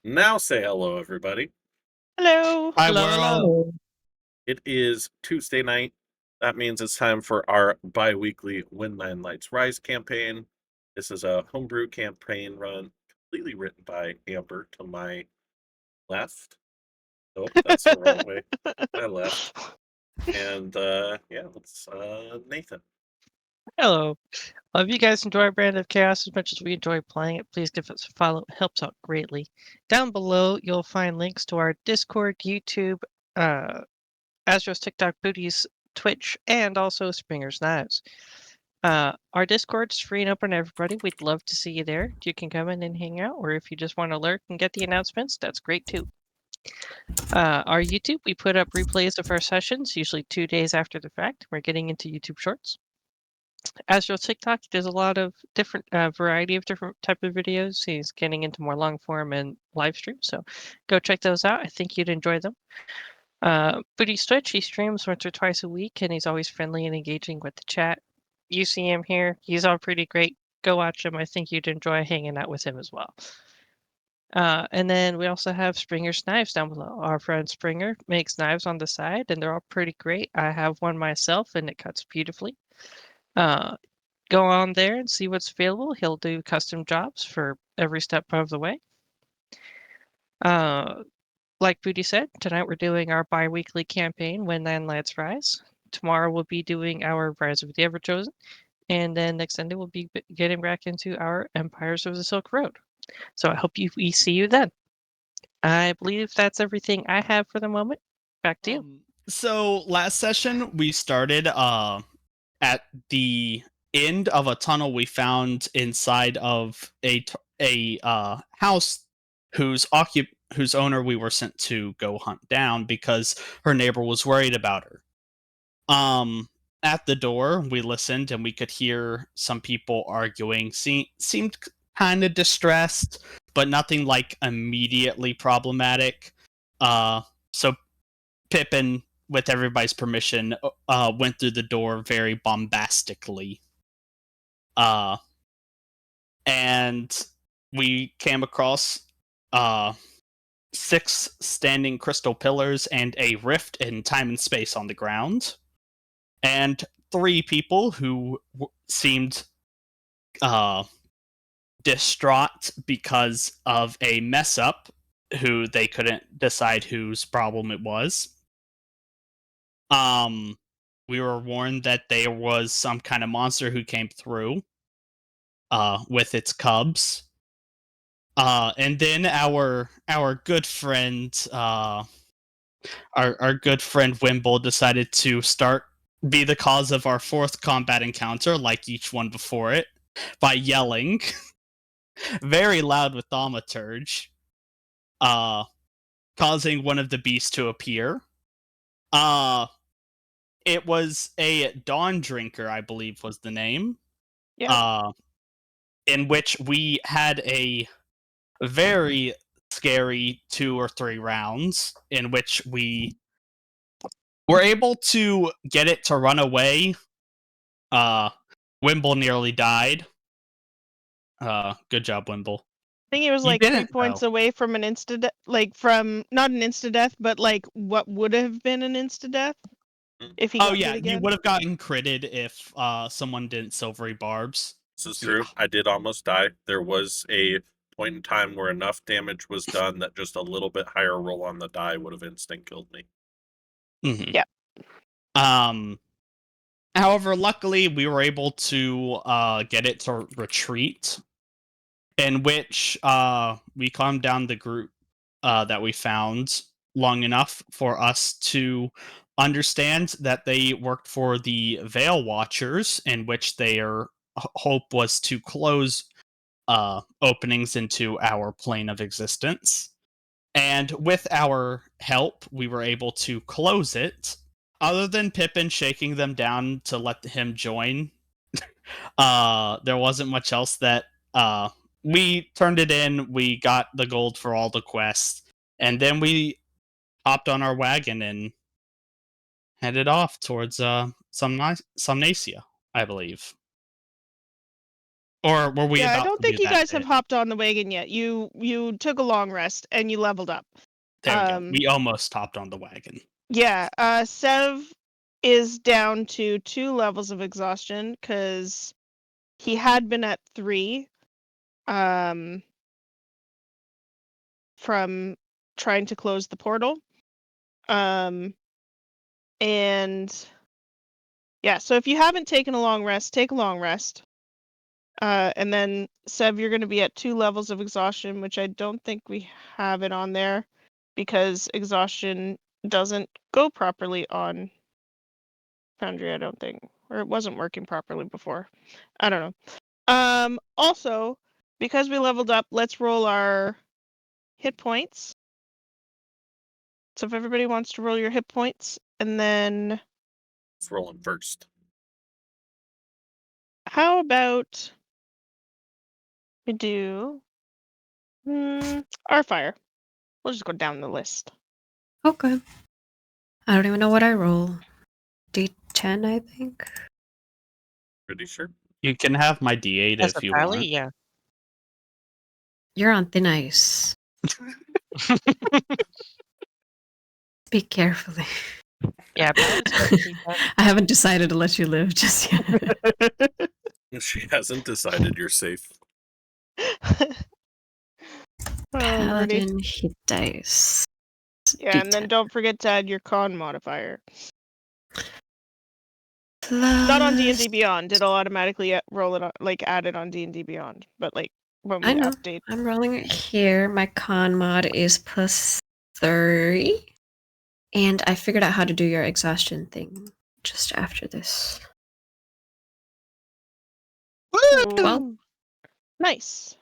Now say hello, everybody. Hello. Hi, Hello, world. hello. Oh, It is Tuesday night. That means it's time for our bi-weekly When Nine Lights Rise campaign. This is a homebrew campaign run, completely written by Amber to my left. Oh, that's the wrong way. My left. And yeah, that's Nathan. Hello. If you guys enjoy Brand of Chaos as much as we enjoy playing it, please give us a follow. It helps out greatly. Down below, you'll find links to our Discord, YouTube, Astro's TikTok, Booties, Twitch, and also Springer's Knives. Our Discord is free and open to everybody. We'd love to see you there. You can come in and hang out, or if you just want to lurk and get the announcements, that's great too. Our YouTube, we put up replays of our sessions, usually 2 days after the fact. We're getting into YouTube Shorts. As your TikTok, there's a lot of different variety of different type of videos. He's getting into more long form and live streams, so go check those out. I think you'd enjoy them. Booty's Twitch, he streams once or twice a week, and he's always friendly and engaging with the chat. You see him here; he's all pretty great. Go watch him. I think you'd enjoy hanging out with him as well. And then we also have Springer's Knives down below. Our friend Springer makes knives on the side, and they're all pretty great. I have one myself, and it cuts beautifully. Go on there and see what's available. He'll do custom jobs for every step of the way. Like Booty said, tonight we're doing our bi-weekly campaign, When Nine Lights Rise. Tomorrow we'll be doing our Rise of the Everchosen. And then next Sunday we'll be getting back into our Empires of the Silk Road. So I hope we see you then. I believe that's everything I have for the moment. Back to you. So last session we started at the end of a tunnel we found inside of a house whose owner we were sent to go hunt down because her neighbor was worried about her. At the door we listened and we could hear some people arguing. Seemed kind of distressed, but nothing like immediately problematic. So Pippin, with everybody's permission, went through the door very bombastically. And we came across 6 standing crystal pillars and a rift in time and space on the ground. And 3 people who seemed distraught because of a mess up, who they couldn't decide whose problem it was. We were warned that there was some kind of monster who came through with its cubs. And then our good friend our good friend Wimble decided to be the cause of our 4th combat encounter, like each one before it, by yelling very loud with thaumaturge, causing one of the beasts to appear. It was a Dawn Drinker, I believe was the name. Yeah. In which we had a very scary 2 or 3 rounds in which we were able to get it to run away. Wimble nearly died. Good job, Wimble. I think it was You like 3 didn't, points though. away from an insta from not an insta death, but like what would have been an insta death if he Oh got yeah, hit you again. would have gotten critted if someone didn't silvery barbs. This is Yeah. true. I did almost die. There was a point in time where enough damage was done that just a little bit higher roll on the die would have instant killed me. Mm-hmm. Yeah. However, luckily we were able to get it to retreat, in which we calmed down the group that we found long enough for us to understand that they worked for the Veil Watchers, in which their hope was to close openings into our plane of existence. And with our help, we were able to close it. Other than Pippin shaking them down to let him join, there wasn't much else that we turned it in. We got the gold for all the quests, and then we hopped on our wagon and headed off towards Somnacia, I believe. Or were we Yeah, I about don't to think do you that guys have bit? hopped on the wagon yet. You took a long rest and you leveled up. There we go. Um, We almost hopped on the wagon. Yeah, Sev is down to 2 levels of exhaustion because he had been at 3 from trying to close the portal. And yeah, so if you haven't taken a long rest, take a long rest. And then Sev, you're going to be at 2 levels of exhaustion, which I don't think we have it on there because exhaustion doesn't go properly on Foundry, I don't think, or it wasn't working properly before. I don't know. Also, because we leveled up, let's roll our hit points. So if everybody wants to roll your hit points, and then It's rolling first. how about we do our fire? We'll just go down the list. Okay. I don't even know what I roll. D10, I think. Pretty sure. You can have my D8 As if a you pally, want. yeah. You're on thin ice. Speak carefully. Yeah, paladins are pretty tough. I haven't decided to let you live just yet. She hasn't decided you're safe. Oh, Lordy. Paladin hit dice. Yeah, and then D10. don't forget to add your con modifier. Plus... Not on D&D Beyond. It'll automatically roll it on, like add it on D&D Beyond. But like when we I know. update. I'm rolling it here. My con mod is plus 3. And I figured out how to do your exhaustion thing just after this. Well, Ooh, nice.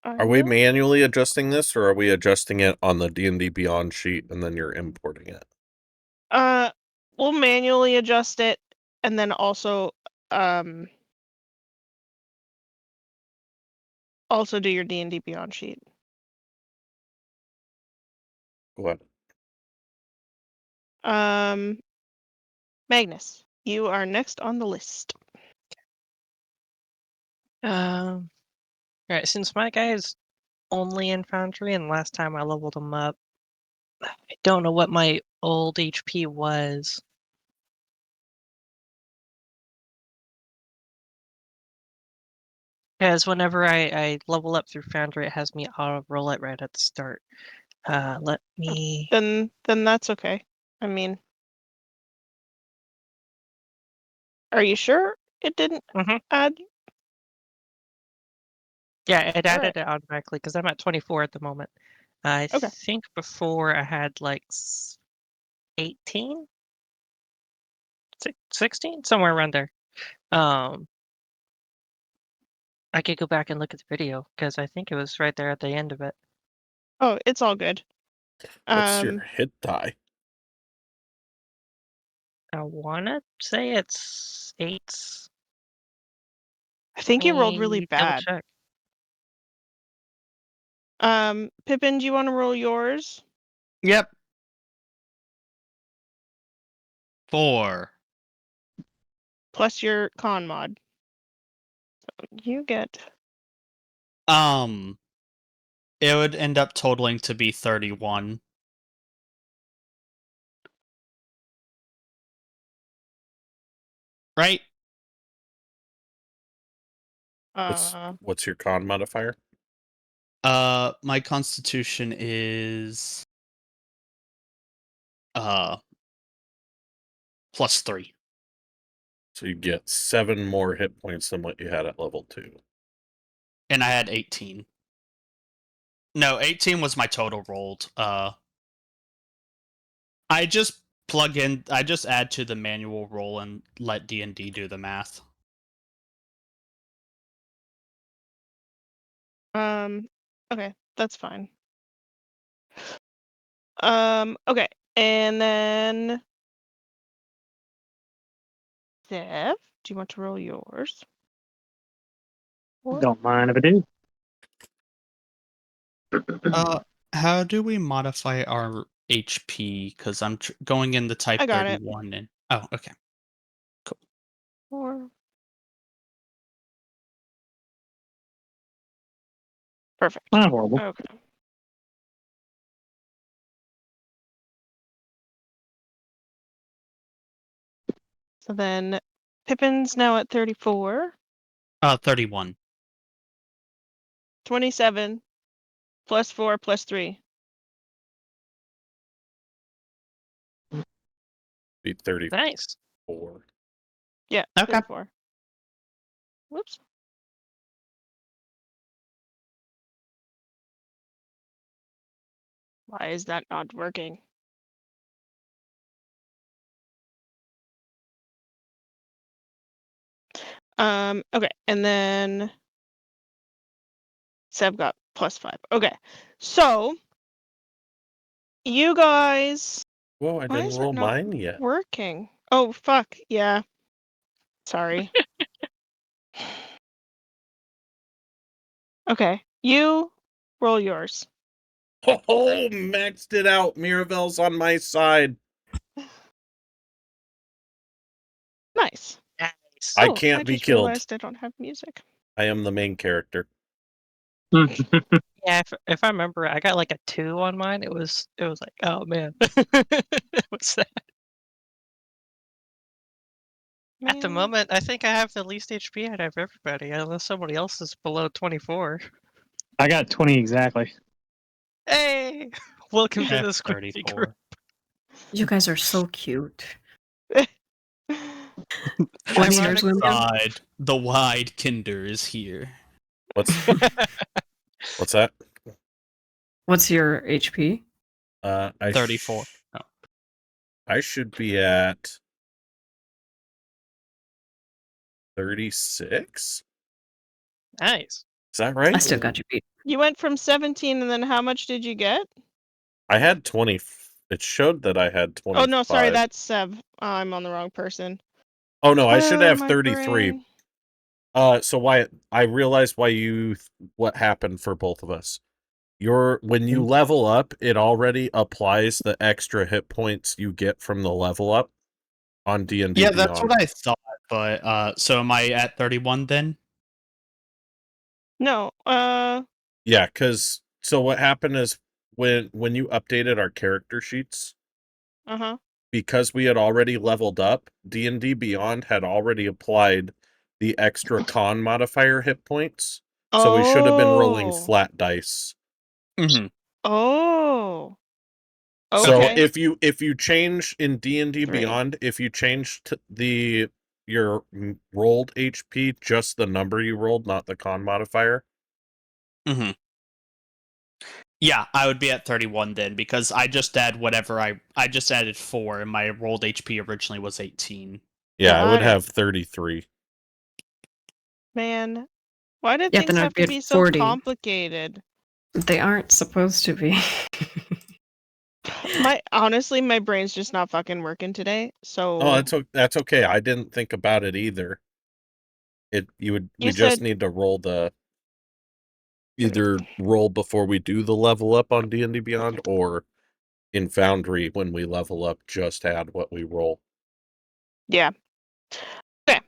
Are we manually adjusting this, or are we adjusting it on the D&D Beyond sheet and then you're importing it? We'll manually adjust it, and then also do your D&D Beyond sheet. What? Magnus, you are next on the list. All right, since my guy is only in Foundry, and last time I leveled him up, I don't know what my old HP was. Because whenever I level up through Foundry, it has me auto roll it right at the start. Let me. Then that's okay. I mean, are you sure it didn't add? Yeah, it added Alright. it automatically because I'm at 24 at the moment. I Okay. think before I had like 18, 16, somewhere around there. I could go back and look at the video because I think it was right there at the end of it. Oh, it's all good. What's your hit die? I want to say it's 8. I think you rolled really Double bad. check. Pippin, do you want to roll yours? Yep. 4. Plus your con mod. So you get It would end up totaling to be 31. Right? What's your con modifier? My constitution is plus 3. So you get 7 more hit points than what you had at level 2. And I had 18. No, 18 was my total rolled. I just add to the manual roll and let D&D do the math. Okay, that's fine. Okay, and then Zev, do you want to roll yours? Don't mind if I do. How do we modify our HP? Because I'm going in the type I got it. 31 and Oh, okay. 4. Perfect. Not horrible. Okay. So then Pippin's now at 34. 31. 27 plus 4 plus 3. Be 34. Nice. Yeah, Okay. 34. Whoops. Why is that not working? Okay, and then Seb got +5. Okay, so you guys, Whoa, I why didn't is roll it not mine yet. working? Oh fuck, yeah. Sorry. Okay, you roll yours. Oh, maxed it out. Miravel's on my side. Nice. Nice. I Oh, can't be just killed. realized I don't have music. I am the main character. Yeah, if I remember, I got like a 2 on mine. It was like, oh man, what's that? At the Man. moment, I think I have the least HP out of everybody, unless somebody else is below 24. I got 20 exactly. Hey, welcome to the Squishy 34. group. You guys are so cute. I'm What's running yours, William? Side, the wide Kinder is here. What's that? What's your HP? I 34. Oh. I should be at 36. Nice. Is that I right? still got you beat. You went from 17 and then how much did you get? I had 20. It showed that I had 25. Oh no, sorry, that's Seb. I'm on the wrong person. Oh no, I should have My 33. brain. So why I realized what happened for both of us. When you level up, it already applies the extra hit points you get from the level up on D&D Yeah, Beyond. that's what I thought. But so am I at 31 then? No, Yeah, because so what happened is when you updated our character sheets, uh-huh. because we had already leveled up, D&D Beyond had already applied the extra con modifier hit points. So we should have been rolling flat dice. Mm-hmm. Oh. So Okay. if you change in D&D 3. Beyond, if you change your rolled HP, just the number you rolled, not the con modifier. Mm-hmm. Yeah, I would be at 31 then because I just add whatever I just added 4 and my rolled HP originally was 18. Yeah, I would Got it. have 33. Man, why did Yeah, things then I'd have be to at be so 40. complicated? They aren't supposed to be. Honestly, my brain's just not fucking working today. So Oh, that's okay. I didn't think about it either. We You just said- need to either roll before we do the level up on D&D Beyond, or in Foundry when we level up, just add what we roll. yeah. Okay.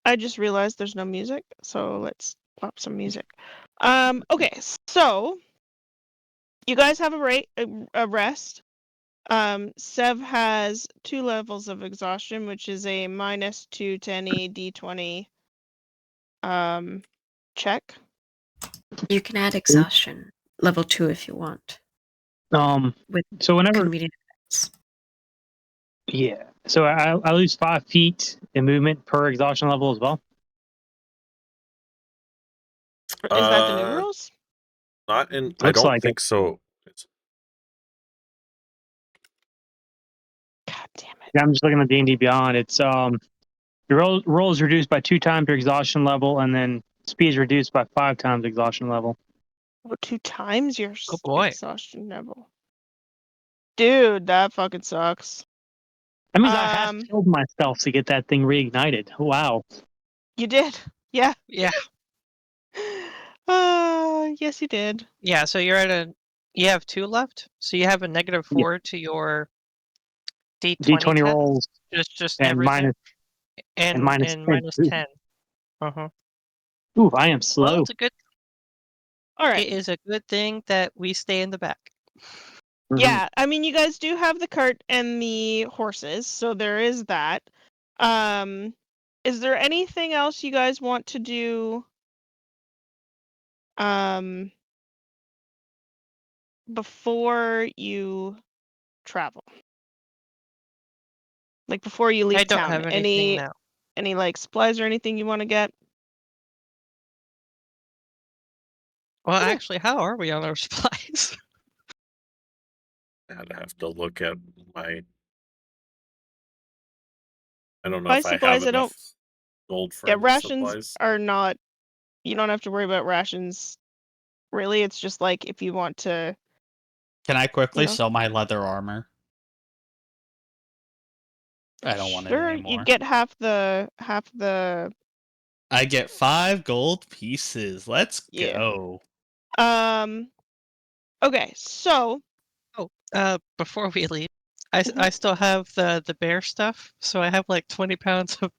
I just realized there's no music, so let's pop some music. Okay, so you guys have a rest. Sev has 2 levels of exhaustion, which is a -2 to any D20 check. You can add exhaustion. Level 2 if you want. With So whenever, convenient effects. yeah. So I lose 5 feet in movement per exhaustion level as well. Is that the new rules? Not in. I Looks don't like think so. God damn it. Yeah, I'm just looking at D&D Beyond. It's your roll is reduced by 2 times your exhaustion level, and then speed is reduced by 5 times exhaustion level. Oh, 2 times your Oh boy. exhaustion level. Dude, that fucking sucks. That means I have killed myself to get that thing reignited. Wow. You did. Yeah. Yeah. Yes, you did. Yeah, so you have 2 left. So you have a -4 to your D20 rolls just and everything. minus and minus 10. minus 10. Uh-huh. Ooh, I am Well, slow. it's a good. All right. It is a good thing that we stay in the back. Mhm. Yeah, I mean, you guys do have the cart and the horses, so there is that. Is there anything else you guys want to do? Before you travel, like before you leave I don't town, have anything now. any like supplies or anything you want to get? Well, Okay. actually, how are we on our supplies? I'd have to look at my. I don't know Buy if I have supplies. I enough don't. gold for Yeah, any rations supplies. are not. You don't have to worry about rations. Really, it's just like if you want to. Can I quickly know. sell my leather armor? I don't want it Sure, you anymore. get half the I get 5 gold pieces. Let's Yeah. go. Okay, so Before we leave, I still have the bear stuff, so I have like 20 pounds of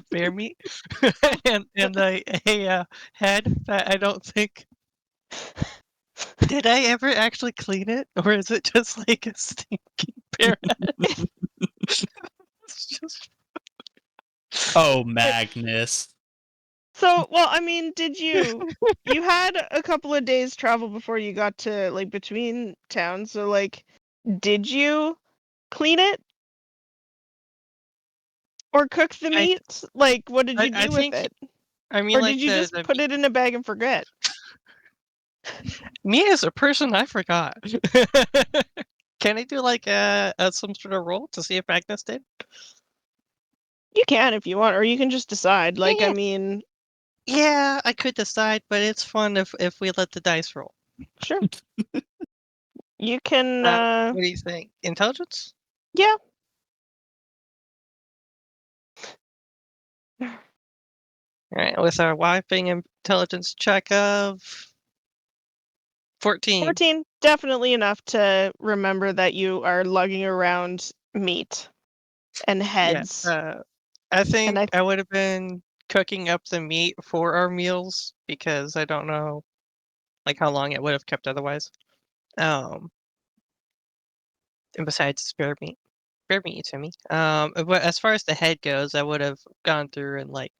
bear meat, and a head that I don't think. Did I ever actually clean it, or is it just like a stinking bear head? It's just. Oh, Magnus. So, well, I mean, did you had a couple of days travel before you got to like between towns, so like did you clean it or cook the I- meat? Like what did you I do with think. it? I mean, Or like did you just put it in a bag and forget? me as a person, I forgot. Can I do like some sort of roll to see if Magnus did? You can if you want, or you can just decide. Like, Yeah. I mean, Yeah, I could decide, but it's fun if we let the dice roll. sure. You can What do you think? Intelligence? yeah. All right, with our whopping intelligence check of 14. 14, definitely enough to remember that you are lugging around meat and heads. Yeah, I think I I would have been cooking up the meat for our meals because I don't know like how long it would have kept otherwise. And besides spare meat. Spare meat to me. But as far as the head goes, I would have gone through and like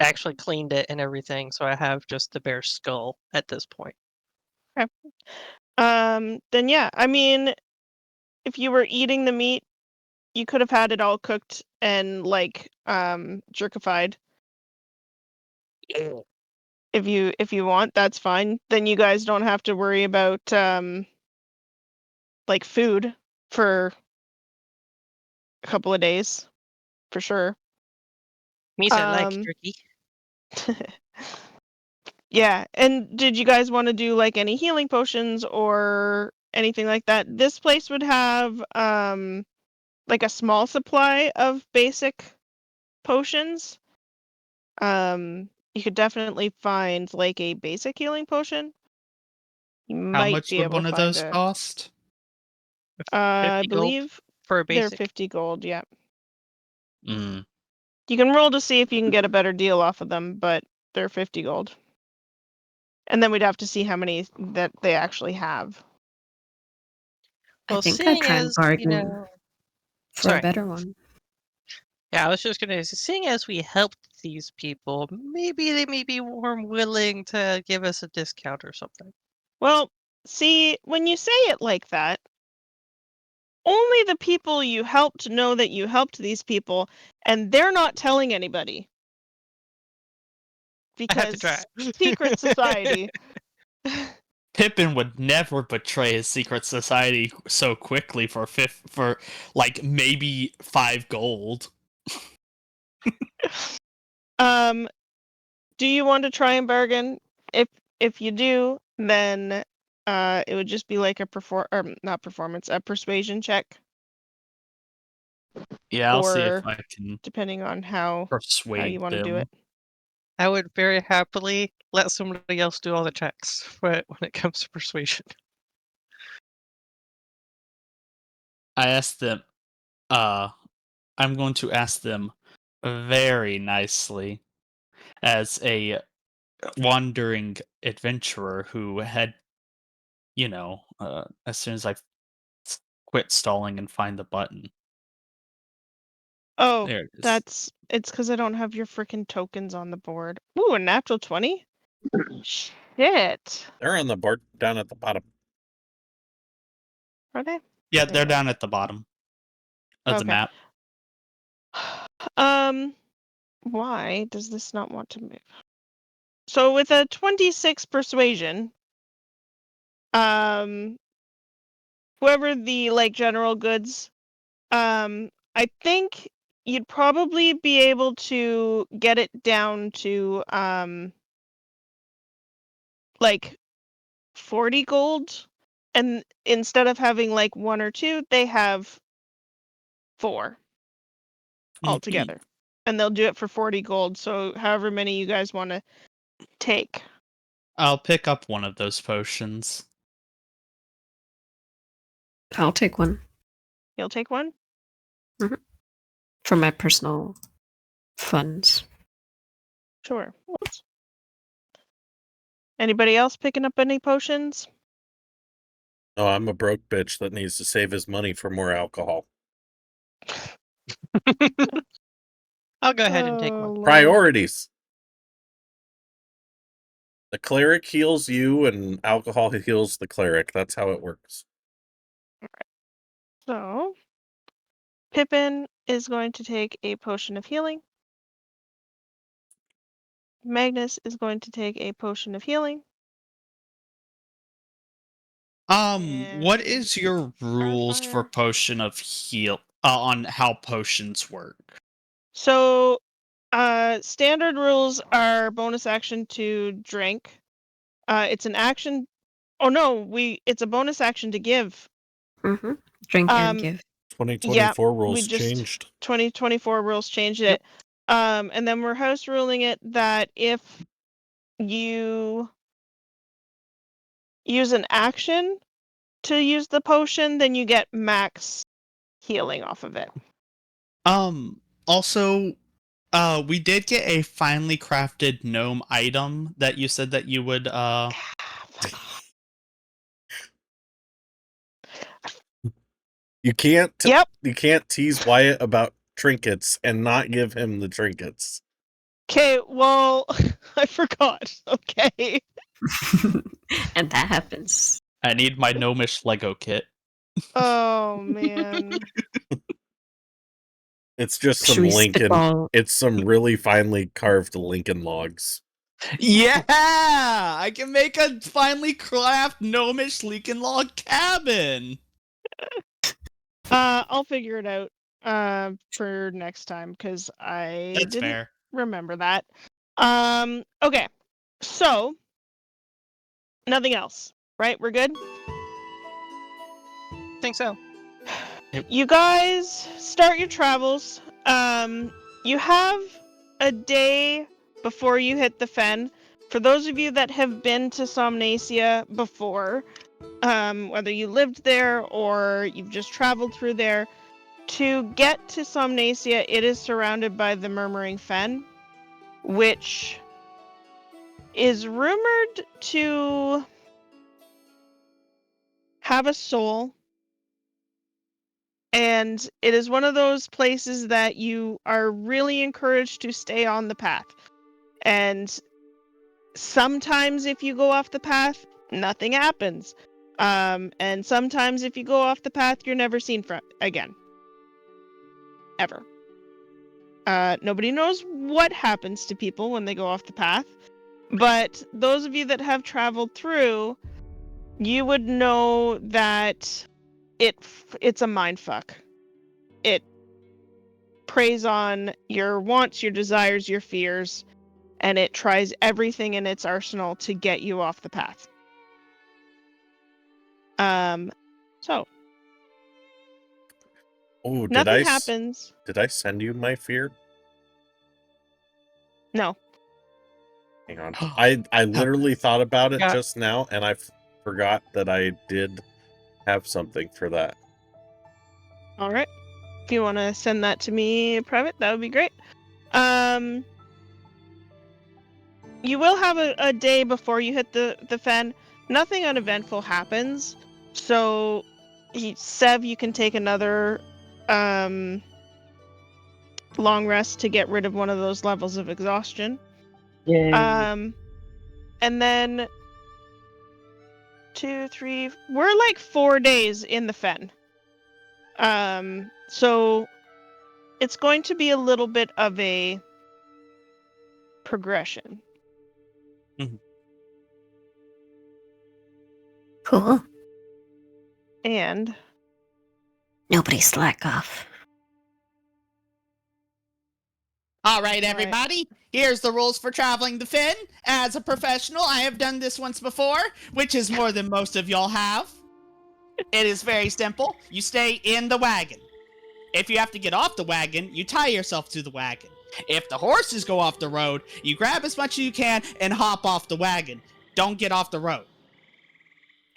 actually cleaned it and everything, so I have just the bear skull at this point. then yeah, I mean, if you were eating the meat, you could have had it all cooked and like jerkified. If you want, that's fine. Then you guys don't have to worry about like food for a couple of days, for sure. Meat I like turkey. Yeah, and did you guys want to do like any healing potions or anything like that? This place would have like a small supply of basic potions. You could definitely find like a basic healing potion. You How might much be would able one to of find those a cost? I 50 gold believe for a they're basic. 50 gold, yeah. Mm. You can roll to see if you can get a better deal off of them, but they're 50 gold. And then we'd have to see how many that they actually have. Well, I think I'd seeing try and as bargain for Sorry. a better one. Yeah, I was just gonna say, seeing as we helped these people, maybe they may be more willing to give us a discount or something. Well, see, when you say it like that, only the people you helped know that you helped these people, and they're not telling anybody. I had to Because try. secret society. Pippin would never betray his secret society so quickly for like maybe 5 gold. Do you want to try and bargain? If you do, then it would just be like a a persuasion check. Yeah, I'll see if Or I can depending on how persuade you want to do them. it. I would very happily let somebody else do all the checks when it comes to persuasion. I asked them. I'm going to ask them very nicely, as a wandering adventurer who had, as soon as I quit stalling and find the button. Oh, There it is. it's because I don't have your freaking tokens on the board. Ooh, a natural 20? Shit. They're on the board down at the bottom. Are they? Yeah, There they're you go. down at the bottom of the Okay. map. Why does this not want to move? So with a 26 persuasion, whoever the general goods, I think you'd probably be able to get it down to 40 gold, and instead of having one or two, they have 4 altogether. And they'll do it for 40 gold, so however many you guys want to take. I'll pick up one of those potions. I'll take one You'll take one? for my personal funds. Sure. Whoops. Anybody else picking up any potions? No, I'm a broke bitch that needs to save his money for more alcohol. I'll go ahead and take one. Lord. Priorities. The cleric heals you, and alcohol heals the cleric. That's how it works. So, Pippin is going to take a potion of healing. Magnus is going to take a potion of healing. What And is your rules for Starfire. potion of heal on how potions work? So, standard rules are bonus action to drink. It's an action. Oh no, it's a bonus action to give. Mm-hmm. Drink and give. 2024 we rules just changed. 2024 rules changed it. And then we're house ruling it that if you use an action to use the potion, then you get max healing off of it. Also, we did get a finely crafted gnome item that you said that you would You can't Yep. you can't tease Wyatt about trinkets and not give him the trinkets. Okay, well, I forgot. Okay. And that happens. I need my gnomish Lego kit. Oh man. It's just Should some we Lincoln. spitball? It's some really finely carved Lincoln logs. Yeah, I can make a finely craft gnomish Lincoln log cabin. I'll figure it out for next time because I That's didn't fair. remember that. Okay. So nothing else, right? We're good? Think so. You guys start your travels. You have a day before you hit the fen. For those of you that have been to Somnacia before, whether you lived there or you've just traveled through there, to get to Somnacia, it is surrounded by the Murmuring Fen, which is rumored to have a soul. And it is one of those places that you are really encouraged to stay on the path. And sometimes if you go off the path, nothing happens. And sometimes if you go off the path, you're never seen again. Ever. Nobody knows what happens to people when they go off the path. But those of you that have traveled through, you would know that it's a mindfuck. It preys on your wants, your desires, your fears, and it tries everything in its arsenal to get you off the path. So Oh, nothing happens. Did I send you my fear? No. Hang on. I literally thought about it Yeah. just now, and I forgot that I did have something for that. All right. If you want to send that to me private, that would be great. You will have a day before you hit the fen. Nothing uneventful happens. So, Sev, you can take another long rest to get rid of one of those levels of exhaustion. Yay. And then 2, 3, we're like 4 days in the fen. So it's going to be a little bit of a progression. Cool. And Nobody slack off. All right, All right. everybody. Here's the rules for traveling the Finn. As a professional, I have done this once before, which is more than most of y'all have. It is very simple. You stay in the wagon. If you have to get off the wagon, you tie yourself to the wagon. If the horses go off the road, you grab as much as you can and hop off the wagon. Don't get off the road.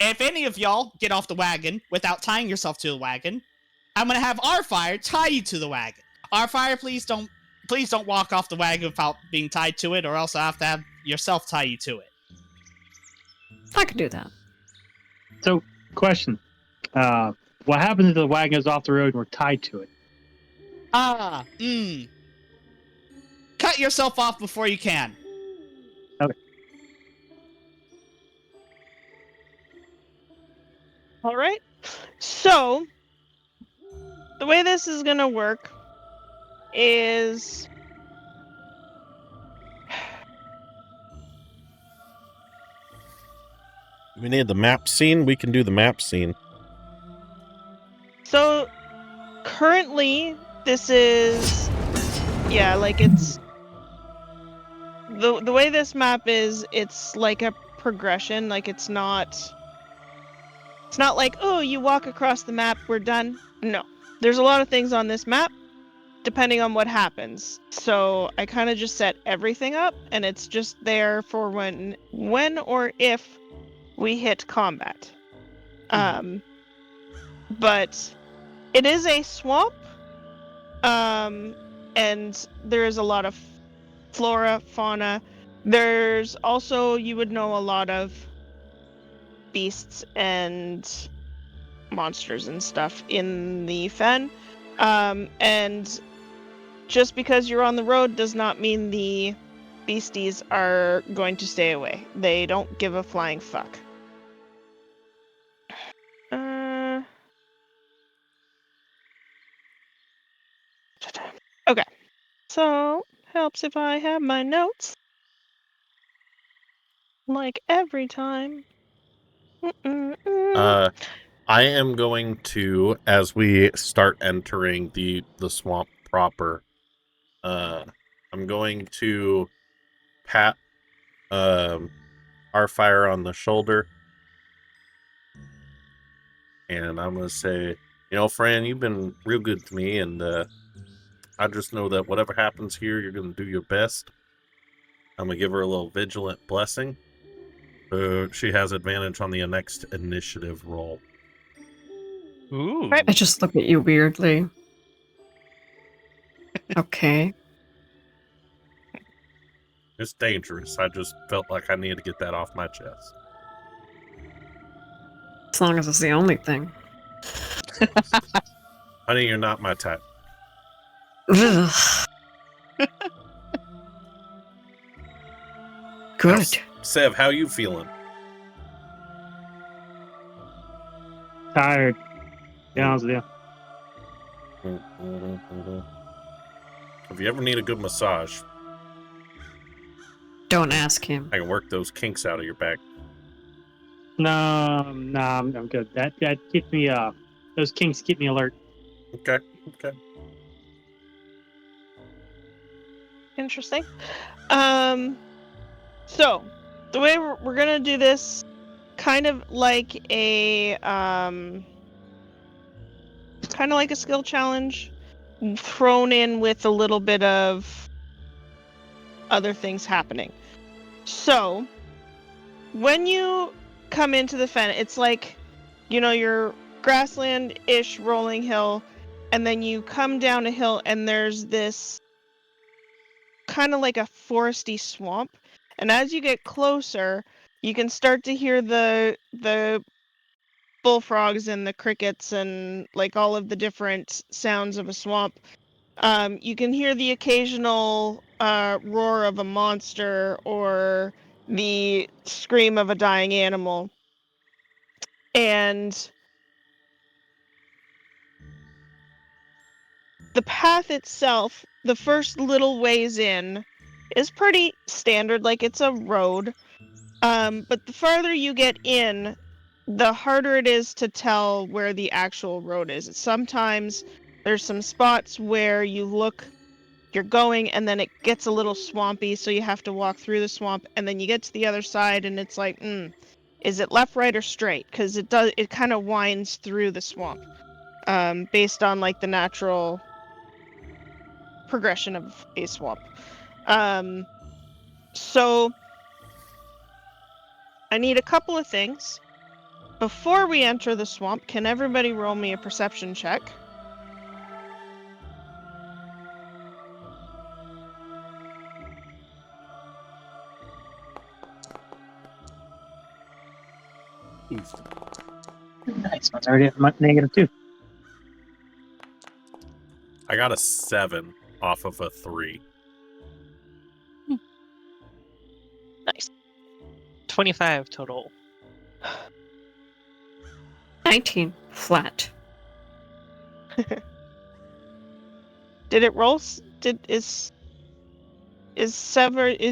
If any of y'all get off the wagon without tying yourself to the wagon, I'm gonna have our fire tie you to the wagon. Our fire, please don't walk off the wagon without being tied to it, or else I have to have yourself tie you to it. I could do that. So, question. What happens if the wagon goes off the road and we're tied to it? Cut yourself off before you can. Okay. all right. So the way this is gonna work is We need the map scene. We can do the map scene. so currently this is like it's the way this map is, it's like a progression. Like it's not like, oh, you walk across the map, we're done. No. There's a lot of things on this map depending on what happens. So I kind of just set everything up, and it's just there for when or if we hit combat. But it is a swamp, and there is a lot of flora, fauna. There's also, you would know, a lot of beasts and monsters and stuff in the fen. And just because you're on the road does not mean the beasties are going to stay away. They don't give a flying fuck. Okay. So, helps if I have my notes. Like every time. I am going to, as we start entering the swamp proper, I'm going to pat our fire on the shoulder, and I'm gonna say, Fran, you've been real good to me, and I just know that whatever happens here, you're gonna do your best. I'm gonna give her a little vigilant blessing. She has advantage on the next initiative roll. Ooh. Right. I just look at you weirdly. Okay. It's dangerous. I just felt like I needed to get that off my chest. As long as it's the only thing. Honey, you're not my type. Ugh. Good. Sev, how you feeling? Tired. To be honest with you. If you ever need a good massage, Don't ask him. I can work those kinks out of your back. No, I'm good. That keeps me. Those kinks keep me alert. Okay. Interesting. So the way we're gonna do this, kind of like a skill challenge, thrown in with a little bit of other things happening. So when you come into the fen, it's like, your grassland-ish rolling hill, and then you come down a hill, and there's this kind of like a foresty swamp. And as you get closer, you can start to hear the bullfrogs and the crickets and like all of the different sounds of a swamp. You can hear the occasional roar of a monster or the scream of a dying animal. And the path itself, the first little ways in, is pretty standard, like it's a road. But the farther you get in, the harder it is to tell where the actual road is. Sometimes there's some spots where you're going, and then it gets a little swampy, so you have to walk through the swamp, and then you get to the other side, and it's like, is it left, right, or straight? Because it kind of winds through the swamp, based on like the natural progression of a swamp. So I need a couple of things. Before we enter the swamp, can everybody roll me a perception check? Nice. Mine's already at -2. I got a 7 off of a 3. Nice. 25 total. 19 flat. Did it roll? Is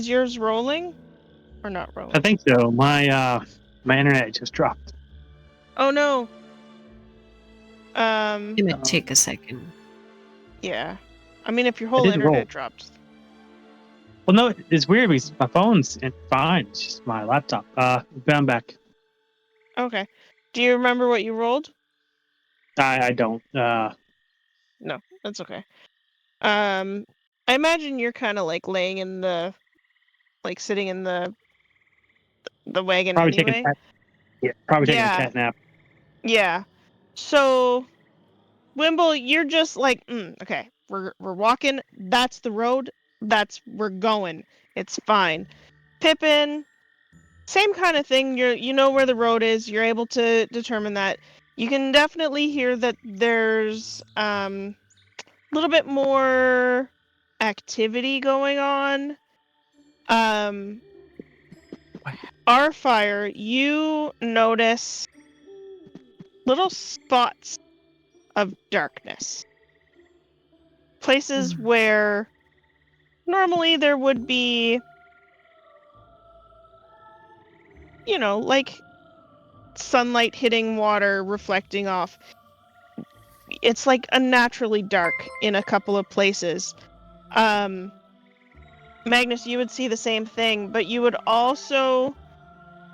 yours rolling or not rolling? I think so. My internet just dropped. Oh no. It might take a second. Yeah. I mean, if your whole did internet roll. dropped. Well, no, it's weird because my phone's fine. It's just my laptop. But I'm back. Okay. Do you remember what you rolled? I don't. No, that's okay. I imagine you're kind of like laying in like sitting in the wagon Probably taking anyway. probably taking a Yeah. cat nap. Yeah. So, Wimble, you're just like, okay, we're walking. That's the road. We're going. It's fine. Pippin, same kind of thing. You know where the road is. You're able to determine that. You can definitely hear that there's a little bit more activity going on. Fire, you notice little spots of darkness. Places where normally there would be, like sunlight hitting water, reflecting off. It's like unnaturally dark in a couple of places. Magnus, you would see the same thing, but you would also,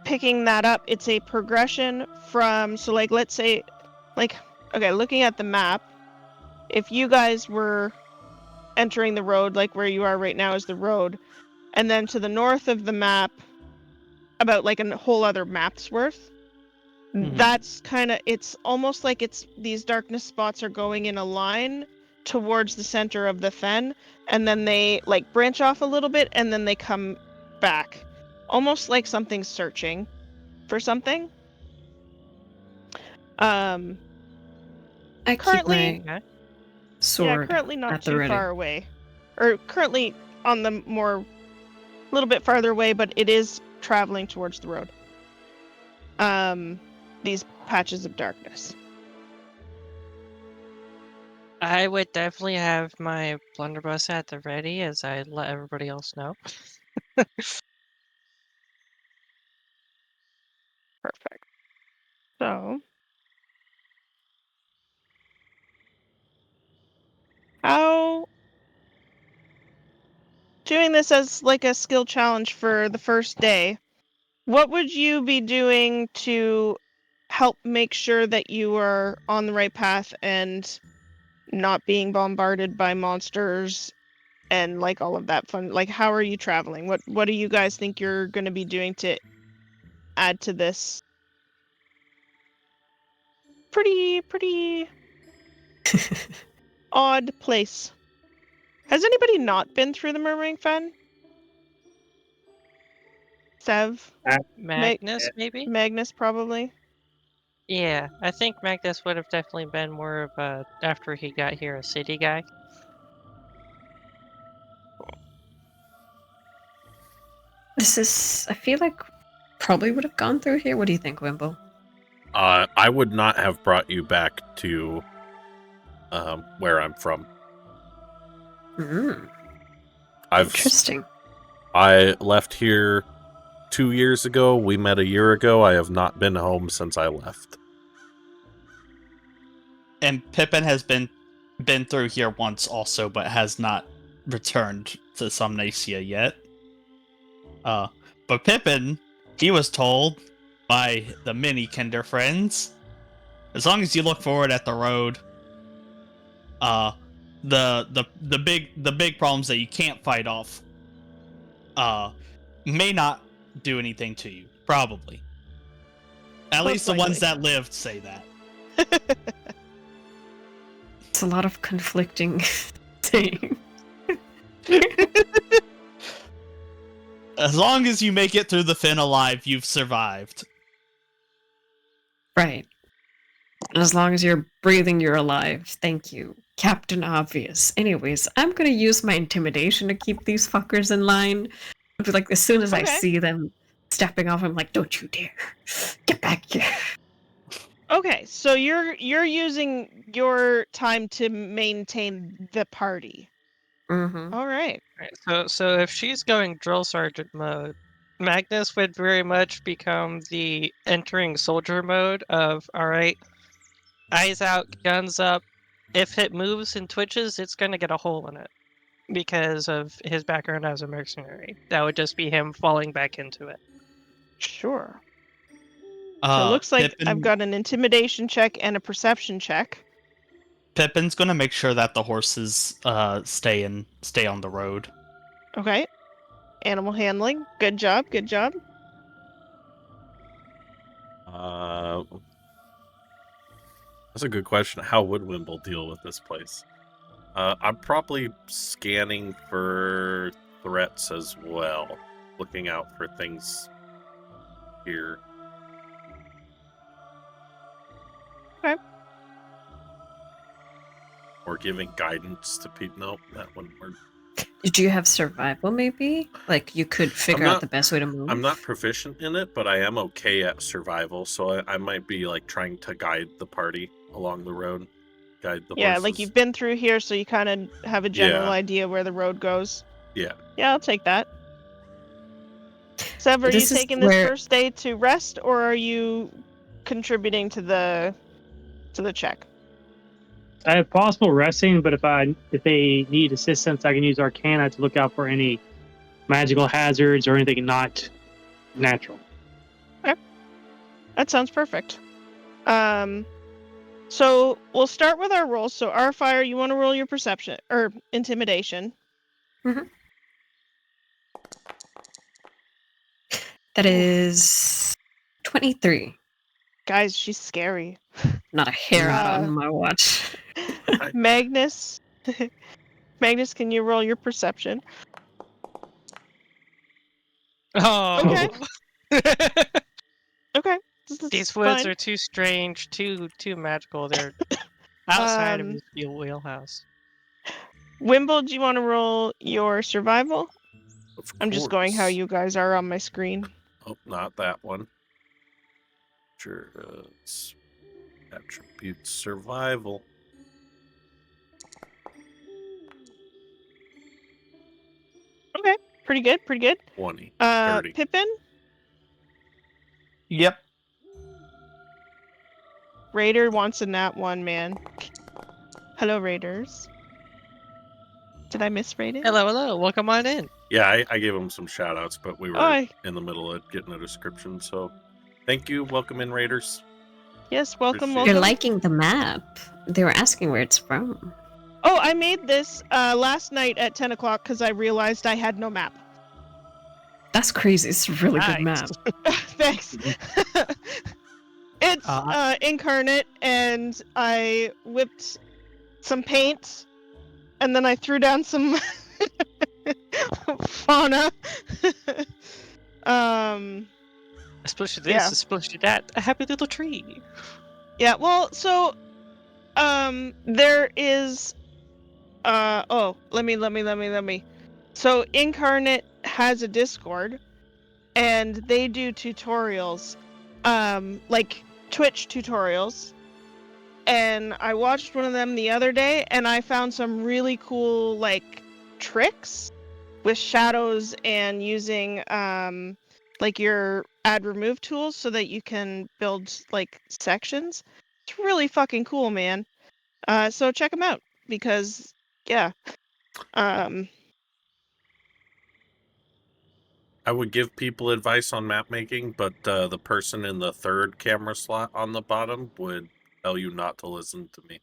picking that up, it's a progression from, so like, let's say, like, okay, looking at the map, if you guys were entering the road, like where you are right now is the road, and then to the north of the map, about like a whole other map's worth, that's kind of, it's almost like it's these darkness spots are going in a line towards the center of the fen, and then they like branch off a little bit, and then they come back, almost like something's searching for something. I keep Currently, my sword currently not at the too ready. far away, or currently on the more, little bit farther away, but it is traveling towards the road. These patches of darkness. I would definitely have my blunderbuss at the ready as I let everybody else know. Perfect. So, how, doing this as like a skill challenge for the first day, what would you be doing to help make sure that you are on the right path and not being bombarded by monsters and like all of that fun? Like, how are you traveling? What do you guys think you're going to be doing to add to this pretty odd place. Has anybody not been through the Murmuring Fen? Sev? Magnus, maybe? Magnus, probably. Yeah, I think Magnus would have definitely been more of a, after he got here, a city guy. This is, I feel like, probably would have gone through here. What do you think, Wimble? I would not have brought you back to where I'm from. Interesting. I left here 2 years ago. We met a year ago. I have not been home since I left. And Pippin has been through here once also, but has not returned to Somnacia yet. But Pippin, he was told by the many Kinder friends, as long as you look forward at the road, the big problems that you can't fight off, may not do anything to you. Probably. At least the ones that lived say that. It's a lot of conflicting things. As long as you make it through the Fen alive, you've survived. Right. As long as you're breathing, you're alive. Thank you, Captain Obvious. Anyways, I'm gonna use my intimidation to keep these fuckers in line. But like, as soon as I see them stepping off, I'm like, don't you dare. Get back here. Okay, so you're using your time to maintain the party. Mm-hmm. All right. So if she's going drill sergeant mode, Magnus would very much become the entering soldier mode of, all right, eyes out, guns up. If it moves and twitches, it's going to get a hole in it because of his background as a mercenary. That would just be him falling back into it. Sure. So it looks like I've got an intimidation check and a perception check. Pippin's gonna make sure that the horses stay on the road. Okay. Animal handling. Good job. Good job. That's a good question. How would Wimble deal with this place? I'm probably scanning for threats as well, looking out for things here. Okay. Or giving guidance to people. No, that wouldn't work. Did you have survival, maybe? Like, you could figure out the best way to move? I'm not proficient in it, but I am okay at survival, so I might be, like, trying to guide the party along the road. Guide the horses. Like, you've been through here, so you kind of have a general idea where the road goes. Yeah. Yeah, I'll take that. Sev, are you taking this first day to rest, or are you contributing to the check? I have possible resting, but if they need assistance, I can use Arcana to look out for any magical hazards or anything not natural. Okay. That sounds perfect. So we'll start with our rolls. So Fire, you want to roll your perception or intimidation? Mm-hmm. That is 23. Guys, she's scary. Not a hair out on my watch. Magnus. Magnus, can you roll your perception? Oh. Okay. Okay. These woods are too strange, too magical. They're outside of his wheelhouse. Wimble, do you want to roll your survival? I'm just going how you guys are on my screen. Oh, not that one. Sure. Attribute survival. Okay, pretty good. 20. 30. Pippin? Yep. Raider wants a nat 1, man. Hello, Raiders. Did I miss Raiders? Hello. Welcome on in. Yeah, I gave them some shout outs, but we were in the middle of getting a description, so thank you. Welcome in, Raiders. Yes, welcome. You're liking the map. They were asking where it's from. Oh, I made this last night at 10 o'clock because I realized I had no map. That's crazy. It's a really good map. Thanks. It's incarnate, and I whipped some paint, and then I threw down some fauna. Especially this, Yeah. especially that. A happy little tree. Yeah, well, so there is let me. So Incarnate has a Discord and they do tutorials, like Twitch tutorials. And I watched one of them the other day and I found some really cool like tricks with shadows and using like your add remove tools so that you can build like sections. It's really fucking cool, man. So check them out because yeah. I would give people advice on map making, but the person in the third camera slot on the bottom would tell you not to listen to me.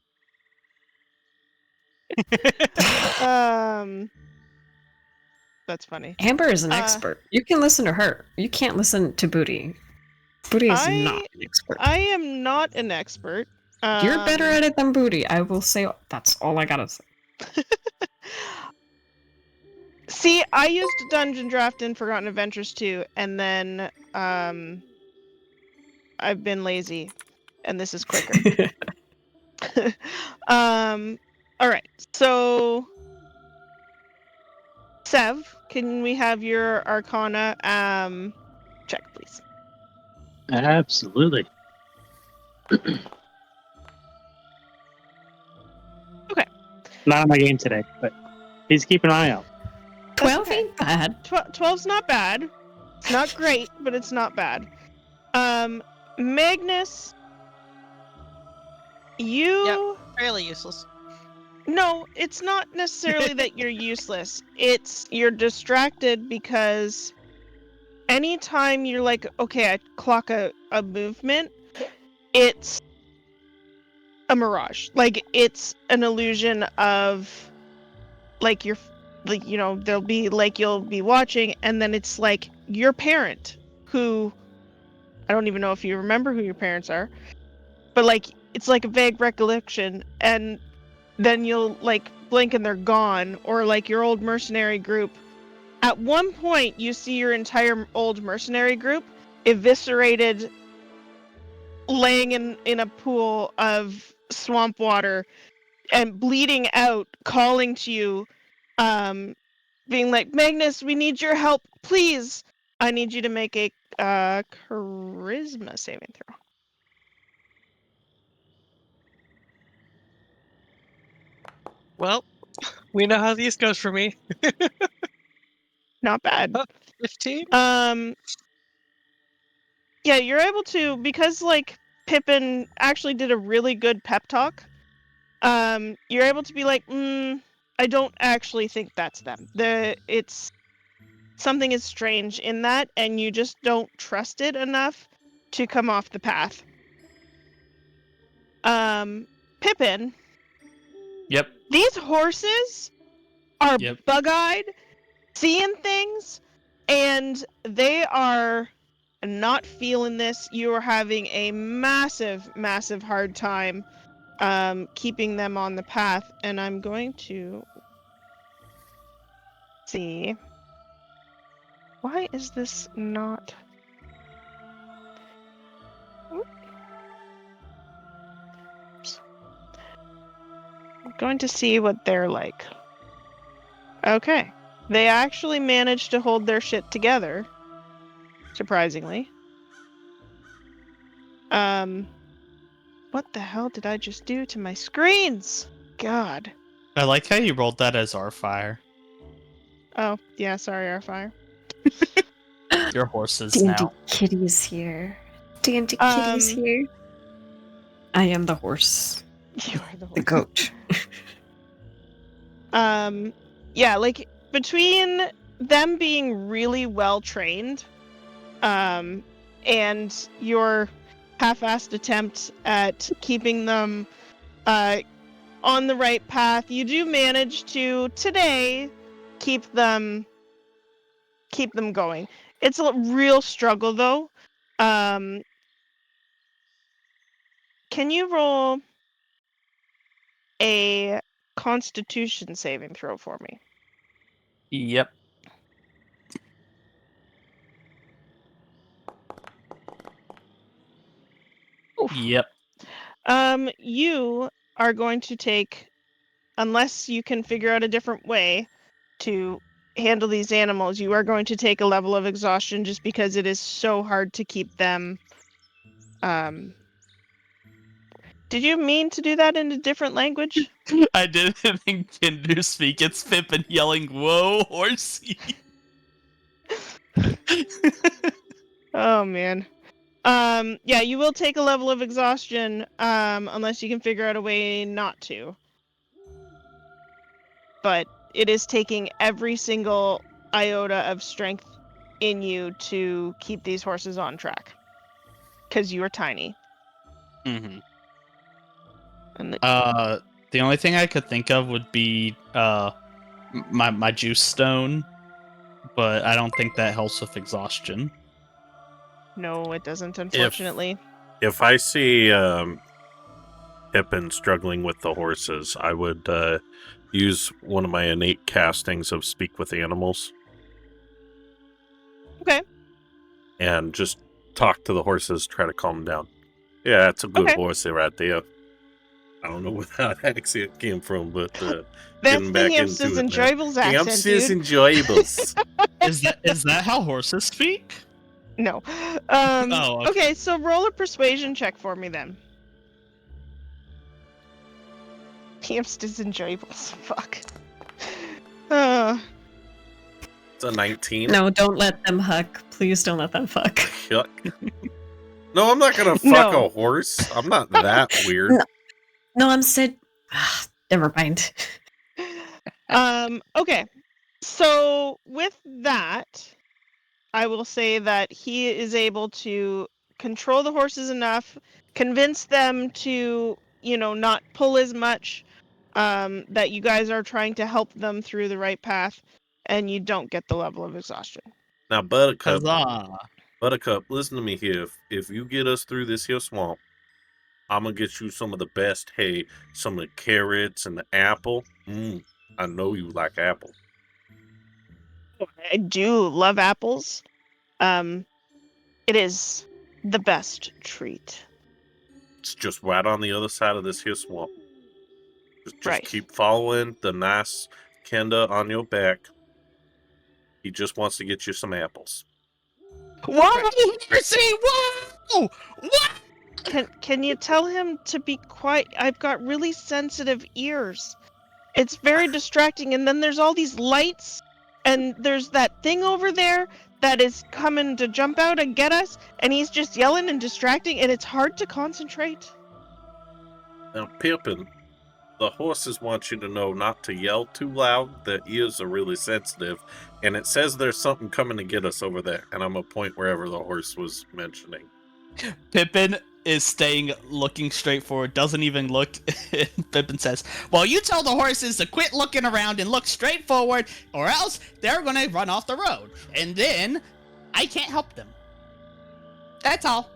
That's funny. Amber is an expert. You can listen to her. You can't listen to Booty. Booty is not an expert. I am not an expert. You're better at it than Booty. I will say that's all I gotta say. See, I used Dungeon Draft in Forgotten Adventures too, and then I've been lazy, and this is quicker. All right, so Sev, can we have your Arcana check, please? Absolutely. Okay. Not on my game today, but please keep an eye out. 12 okay. ain't bad. 12's not bad. It's not great, but it's not bad. Magnus, you... Fairly useless. No, it's not necessarily that you're useless. It's you're distracted because anytime you're like, okay, I clock a movement, it's a mirage. Like, it's an illusion of, like, you know, there'll be, like, you'll be watching, and then it's, like, your parent, who, I don't even know if you remember who your parents are, but, like, it's like a vague recollection, and then you'll, like, blink and they're gone, or, like, your old mercenary group. At one point, you see your entire old mercenary group eviscerated, laying in a pool of swamp water and bleeding out, calling to you, being like, Magnus, we need your help, please. I need you to make a charisma saving throw. Well, we know how these goes for me. Not bad. 15? Yeah, you're able to, because like Pippin actually did a really good pep talk. You're able to be like, I don't actually think that's them. It's something is strange in that, and you just don't trust it enough to come off the path. Pippin. Yep. These horses are bug-eyed, seeing things, and they are not feeling this. You are having a massive, massive hard time keeping them on the path, and I'm going to see. Why is this not? Oops. I'm going to see what they're like. Okay. They actually managed to hold their shit together. Surprisingly. What the hell did I just do to my screens? God. I like how you rolled that as our fire. Oh, yeah, sorry, our fire. Your horses D&D now. Kitty's here. D&D Kitty's here. I am the horse. You are the horse. The goat. Yeah, like between them being really well trained, and your half-assed attempt at keeping them on the right path, you do manage to today keep them going. It's a real struggle though. Can you roll a Constitution saving throw for me. Yep. Oof. Yep. You are going to take, unless you can figure out a different way to handle these animals, you are going to take a level of exhaustion just because it is so hard to keep them. Did you mean to do that in a different language? I didn't think Kindu speak. It's Pippin yelling, "Whoa, horsey!" Oh man. Yeah, you will take a level of exhaustion, unless you can figure out a way not to. But it is taking every single iota of strength in you to keep these horses on track. Because you are tiny. Mm-hmm. And The only thing I could think of would be my juice stone, but I don't think that helps with exhaustion. no, it doesn't, unfortunately. If I see Pippin struggling with the horses, I would use one of my innate castings of Speak with Animals. Okay. And just talk to the horses, try to calm them down. Yeah, that's a good Okay. horse there right there. I don't know where that accent came from, but That's getting the back hamsters into it now. enjoyables accent, Hamsters dude. enjoyables. Is that how horses speak? No. Oh, Okay, so roll a persuasion check for me then. Hamsters enjoyables. Fuck. It's a 19. No, don't let them fuck. Please don't let them fuck. Yuck. No, I'm not gonna fuck No. a horse. I'm not that weird. No, I'm said. Never mind. Okay. So with that, I will say that he is able to control the horses enough, convince them to, not pull as much, that you guys are trying to help them through the right path, and you don't get the level of exhaustion. Now, Buttercup, huzzah! listen to me here. If you get us through this here swamp, I'm gonna get you some of the best hay, some of the carrots and the apple. I know you like apple. I do love apples. It is the best treat. It's just right on the other side of this here swamp. Just Right. keep following the nice Kenda on your back. He just wants to get you some apples. Whoa, Mercy! Whoa! What? Can you tell him to be quiet? I've got really sensitive ears. It's very distracting, and then there's all these lights, and there's that thing over there that is coming to jump out and get us, and he's just yelling and distracting, and it's hard to concentrate. Now, Pippin, the horses want you to know not to yell too loud. Their ears are really sensitive, and it says there's something coming to get us over there. And I'm gonna point wherever the horse was mentioning. Pippin is staying looking straight forward, doesn't even look. Pippin says, "Well, you tell the horses to quit looking around and look straight forward, or else they're gonna run off the road, and then I can't help them. That's all."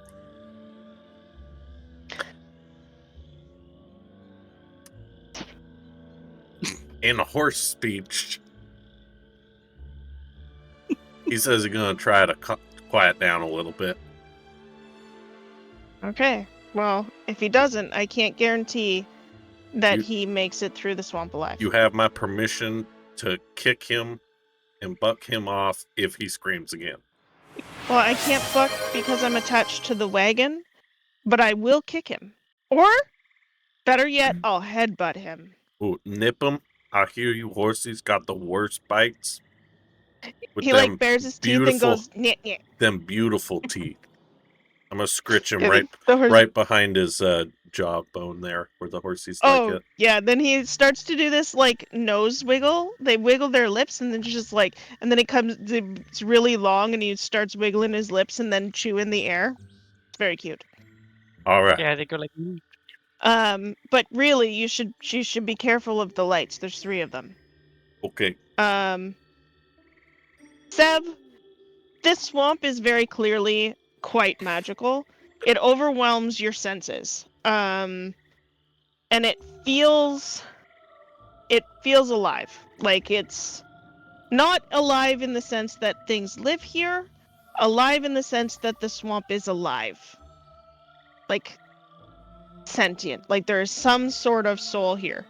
In horse speech, he says he's gonna try to quiet down a little bit. Okay. Well, if he doesn't, I can't guarantee that he makes it through the swamp alive. You have my permission to kick him and buck him off if he screams again. Well, I can't buck because I'm attached to the wagon, but I will kick him. Or, better yet, I'll headbutt him. Ooh, nip him. I hear you horses got the worst bites. With He them bares his teeth and goes, nyeh, nyeh. them beautiful teeth. I'm gonna scritch him Yeah, the horse- right behind his jawbone there, where the horses Oh, like it. yeah, then he starts to do this, nose wiggle. They wiggle their lips, and then just, and then it's really long, and he starts wiggling his lips and then chew in the air. It's very cute. All right. Yeah, they go like. But really, you should be careful of the lights. There's 3 of them. Okay. Seb, this swamp is very clearly quite magical. It overwhelms your senses. and it feels alive. Like it's not alive in the sense that things live here, alive in the sense that the swamp is alive. Like sentient. Like there is some sort of soul here.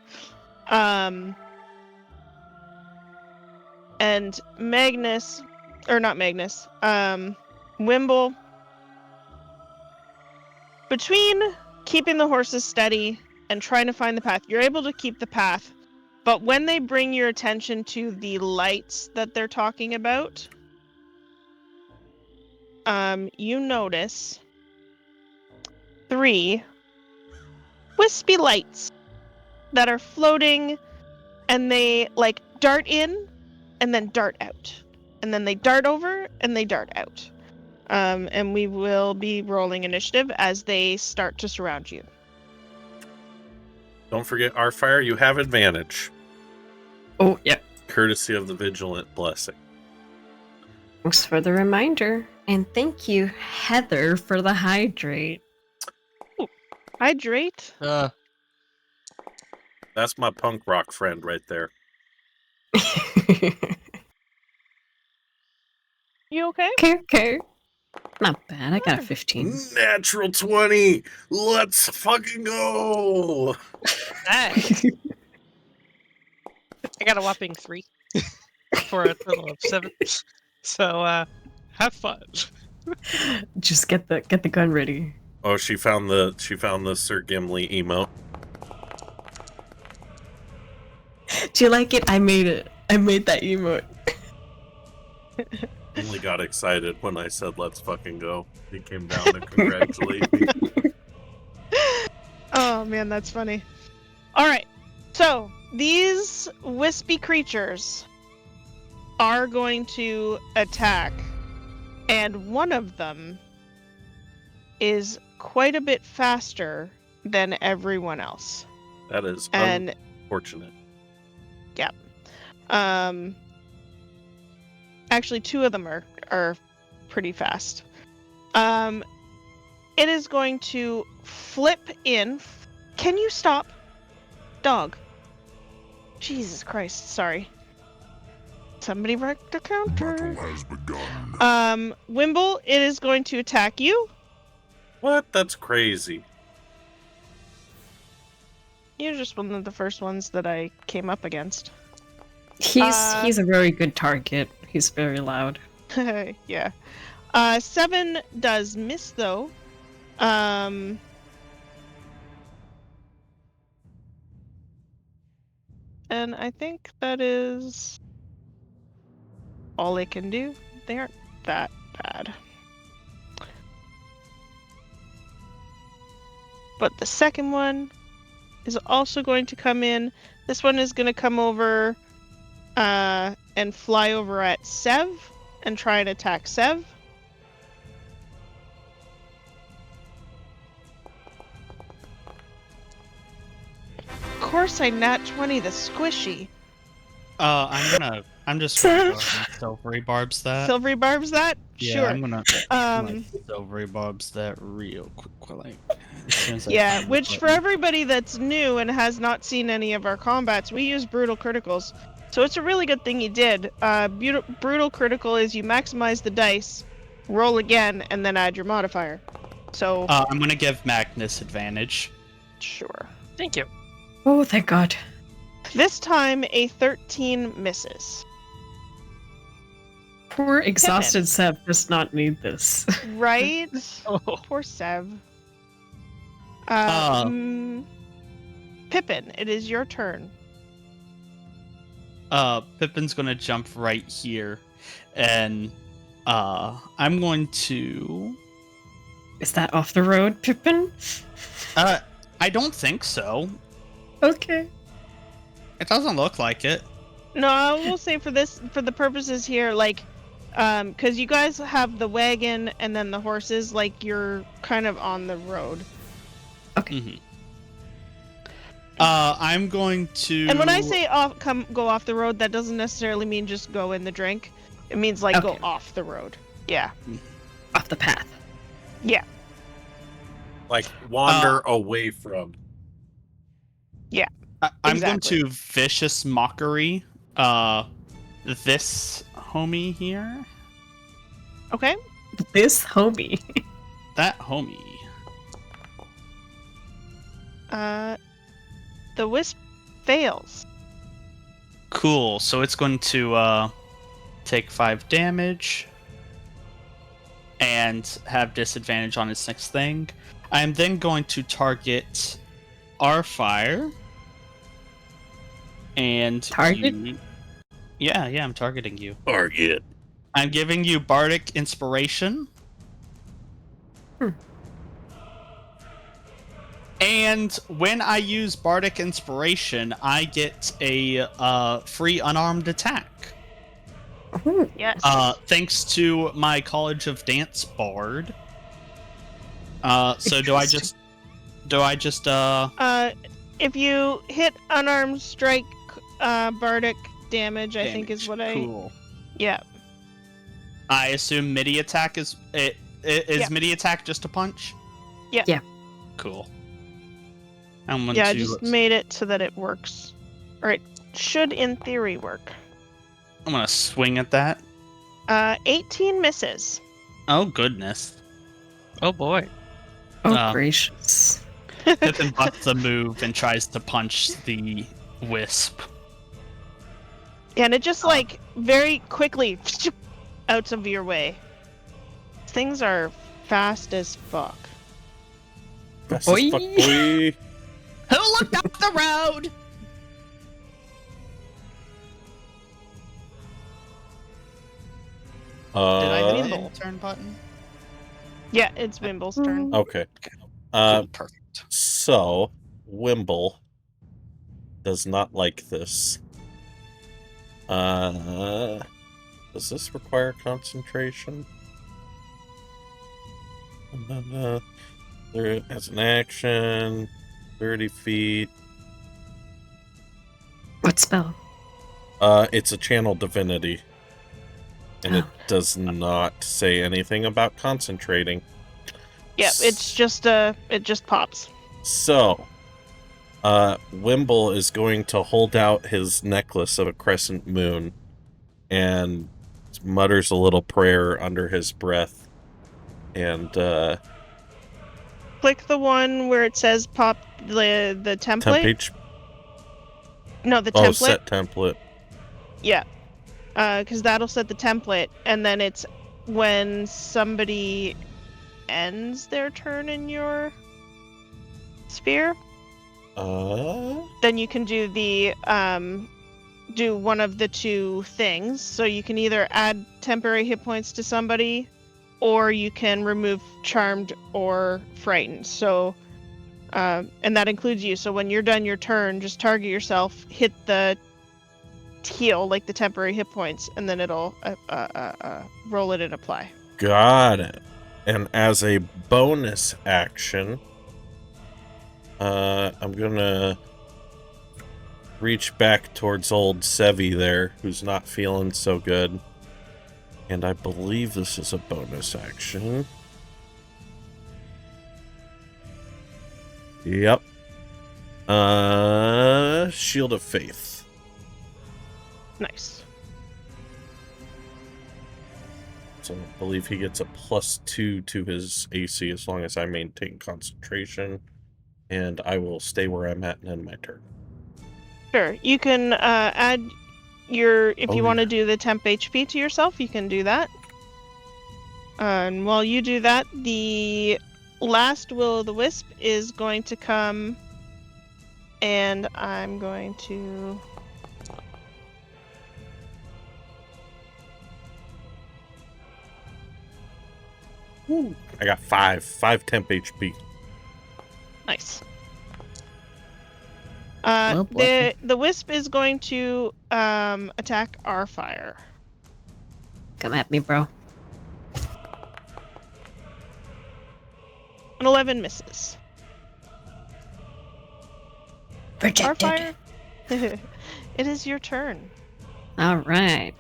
And Magnus, or not Magnus, Wimble, between keeping the horses steady and trying to find the path, you're able to keep the path. But when they bring your attention to the lights that they're talking about, you notice 3 wispy lights that are floating, and they like dart in and then dart out. And then they dart over and they dart out. And we will be rolling initiative as they start to surround you. Don't forget, our fire, you have advantage. Oh, yep. Courtesy of the Vigilant Blessing. Thanks for the reminder. And thank you, Heather, for the hydrate. Hydrate. That's my punk rock friend right there. You okay? Okay. Not bad. I got a 15. Natural 20! Let's fucking go! Nice. I got a whopping 3 for a total of 7. So have fun. Just get the gun ready. Oh, she found the Sir Gimli emote. Do you like it? I made it. I made that emote. Gimli got excited when I said let's fucking go. He came down to congratulate me. Oh man, that's funny. Alright, so these wispy creatures are going to attack, and one of them is quite a bit faster than everyone else. That is And unfortunate. actually 2 of them are pretty fast. It is going to flip in. Can you stop? Dog. Jesus Christ, sorry. Somebody wrecked the counter. Battle has begun. Wimble, it is going to attack you. What? That's crazy. You're just one of the first ones that I came up against. He's a very good target. He's very loud. Yeah. 7 does miss though. And I think that is all it can do. They aren't that bad. But the second one is also going to come in. This one is going to come over and fly over at Sev and try and attack Sev. Of course I nat 20 the squishy. I'm just gonna go ahead and silvery barbs that. Silvery barbs that? Yeah, Sure. I'm gonna silvery barbs that real quick. Like, as soon as I Yeah, find the which for button. everybody that's new and has not seen any of our combats, we use brutal criticals. So it's a really good thing you did. Brutal critical is you maximize the dice, roll again, and then add your modifier. So I'm gonna give Magnus advantage. sure. Thank you. Oh, thank God. This time a 13 misses. Poor exhausted Seb does not need this. Right? Oh, Poor Sev. Pippin, it is your turn. Pippin's gonna jump right here, and I'm going to. Is that off the road, Pippin? I don't think so. Okay. It doesn't look like it. No, I will say for the purposes here, like, because you guys have the wagon and then the horses, like you're kind of on the road. Okay. Mm-hmm. I'm going to. And when I say go off the road, that doesn't necessarily mean just go in the drink. It means like go Okay. off the road. Yeah. Off the path. Yeah. Like, wander away from. Yeah, I'm going exactly. to vicious mockery. This homie here. Okay. This homie. That homie. The wisp fails. Cool. So it's going to take 5 damage and have disadvantage on its next thing. I'm then going to target our fire. And Target? Yeah, I'm targeting you. Target. I'm giving you Bardic Inspiration. And when I use Bardic Inspiration, I get a free unarmed attack. Ooh. Yes. Thanks to my College of Dance Bard. So do I just if you hit unarmed strike, bardic damage, I think is what I. Cool. Yeah. I assume MIDI attack is Yeah. MIDI attack just a punch? Yeah. Yeah. Cool. I'm going Yeah, I to just made it so that it works. Or it should, in theory, work. I'm gonna swing at that. 18 misses. Oh goodness. Oh boy. Oh, gracious. Pippin bucks the move and tries to punch the wisp. Yeah, and it just like very quickly out of your way. Things are fast as fuck. Fast as fuck, boy. Who looked up the road? Did I hit the turn button? Yeah, it's Wimble's turn. Okay. Cool, perfect. So, Wimble does not like this. Does this require concentration? There as an action, 30 feet. What spell? It's a channel divinity. And it does not say anything about concentrating. Yeah, it's just it just pops. So, Wimble is going to hold out his necklace of a crescent moon and mutters a little prayer under his breath. And Click the one where it says pop the template. No, the template. Oh, set template. Yeah. Because that'll set the template, and then it's when somebody ends their turn in your sphere. Then you can do the do one of the two things. So you can either add temporary hit points to somebody, or you can remove charmed or frightened. So, and that includes you. So when you're done your turn, just target yourself, hit the heal, like the temporary hit points, and then it'll roll it and apply. Got it. And as a bonus action, I'm gonna reach back towards old Sevi there, who's not feeling so good. And I believe this is a bonus action. Yep. Shield of Faith. Nice. So I believe he gets a +2 to his AC as long as I maintain concentration. And I will stay where I'm at and end my turn. Sure. You can add your, if you want to do the temp HP to yourself, you can do that. And while you do that, the last Will o' the Wisp is going to come, and I'm going to... Woo. I got 5 temp HP. Nice. Well, bless The Wisp is going to attack our fire. Come at me, bro. An 11 misses. Projected. Our fire. It is your turn. All right.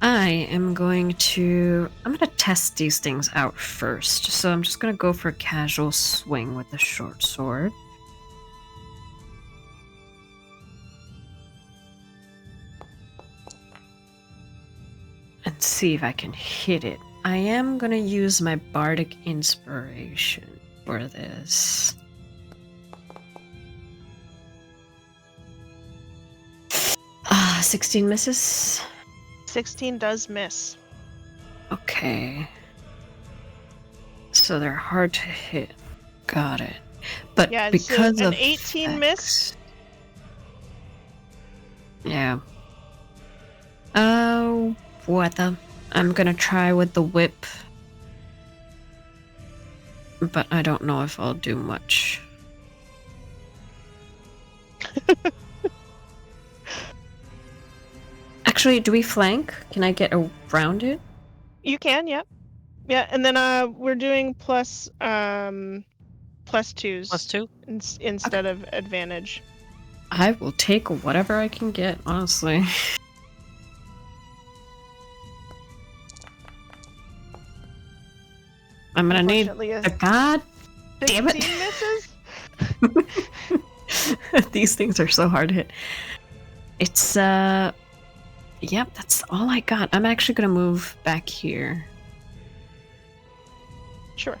I'm going to test these things out first. So I'm just going to go for a casual swing with the short sword. Let's see if I can hit it. I am gonna use my bardic inspiration for this. 16 misses. 16 does miss. Okay. So they're hard to hit. Got it. But Yeah, because so an of 18 miss. effects- Yeah. Oh, what the? I'm gonna try with the whip. But I don't know if I'll do much. Actually, do we flank? Can I get around it? You can, yep. Yeah, and then we're doing plus 2s. +2? Instead of advantage. I will take whatever I can get, honestly. I'm gonna need Unfortunately, a god. Damn it. 16 misses? These things are so hard to hit. It's yep, that's all I got. I'm actually gonna move back here. Sure.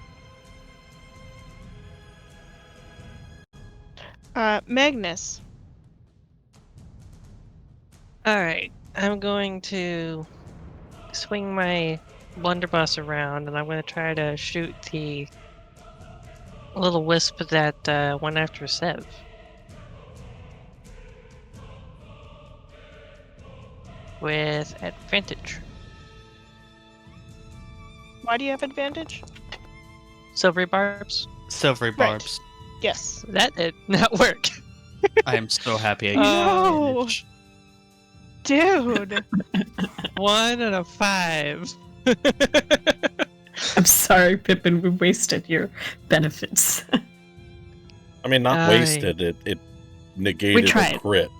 Magnus. Alright, I'm going to swing my blunderbuss around, and I'm going to try to shoot the little wisp that went after Sev. With advantage. Why do you have advantage? Silvery barbs. Silvery barbs. Yes. That did not work. I am so happy I used No. advantage. Dude. 1 and a 5. I'm sorry, Pippin, we wasted your benefits. I mean, not Aye. wasted. It negated tried. a crit.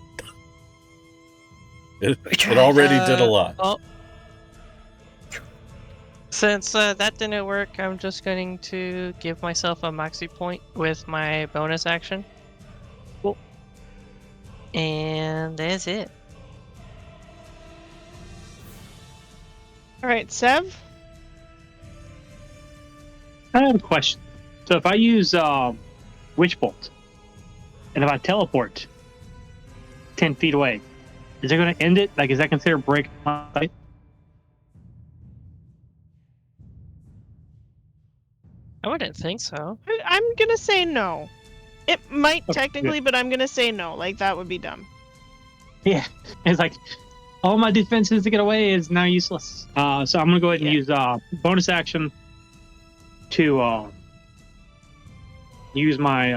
It tried. already did a lot. Well, since that didn't work, I'm just going to give myself a moxie point with my bonus action. Cool. And that's it. All right, Sev. I have a question. So if I use Witch Bolt, and if I teleport 10 feet away, is it going to end it? Like, is that considered break my fight? I wouldn't think so. I'm gonna say no. It might Okay, technically, but I'm gonna say no. Like, that would be dumb. Yeah. It's like, all my defenses to get away is now useless. So I'm going to go ahead and use bonus action to use my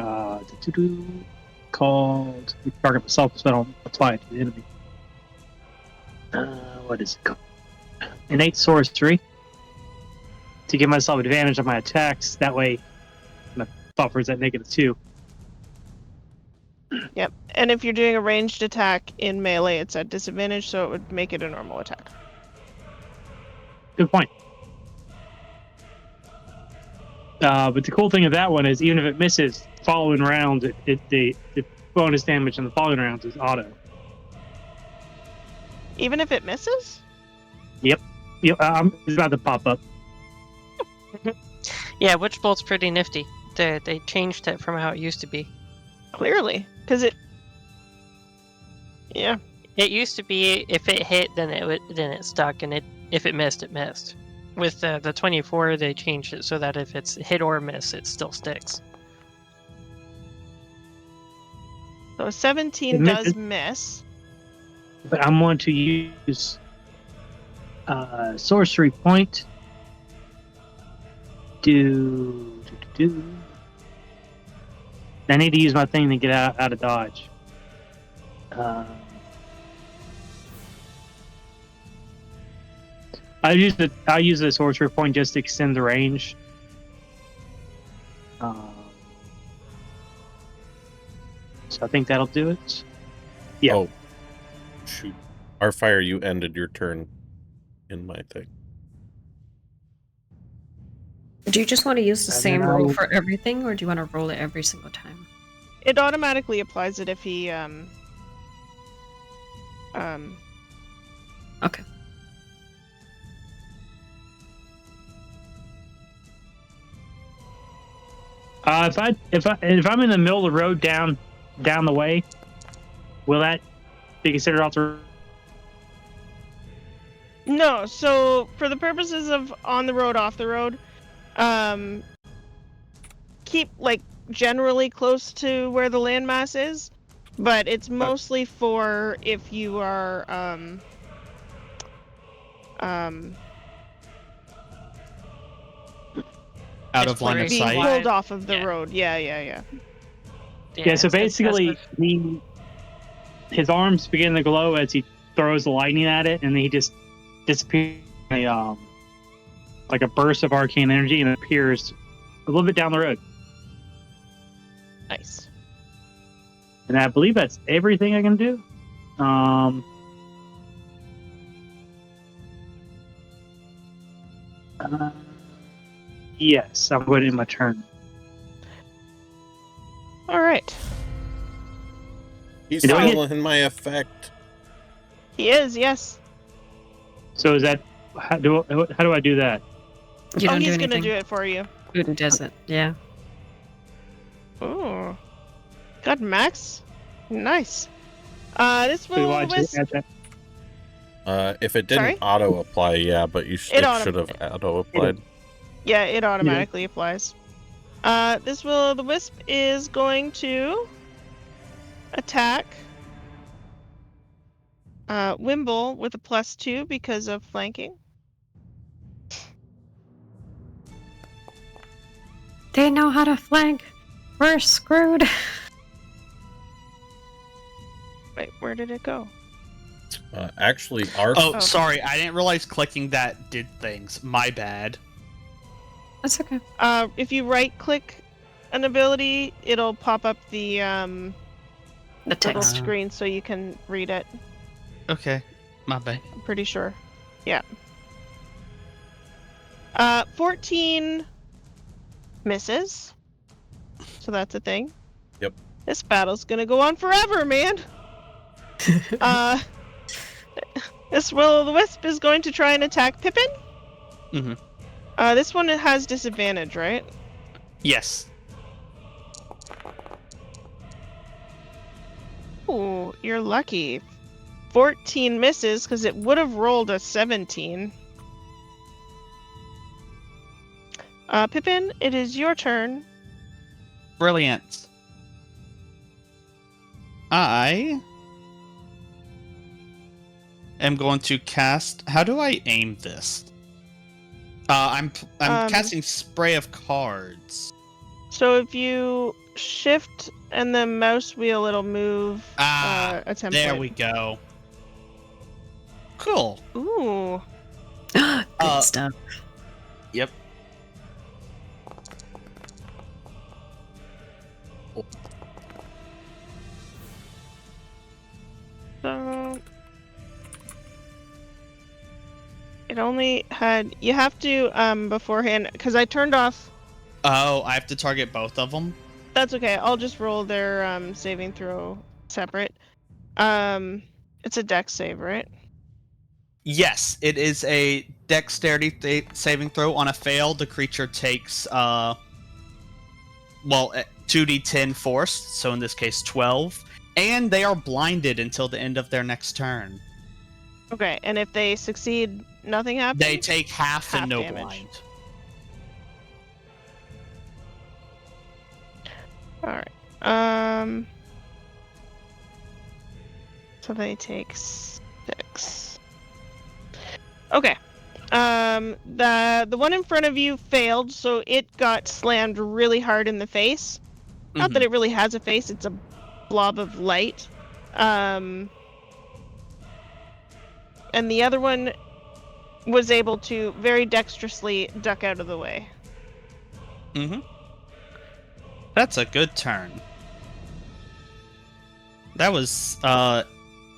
called target myself so I don't apply it to the enemy. What is it called? Innate sorcery. To give myself advantage on my attacks. That way, my buffer's at -2. Yep. And if you're doing a ranged attack in melee, it's at disadvantage, so it would make it a normal attack. Good point. But the cool thing of that one is, even if it misses, following rounds, the bonus damage in the following rounds is auto. Even if it misses? Yep. It's about to pop up. Yeah, Witch Bolt's pretty nifty. They changed it from how it used to be. Clearly. Because it... Yeah. It used to be if it hit, then it stuck, and if it missed, it missed. With the 24, they changed it so that if it's hit or miss, it still sticks. So 17 It does misses. miss. But I'm going to use sorcery point. I need to use my thing to get out of dodge. I'll use the sorcery point just to extend the range. So I think that'll do it. Yeah. Oh, shoot. Arfire, you ended your turn in my thing. Do you just want to use the And same then roll I'll- for everything, or do you want to roll it every single time? It automatically applies it if he... Okay. If I'm in the middle of the road down the way, will that be considered off the? No, so for the purposes of on the road, off the road, keep like generally close to where the landmass is, but it's mostly for if you are Out of line of Exploration being sight. wise. pulled off of the Yeah. road. Yeah. Yeah. So it's basically, excessive. his arms begin to glow as he throws the lightning at it, and then he just disappears like a burst of arcane energy, and appears a little bit down the road. Nice. And I believe that's everything I can do. Yes, I'm going to end my turn. All right. He's You doing still in my effect. He is. Yes. So is that how do I do that? You don't do He's anything. gonna do it for you. Wooden does it. Yeah. Ooh. God, Max. Nice. This So you will want to add that? If it didn't Sorry? auto apply, yeah, but It should have auto applied. Yeah, it automatically applies. This will the wisp is going to attack Wimble with a +2 because of flanking. They know how to flank. We're screwed. Wait, where did it go? Actually, our Oh, sorry. I didn't realize clicking that did things. My bad. That's okay. If you right-click an ability, it'll pop up the The little text. screen so you can read it. Okay. My bad. I'm pretty sure. Yeah. 14 misses. So that's a thing. Yep. This battle's gonna go on forever, man. This will-o'-the-wisp is going to try and attack Pippin. Mm-hmm. This one has disadvantage, right? Yes. Ooh, you're lucky. 14 misses because it would have rolled a 17. Pippin, it is your turn. Brilliant. I am going to cast. How do I aim this? I'm casting spray of cards. So if you shift and the mouse wheel, it'll move a template. There we go. Cool. Ooh. Good stuff. Yep. So it only had you have to beforehand because I turned off. Oh, I have to target both of them? That's okay. I'll just roll their saving throw separate. It's a dex save, right? Yes, it is a dexterity saving throw. On a fail, the creature takes 2d10 forced, so in this case 12, and they are blinded until the end of their next turn. Okay, and if they succeed, nothing happens? They take half and no damage. blind. Alright. So they take 6. Okay. The one in front of you failed, so it got slammed really hard in the face. Not that it really has a face, it's a blob of light. And the other one was able to very dexterously duck out of the way. Mm-hmm. That's a good turn. That was,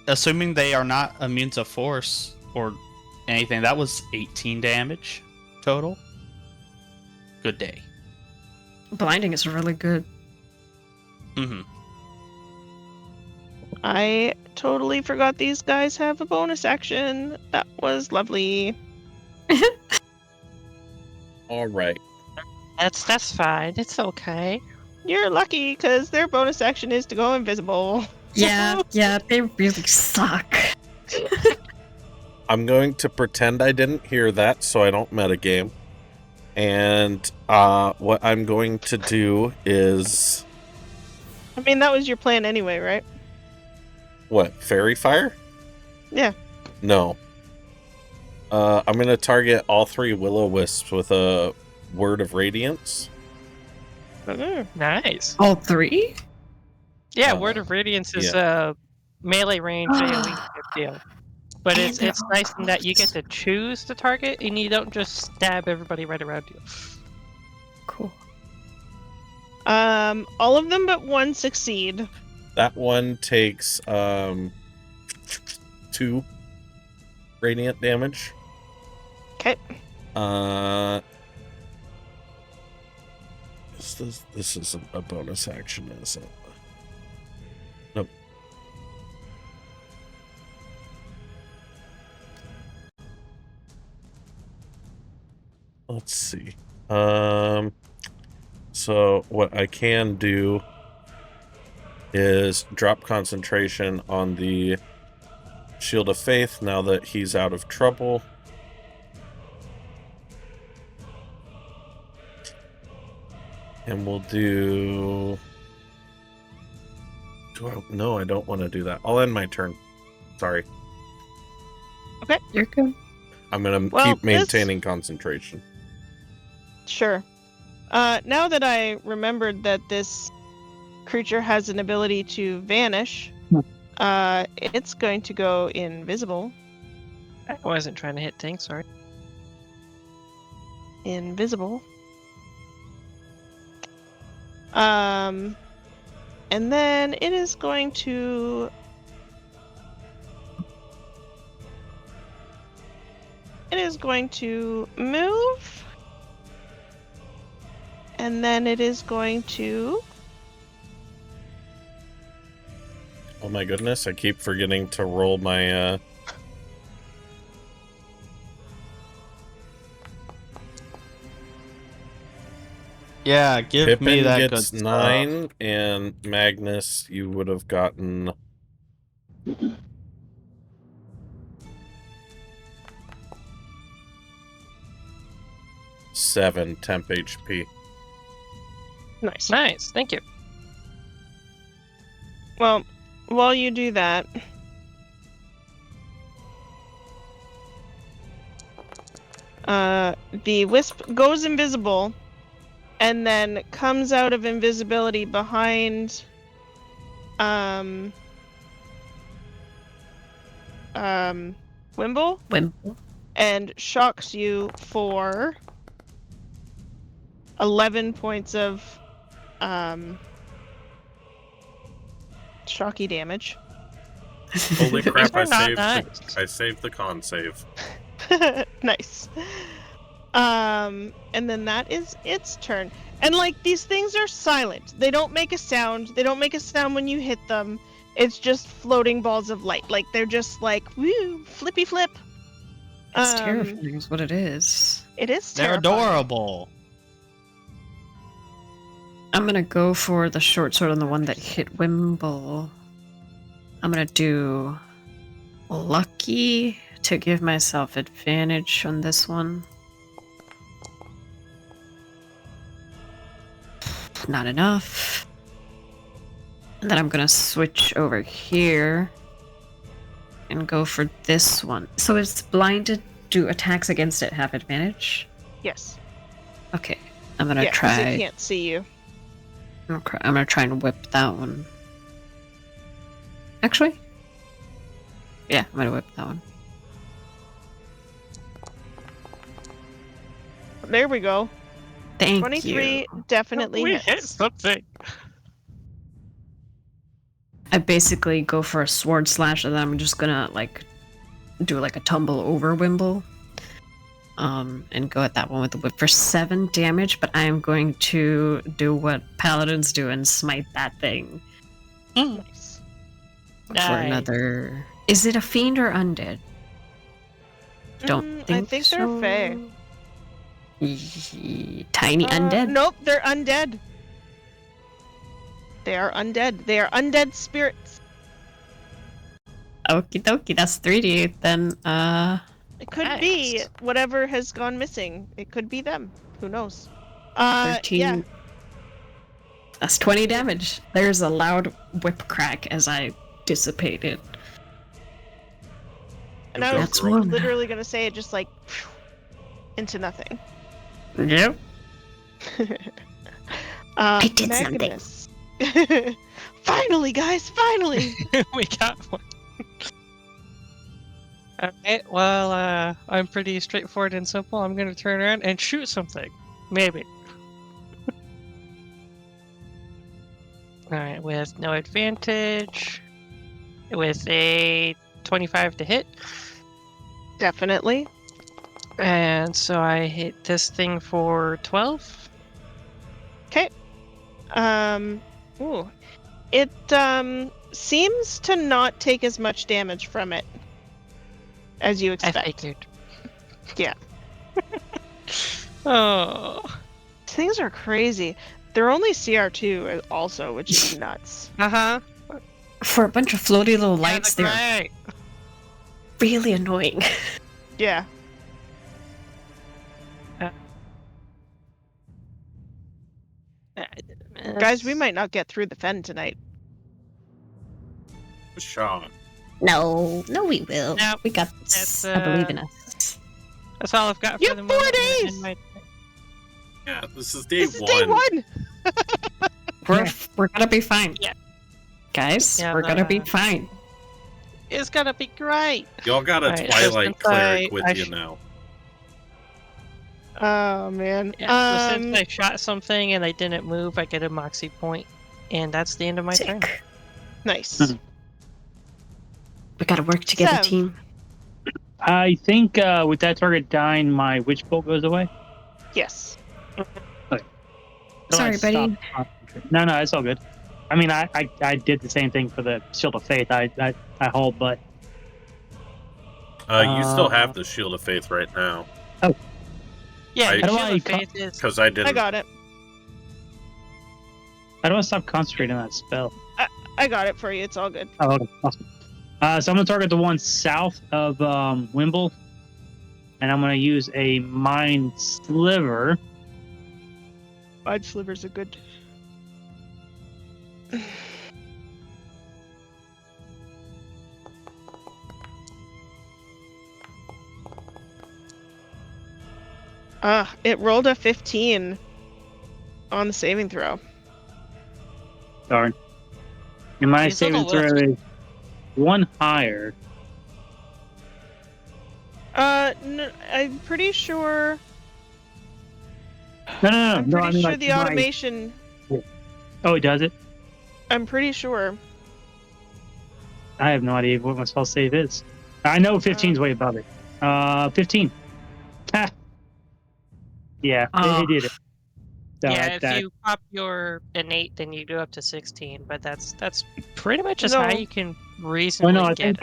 assuming they are not immune to force or anything, that was 18 damage total. Good day. Blinding is really good. Mm-hmm. I totally forgot these guys have a bonus action. That was lovely. all right. That's fine. It's okay. You're lucky because their bonus action is to go invisible. Yeah, they really suck. I'm going to pretend I didn't hear that so I don't metagame. And what I'm going to do is... I mean, that was your plan anyway, right? What, fairy fire? Yeah. No. I'm going to target all 3 will-o-wisps with a word of radiance. Nice. All 3? Yeah, Word of Radiance is a melee range AoE type deal. But And it's they're nice in that you get orcs. to choose the target and you don't just stab everybody right around you. Cool. All of them but one succeed. That one takes 2 radiant damage. Okay. This is a bonus action, isn't it? Nope. Let's see. So what I can do is drop concentration on the Shield of Faith now that he's out of trouble. And we'll do... No, I don't want to do that. I'll end my turn. Sorry. Okay. You're good. I'm going to Well, keep maintaining concentration. Sure. Now that I remembered that this creature has an ability to vanish, it's going to go invisible. I wasn't trying to hit things, sorry. Invisible. And then it is going to... It is going to move. And then it is going to... Oh my goodness, I keep forgetting to roll my... Yeah, give Pippin me that good gets stuff. 9, and Magnus, you would have gotten... Seven temp HP. Nice. Nice, thank you. Well, while you do that... the wisp goes invisible and then comes out of invisibility behind Wimble and shocks you for 11 points of shocky damage. Holy crap, are not nice. I saved the con save. Nice. And then that is its turn. And like, these things are silent. They don't make a sound. They don't make a sound when you hit them. It's just floating balls of light. Like, they're just like, woo, flippy flip. It's terrifying is what it is. It is They're terrifying. adorable. I'm gonna go for the short sword on the one that hit Wimble. I'm gonna do Lucky to give myself advantage on this one. Not enough. And then I'm gonna switch over here and go for this one. So it's blinded. Do attacks against it have advantage? Yes. Okay, I'm gonna Yeah, 'cause try. it can't see you. I'm gonna try and whip that one. Actually, yeah, I'm gonna whip that one. There we go. Thank 23 you. definitely We hit hits. something. I basically go for a sword slash, and then I'm just gonna like do like a tumble over Wimble, and go at that one with the whip for 7 damage. But I am going to do what paladins do and smite that thing Nice. for Nice. another. Is it a fiend or undead? Don't think I think so. they're fae. Tiny undead. Nope, they're undead. They are undead. They are undead spirits. Okie dokie, that's 3d8 then. It could be Nice. whatever has gone missing. It could be them. Who knows? 13. Yeah. That's 20 damage. There's a loud whip crack as I dissipate it. And I was That's one. literally gonna say it just like into nothing. Yep. I did something. Finally, guys! Finally. We got one. Alright, well, I'm pretty straightforward and simple. I'm gonna turn around and shoot something. Maybe. Alright, with no advantage. With a 25 to hit. Definitely. And so I hit this thing for 12. Ooh. It seems to not take as much damage from it as you I expect. figured. Yeah. Oh. Things are crazy. They're only CR2 also, which is nuts. Uh-huh. For a bunch of floaty little lights, they're Right. really annoying. Yeah. Guys, we might not get through the fen tonight. Sean. No, we will. No, We got it's, this. I believe in us. That's all I've got You for the have 4 moment. days! And my- Yeah, this is day This is one. day one! We're gonna be fine. Yeah. Guys, Yeah, we're gonna be fine. It's gonna be great. Y'all got a Alright, so Twilight since cleric with I you sh- now. Oh, man. Yeah, so since I shot something and I didn't move, I get a moxie point, and that's the end of my turn. Sick. Nice. We gotta work together, Sev. team. I think with that target dying, my witch bolt goes away. Yes. So I Sorry, buddy. stopped concentrating. No, it's all good. I mean, I did the same thing for the Shield of Faith. I hold, but You still have the Shield of Faith right now. Yeah, I- the How do Shield I of co- Faith is... Because I I didn't. got it. I don't want to stop concentrating on that spell. I got it for you. It's all good. Oh, okay. Awesome. So I'm gonna target the one south of Wimble, and I'm gonna use a Mind Sliver. Mind slivers are good. It rolled a 15 on the saving throw. Darn. And my He's on the saving throw list. is one higher. No, I'm pretty sure. No. I'm pretty I mean, sure like, the automation. Oh, it does it? I'm pretty sure. I have no idea what my spell save is. I know 15 is way above it. 15. Ha. Yeah, it did it. So Yeah, if that- you pop your innate, then you do up to 16, but that's pretty much as No. high you can Well, reasonably no, I get.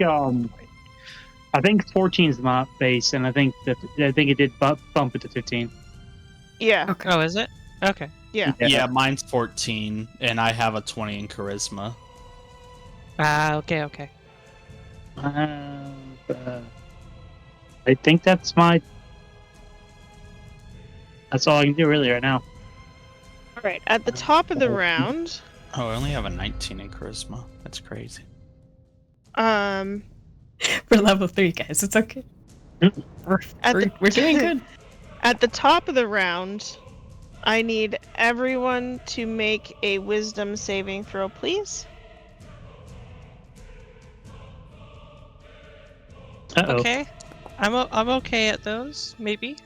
think 14 is my base, and I think it did bump it to 15. Yeah. Okay. Oh, is it? Okay. Yeah. Yeah, mine's 14, and I have a 20 in charisma. Okay. I think that's my. That's all I can do really right now. All right. At the top of the round, Oh, I only have a 19 in charisma. That's crazy. We're level 3, guys. It's okay. Mm. We're doing good. at the top of the round, I need everyone to make a wisdom saving throw, please. Uh-oh. Okay. I'm okay at those, maybe.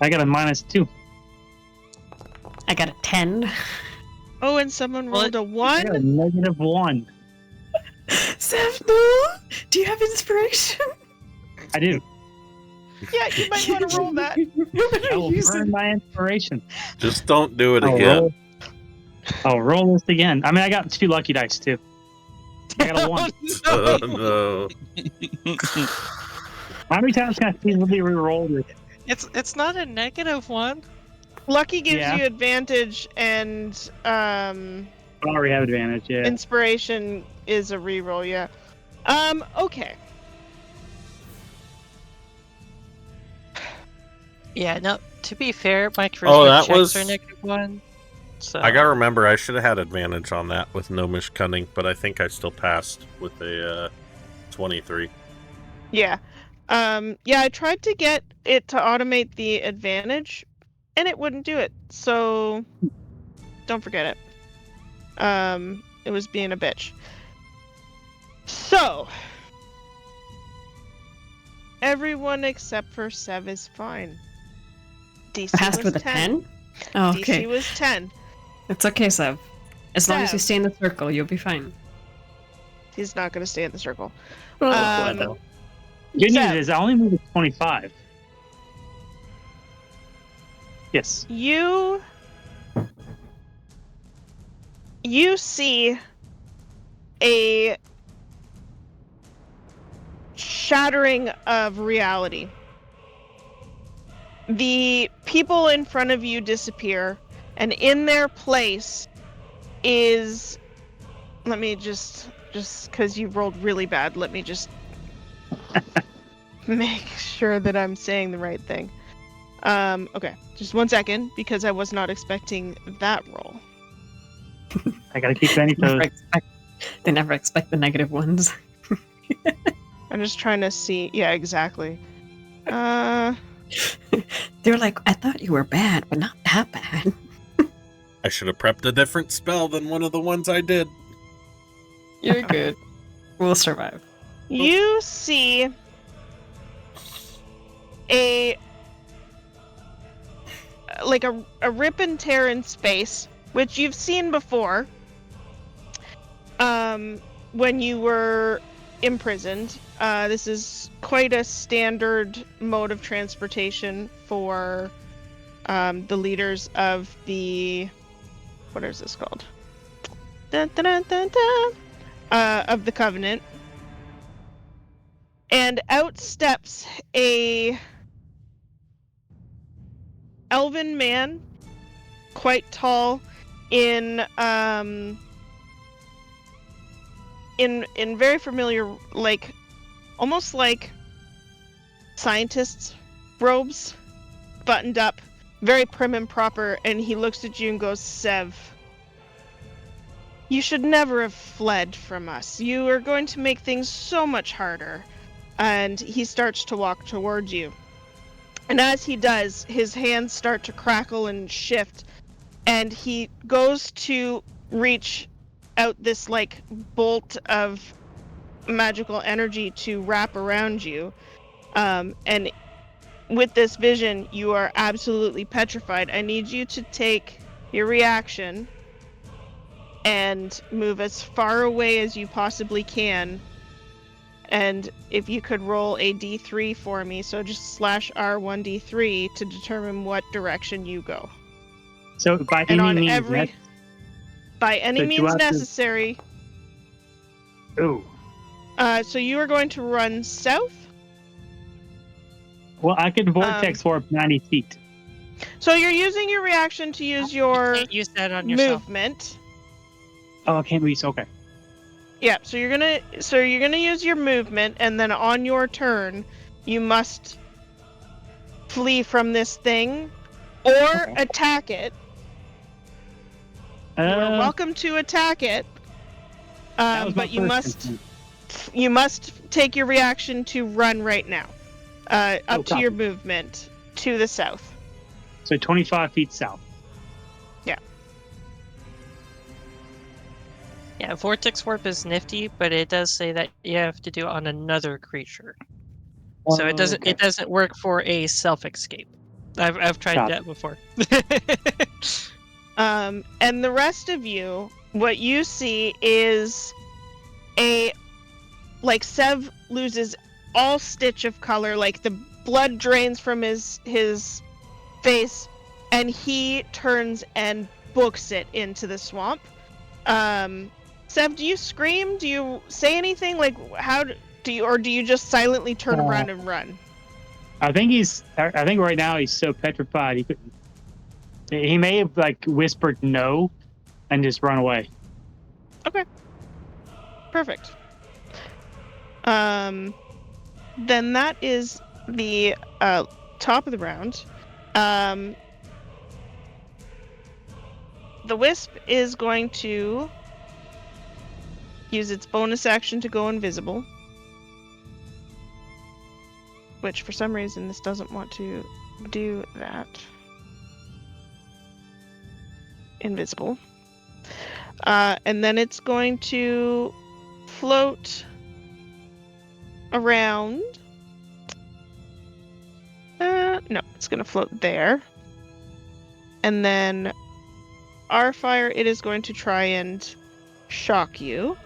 I got a -2. I got a 10. Oh, and someone Well, rolled a I 1. got a -1. Sev, no! Do you have inspiration? I do. Yeah, you might want to roll that. I will burn my inspiration. Just don't do it I'll again. I'll roll this again. I mean, I got 2 lucky dice too. I got a 1. Oh, no. How many times can I feasibly re-roll this? It's not a -1. Lucky gives Yeah. you advantage, and I already have advantage, yeah. inspiration is a reroll. Yeah. Okay. Yeah, no, to be fair, my Oh, charisma that checks are was- -1. So I gotta remember, I should have had advantage on that with Gnomish Cunning, but I think I still passed with a 23. Yeah. Yeah, I tried to get it to automate the advantage, and it wouldn't do it. So don't forget it. It was being a bitch. So everyone except for Sev is fine. DC Passed was with a 10. 10? Oh, okay. DC was 10. It's okay, Sev. As long as you Sev. stay in the circle, you'll be fine. He's not going to stay in the circle. Oh, Um, Good Sev. news is I only moved to 25. Yes. You see a shattering of reality. The people in front of you disappear, and in their place is, let me just because you rolled really bad, let me just make sure that I'm saying the right thing. Okay, just 1 second, because I was not expecting that roll. I gotta keep any toes. They never expect the negative ones. I'm just trying to see. Yeah, exactly. They're like, I thought you were bad, but not that bad. I should have prepped a different spell than one of the ones I did. You're good. We'll survive. You see a rip and tear in space, which you've seen before. When you were imprisoned. This is quite a standard mode of transportation for the leaders of the, what is this called? Dun, dun, dun, dun, dun. Of the Covenant. And out steps a elven man, quite tall, in very familiar, like, almost like scientists' robes, buttoned up, very prim and proper, and he looks at you and goes, Sev, you should never have fled from us. You are going to make things so much harder. And he starts to walk towards you. And as he does, his hands start to crackle and shift, and he goes to reach out this, like, bolt of magical energy to wrap around you. And with this vision, you are absolutely petrified. I need you to take your reaction and move as far away as you possibly can. And if you could roll a d3 for me, so just /R1d3 to determine what direction you go. So by And any on means, every, by any So do I means have to- necessary. oh, So you are going to run south. well, I can vortex warp 90 feet. So you're using your reaction to use your you can't use that on yourself. movement. Oh, I can't reach. Okay. Yeah, so you're gonna use your movement, and then on your turn, you must flee from this thing or Okay. attack it. You are welcome to attack it, that was my but you first must instinct. take your reaction to run right now, up to your copy. movement to the south. So 25 feet south. Yeah, Vortex Warp is nifty, but it does say that you have to do it on another creature. So it Okay. doesn't work for a self-escape. I've tried Copy. that before. And the rest of you, what you see is Sev loses all stitch of color, like the blood drains from his face, and he turns and books it into the swamp. Sev, do you scream? Do you say anything? Like, how do you, or do you just silently turn around and run? I think right now he's so petrified he couldn't. He may have like whispered no, and just run away. Okay. Perfect. Then that is the top of the round. The wisp is going to use its bonus action to go invisible. Which, for some reason, this doesn't want to do that. Invisible. And then it's going to float around. No, it's going to float there. And then our fire, it is going to try and shock you.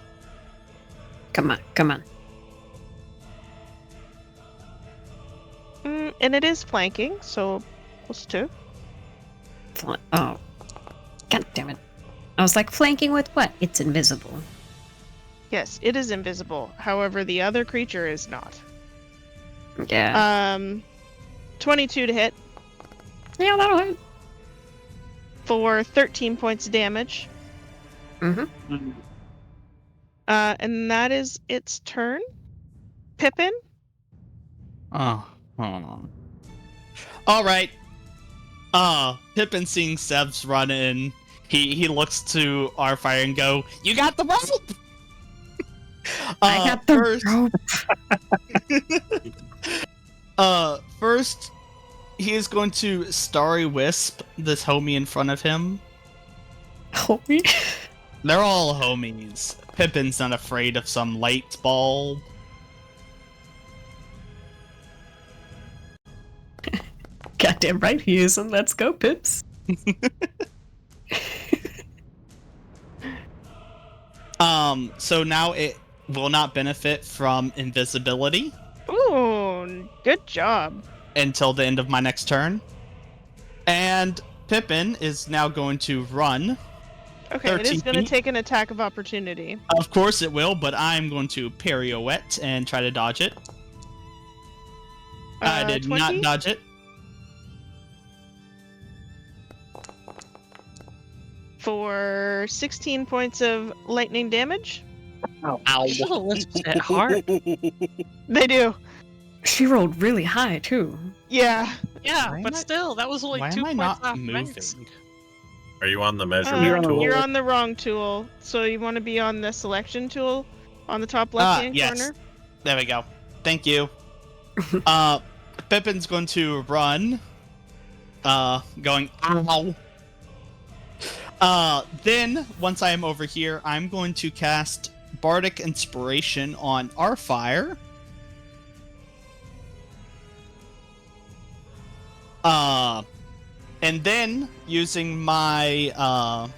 Come on, come on. And it is flanking, so +2. Oh. God damn it. I was like, flanking with what? It's invisible. Yes, it is invisible. However, the other creature is not. Yeah. 22 to hit Yeah, that'll hit. for 13 points of damage. Mm-hmm. And that is its turn. Pippin? Oh. All right. Pippin seeing Seb's run in, he looks to our fire and go, "You got the rope." I got the rope. First, he is going to Starry Wisp this homie in front of him. Homie? They're all homies. Pippin's not afraid of some light bulb. Goddamn right he isn't. Let's go, Pips. So now it will not benefit from invisibility Ooh, good job. until the end of my next turn. And Pippin is now going to run. Okay, it 13 is going to feet. take an attack of opportunity. Of course it will, but I'm going to pirouette and try to dodge it. I did 20? not dodge it. For 16 points of lightning damage. Ow. Oh, wisps hit hard. They do. She rolled really high, too. Yeah. Yeah, Why but am I- still, that was only Why 2 am I points not off moving? max. Are you on the measurement tool? You're on the wrong tool. So you want to be on the selection tool on the top left-hand yes. corner. There we go. Thank you. Pippin's going to run. Going, ow. Then, once I am over here, I'm going to cast Bardic Inspiration on our fire. And then, using my,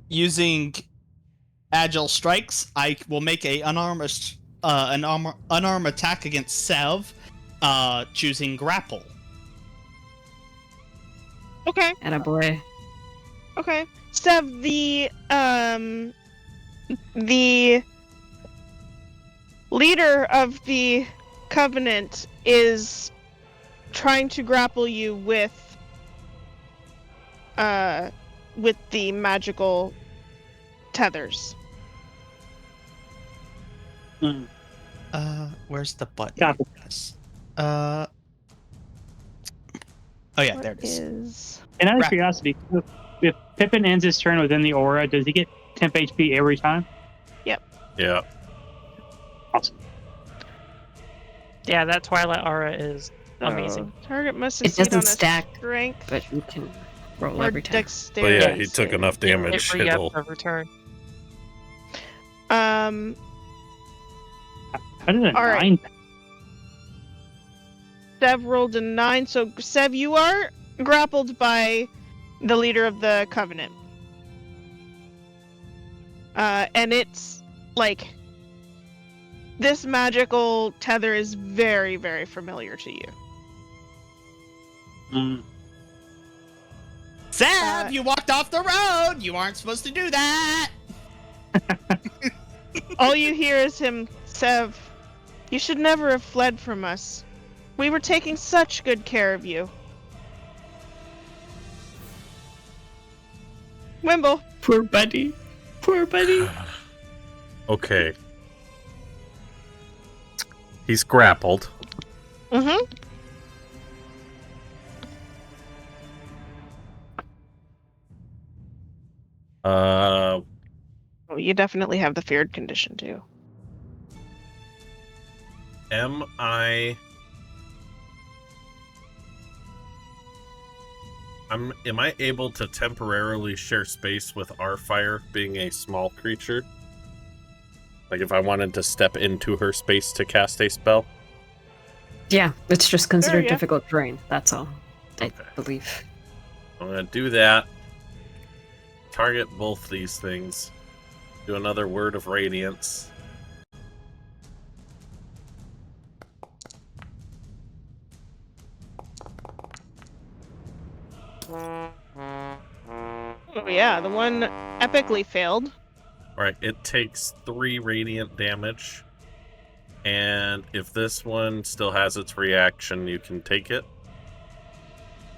using Agile Strikes, I will make a unarmed attack against Sev, choosing Grapple. Okay. Attaboy. Okay. Sev, the leader of the Covenant is trying to grapple you with the magical tethers. Where's the button? Got it. Yes. Oh yeah, What there it is. is- And out of Right. curiosity, if Pippin ends his turn within the aura, does he get temp HP every time? Yeah. Awesome. Yeah, that Twilight Aura is amazing. Target must It succeed doesn't on a stack, strength but you can roll or every time. But dexterity. yeah, he took enough damage. It re-ups It'll... every turn. How did a All right. 9? Sev rolled a 9, so Sev, you are grappled by the leader of the Covenant. And it's like this magical tether is very, very familiar to you. Sev, you walked off the road! You aren't supposed to do that! All you hear is him, Sev, You should never have fled from us. We were taking such good care of you. Wimble. Poor buddy. Poor buddy. Okay. He's grappled. Mm-hmm. Oh, you definitely have the feared condition too. Am I able to temporarily share space with our fire, being a small creature? Like if I wanted to step into her space to cast a spell? Yeah, it's just considered yeah. difficult terrain. That's all. I Okay. believe. I'm gonna do that. Target both these things. Do another Word of Radiance. Oh yeah, the one epically failed. Alright, it takes 3 radiant damage. And if this one still has its reaction, you can take it.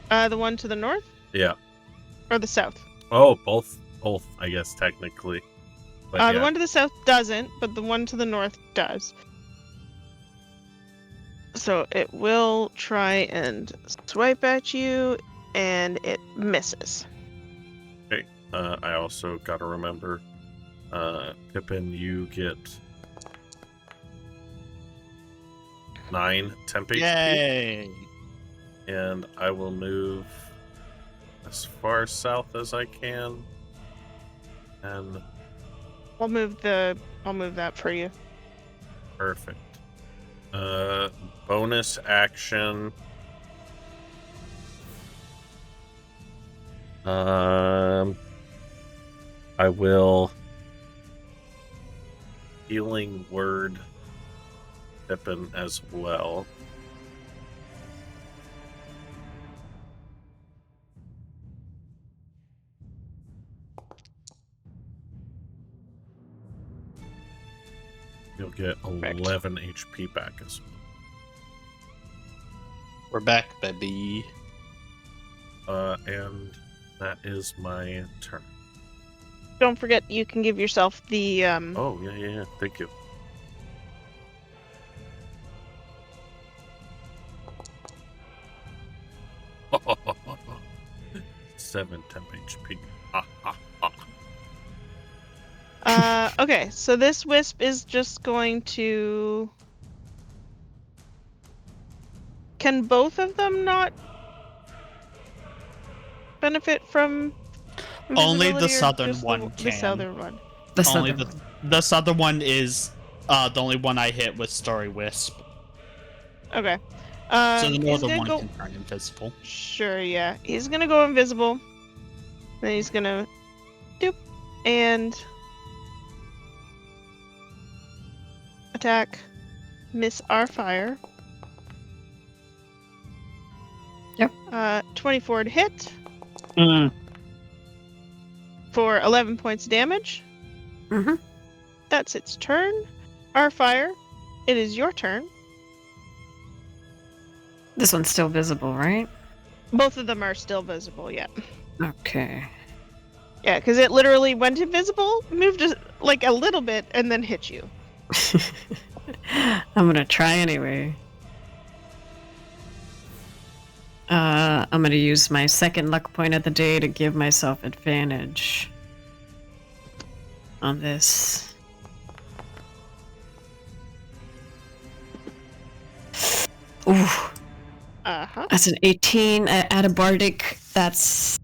The one to the north? Yeah. Or the south? Oh, both, I guess, technically. But The yeah. one to the south doesn't, but the one to the north does. So it will try and swipe at you, and it misses. Okay. I also gotta remember, Pippin, you get 9 temp HP. Yay! And I will move as far south as I can. And I'll move that for you. perfect. Bonus action. I will healing word Pippin as well. You'll get 11 HP back as well. We're back, baby. And that is my turn. Don't forget, you can give yourself the Oh, yeah. Thank you. Seven temp HP. Okay, so this wisp is just going to... Can both of them not benefit from Only the invisibility, or southern just one the can. southern one? The Only southern one. the southern one is the only one I hit with Story Wisp. Okay. So the he's northern gonna one go... can turn invisible. Sure, yeah. He's gonna go invisible. Then he's gonna... Doop. And... attack. Miss our fire. Yep. 24 to hit Mm. for 11 points of damage. Mm-hmm. That's its turn. Our fire. It is your turn. This one's still visible, right? Both of them are still visible, yeah. Okay. Yeah, because it literally went invisible, moved like a little bit, and then hit you. I'm gonna try anyway. I'm gonna use my second luck point of the day to give myself advantage on this. Ooh, Uh-huh. that's an 18 at a bardic. That's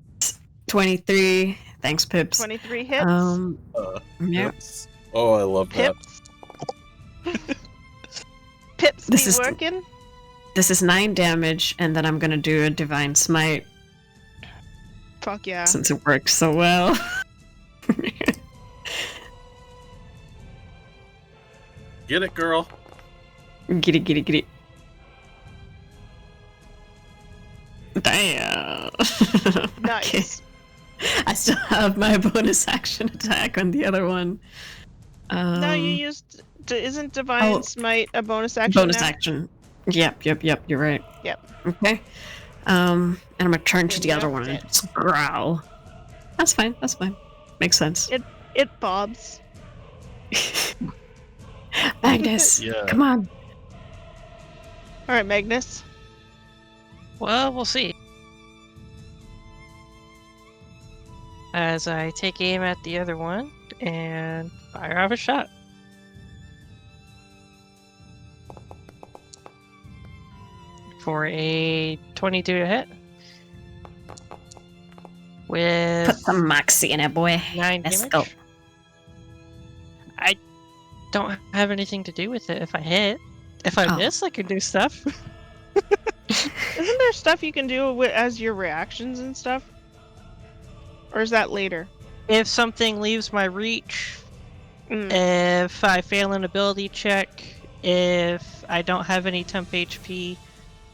23. Thanks, Pips. 23 hits. Yep. Pips. Oh, I love that. Pips. Pips This be is- working. This is 9 damage, and then I'm gonna do a divine smite Fuck yeah. since it works so well. Get it, girl. Giddy, giddy, giddy. Damn. Nice. I still have my bonus action attack on the other one. No, you used. Isn't Divine Smite a bonus action? Bonus now? action. Yep. You're right. Yep. Okay. And I'm gonna turn to Then the you other have one and it. just growl. That's fine. Makes sense. It bobs. Magnus, Yeah. come on. All right, Magnus. Well, we'll see. As I take aim at the other one and fire off a shot. For a 22 to hit. With Put some moxie in it, boy. 9 Let's damage. go. I don't have anything to do with it if I hit. If I miss, I can do stuff. Isn't there stuff you can do as your reactions and stuff? Or is that later? If something leaves my reach, if I fail an ability check, if I don't have any temp HP,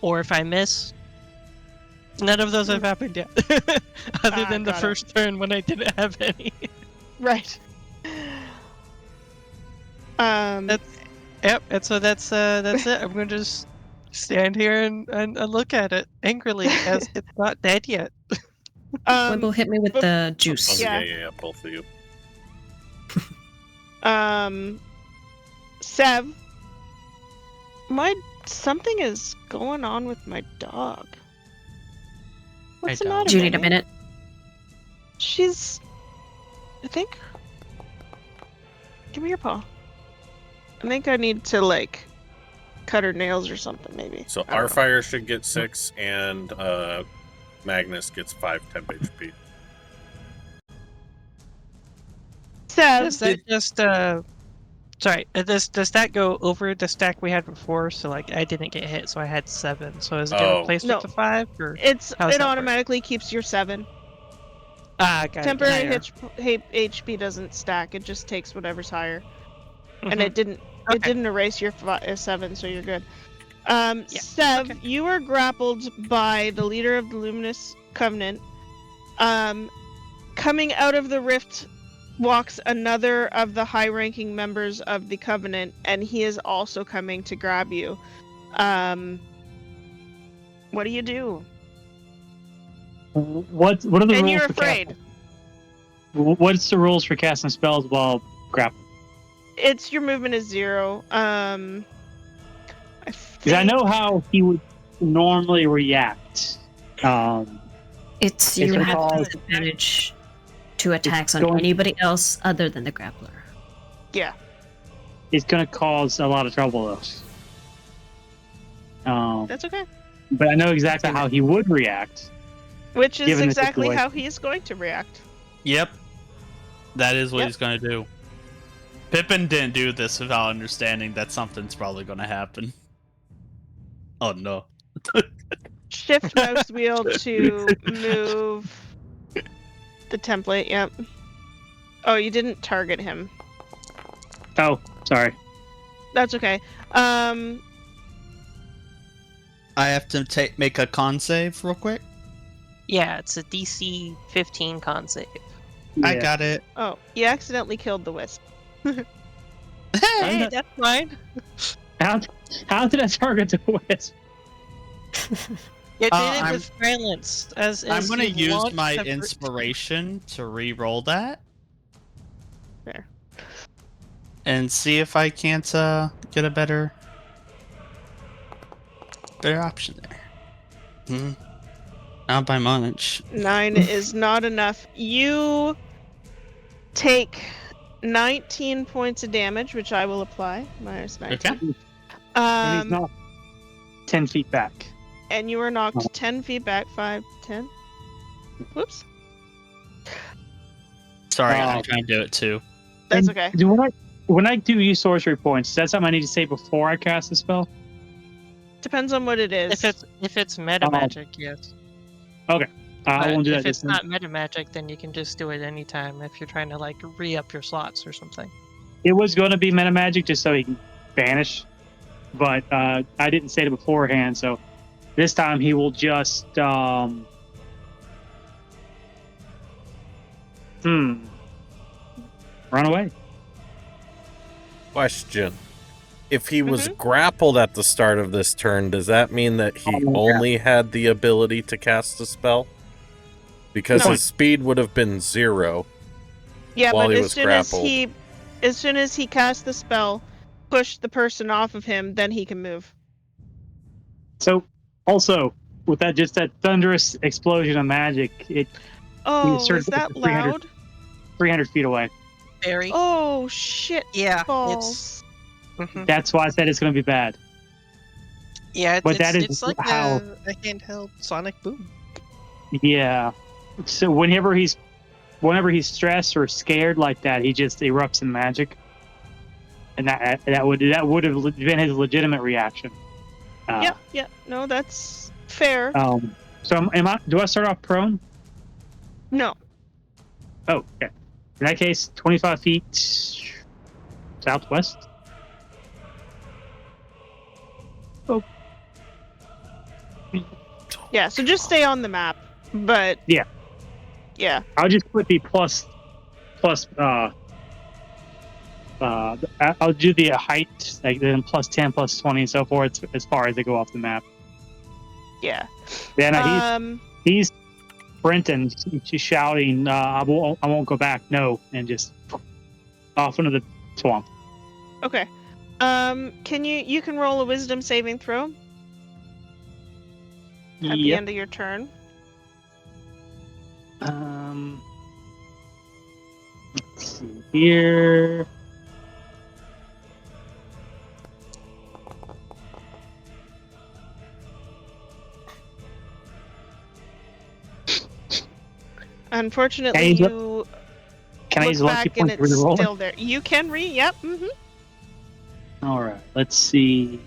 or if I miss. None of those have happened yet. Other than the got it. first turn when I didn't have any. Right. Yep, and so that's it. I'm gonna just stand here and look at it angrily as it's not dead yet. Wibble, hit me with the juice. Yeah, both of you. Sev, something is going on with my dog. What's the matter? Do you need a minute? She's, I think. Give me your paw. I think I need to like cut her nails or something, maybe. So our fire should get 6, and Magnus gets 5 temp HP. Does that just sorry, does that go over the stack we had before? So like I didn't get hit, so I had 7. So is it get replaced with the 5? Or it automatically keeps your 7. Got Temporary it. HP doesn't stack; it just takes whatever's higher. And it didn't erase your 7, so you're good. Sev, you are grappled by the leader of the Luminous Covenant. Coming out of the rift walks another of the high-ranking members of the Covenant, and he is also coming to grab you. What do you do? What are the rules? And you're for afraid. What's the rules for casting spells while grappling? It's your movement is 0. Because I know how he would normally react. It's you have disadvantage to attacks on anybody else other than the grappler. Yeah. It's going to cause a lot of trouble, though. That's okay. But I know exactly how he would react. Which is exactly how he is going to react. Yep. That is what he's going to do. Pippin didn't do this without understanding that something's probably going to happen. Oh, no. Shift mouse wheel to move the template, yep. Oh, you didn't target him. Oh, sorry. That's okay. I have to make a con save real quick. Yeah, it's a DC 15 con save. Yeah. I got it. Oh, you accidentally killed the wisp. Hey, that's fine. How did I target the wisp? You did it with violence. I'm going to use my inspiration to re-roll that. There. And see if I can't get a better option there. Not by much. 9 is not enough. You take 19 points of damage, which I will apply. Minus 19. Okay. And he's not 10 feet back. And you are knocked 10 feet back. 5, 10. Whoops. Sorry, I'm trying to do it too. That's okay. When I do use sorcery points, is that something I need to say before I cast the spell? Depends on what it is. If it's meta magic, yes. Okay. I won't do that. If it's not meta magic, then you can just do it anytime if you're trying to like re-up your slots or something. It was going to be meta magic just so he can vanish, but I didn't say it beforehand, so this time he will just run away. Question. If he was Mhm. grappled at the start of this turn, does that mean that he Oh, only had the ability to cast a spell? Because No. his speed would have been 0 Yeah, while but he as was soon grappled. as soon as he casts the spell, push the person off of him, then he can move. So, also, with that thunderous explosion of magic, he Oh, started is that 300, loud? 300 feet away. Very. Oh shit Yeah, balls. Mhm. That's why I said it's going to be bad. Yeah, But that is it's like how- a handheld sonic boom. Yeah. So whenever he's stressed or scared like that, he just erupts in magic, and that would have been his legitimate reaction. Yeah, no, that's fair. So do I start off prone? No. Oh, okay. In that case, 25 feet southwest. Oh. Yeah, so just stay on the map. But Yeah. Yeah. I'll just put the plus. I'll do the height, like then plus 10, plus 20, and so forth, as far as they go off the map. Yeah. Yeah, no, he's sprinting, she's shouting, I won't go back, no, and just off into the swamp. Okay. You can roll a wisdom saving throw at the Yep. end of your turn. Let's see here. Unfortunately, you Can I look use a lucky back and point for the it's roll? still there. You can yep. Mm-hmm. All right, let's see.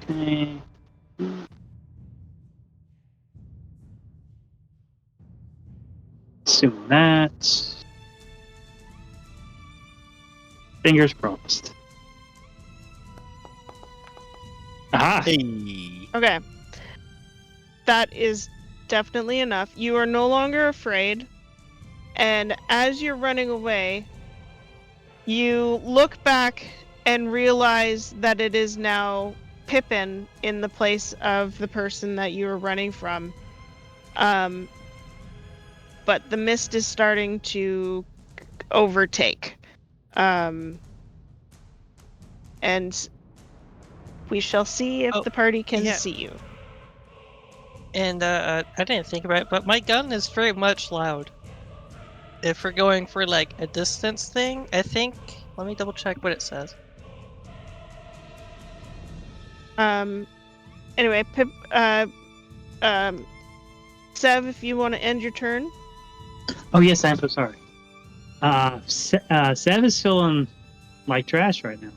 Okay. Assume that. Fingers crossed. Aha! Hey. Okay. That is definitely enough. You are no longer afraid. And as you're running away, you look back and realize that it is now Pippin in the place of the person that you were running from. But the mist is starting to overtake. And we shall see if the party can see you. And I didn't think about it, but my gun is very much loud. If we're going for like a distance thing, I think. Let me double check what it says. Anyway, Sev, if you want to end your turn. Oh yes, I'm so sorry. Sev is feeling like trash right now.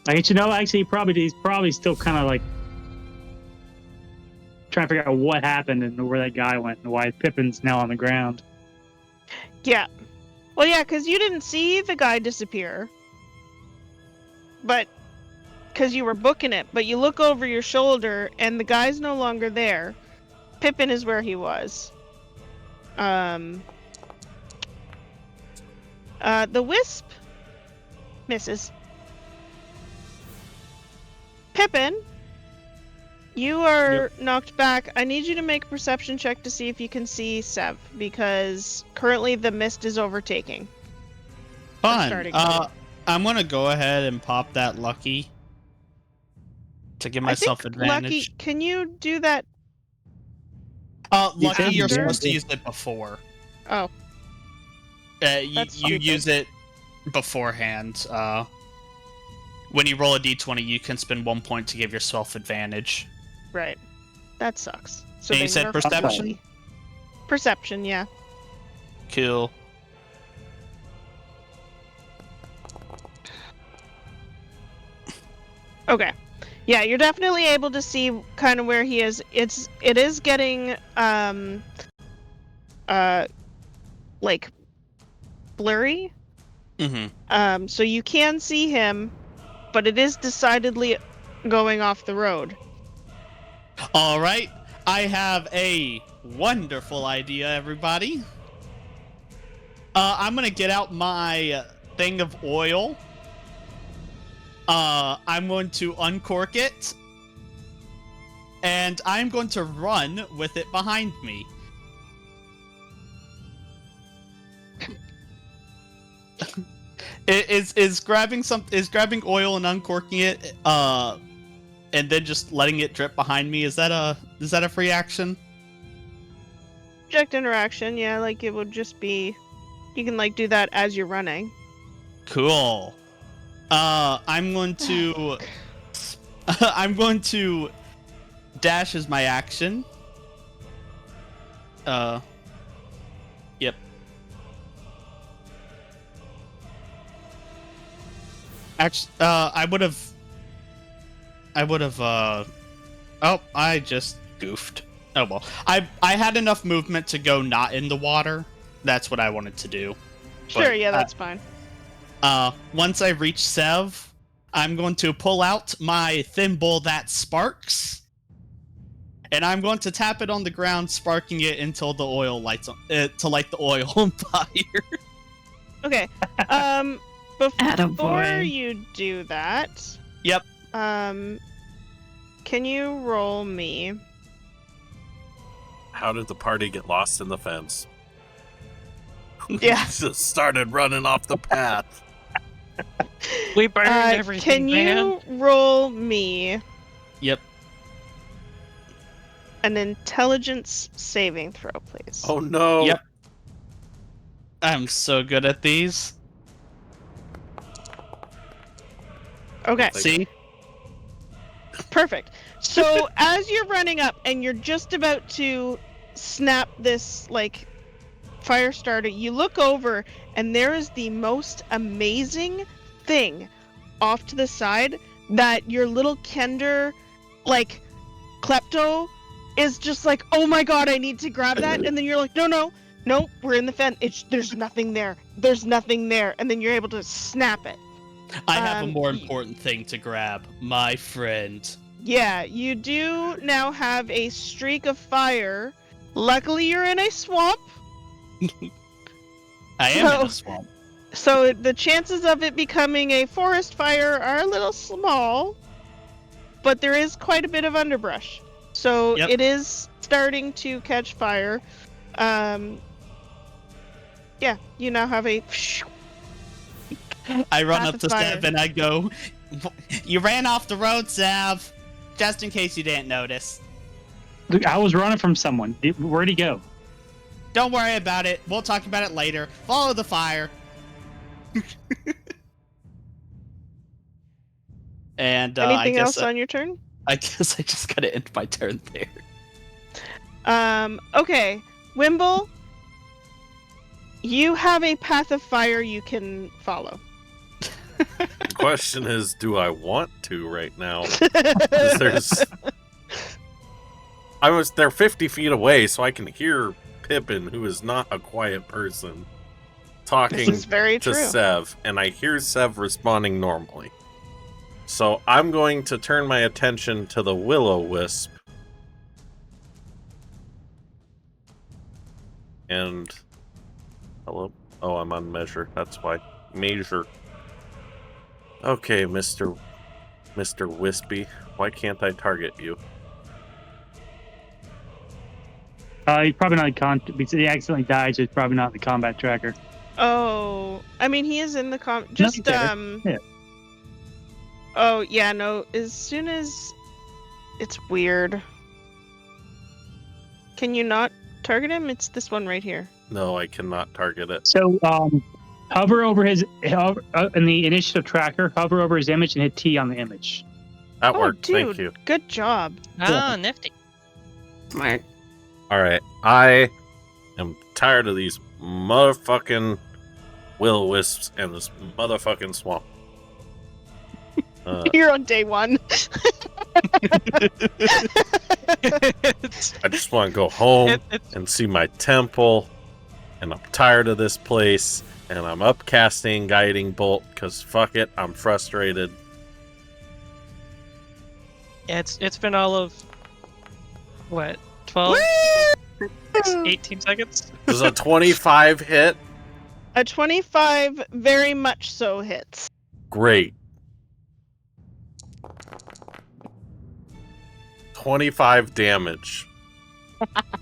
Like, actually, he's probably still kind of like trying to figure out what happened and where that guy went and why Pippin's now on the ground. Yeah. Well, yeah, because you didn't see the guy disappear. But because you were booking it, but you look over your shoulder and the guy's no longer there. Pippin is where he was. The wisp misses. Pippin, you are knocked back. I need you to make a perception check to see if you can see Sev, because currently the mist is overtaking. Fun. I'm gonna go ahead and pop that lucky to give myself advantage. Lucky, can you do that? Lucky, you're After? supposed to use it before. Oh. You That's stupid. use it beforehand. When you roll a d20, you can spend 1 point to give yourself advantage. Right. That sucks. So And you then said you're perception? fully- Perception, yeah. Cool. Okay. Yeah, you're definitely able to see kind of where he is. It is getting like blurry. Mm-hmm. So you can see him, but it is decidedly going off the road. All right, I have a wonderful idea, everybody. I'm gonna get out my thing of oil. I'm going to uncork it, and I'm going to run with it behind me. Is grabbing oil and uncorking it, and then just letting it drip behind me. Is that a free action? Object interaction, yeah, like it would just be. You can like do that as you're running. Cool. I'm going to. I'm going to dash as my action. Yep. Actually, I would have. Oh, I just goofed. Oh well. I had enough movement to go not in the water. That's what I wanted to do. Sure, But, yeah, that's fine. Once I reach Sev, I'm going to pull out my thimble that sparks, and I'm going to tap it on the ground, sparking it until the oil lights on to light the oil on fire. Okay. Before Attaboy. you do that, Yep. can you roll me? How did the party get lost in the fence? Yeah. Just started running off the path. We burned everything, Can you roll me Yep. an intelligence saving throw, please? Oh no. Yep. I'm so good at these. Okay. See? Perfect. So as you're running up and you're just about to snap this like fire starter, you look over and there is the most amazing thing off to the side that your little Kender like klepto is just like, oh my god, I need to grab that, and then you're like, no, we're in the fence. There's nothing there. There's nothing there, and then you're able to snap it. I have a more important thing to grab, my friend. Yeah, you do now have a streak of fire. Luckily, you're in a swamp, I am in a swamp. so the chances of it becoming a forest fire are a little small, but there is quite a bit of underbrush. So Yep. it is starting to catch fire. Yeah, you now have a... I run Path up of to fire. Sev and I go, "You ran off the road, Sev. Just in case you didn't notice. Look, I was running from someone. Where'd he go? Don't worry about it. We'll talk about it later. Follow the fire." And Anything else on your turn? I guess I just gotta end my turn there. Okay. Wimble, you have a path of fire you can follow. The question is, do I want to right now? 'Cause they're 50 feet away, so I can hear Pippin, who is not a quiet person, This talking is very to true. Sev, and I hear Sev responding normally. So I'm going to turn my attention to the Will-O-Wisp. And... Hello? Oh, I'm on measure. That's why. Measure. Okay, Mr. Wispy. Why can't I target you? He's probably not because he accidentally died, so he's probably not in the combat tracker. Oh, I mean, he is in the No, he's there. Yeah. Oh, yeah, no, as soon as... It's weird. Can you not target him? It's this one right here. No, I cannot target it. So, hover over his in the initiative tracker. Hover over his image and hit T on the image. That Oh, worked. dude, Thank you. good job. Ah, nifty. Smart. Alright, I am tired of these motherfucking will-o-wisps and this motherfucking swamp. You're on day one. I just want to go home It's and see my temple, and I'm tired of this place, and I'm upcasting Guiding Bolt, because fuck it, I'm frustrated. it's been all of what, 12? 18 seconds? Does a 25 hit? A 25 very much so hits. Great. 25 damage.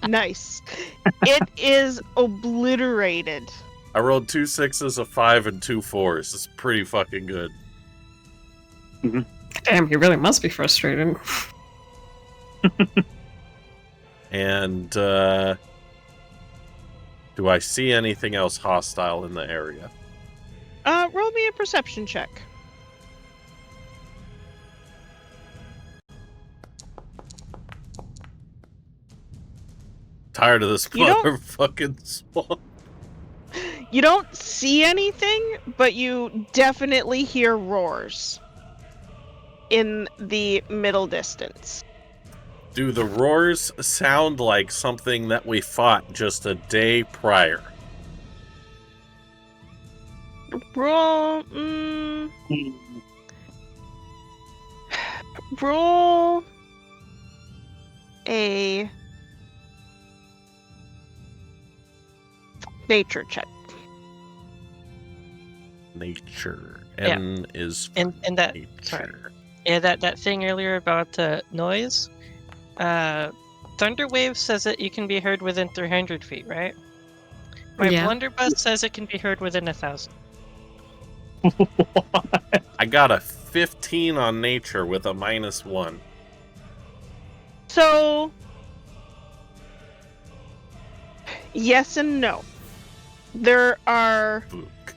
Nice. It is obliterated. I rolled 2 6s, a 5, and 2 4s. It's pretty fucking good. Damn, he really must be frustrated. And do I see anything else hostile in the area? Roll me a perception check. Tired of this You don't- motherfucking swamp. You don't see anything, but you definitely hear roars in the middle distance. Do the roars sound like something that we fought just a day prior? Roll. Roll a nature check. Nature. Yeah. N is for And that, nature. sorry. Yeah, that thing earlier about noise. Thunderwave says that you can be heard within 300 feet, right? My Yeah. blunderbuss says it can be heard within 1,000. I got a 15 on nature with a -1. So, yes and no. There are Book.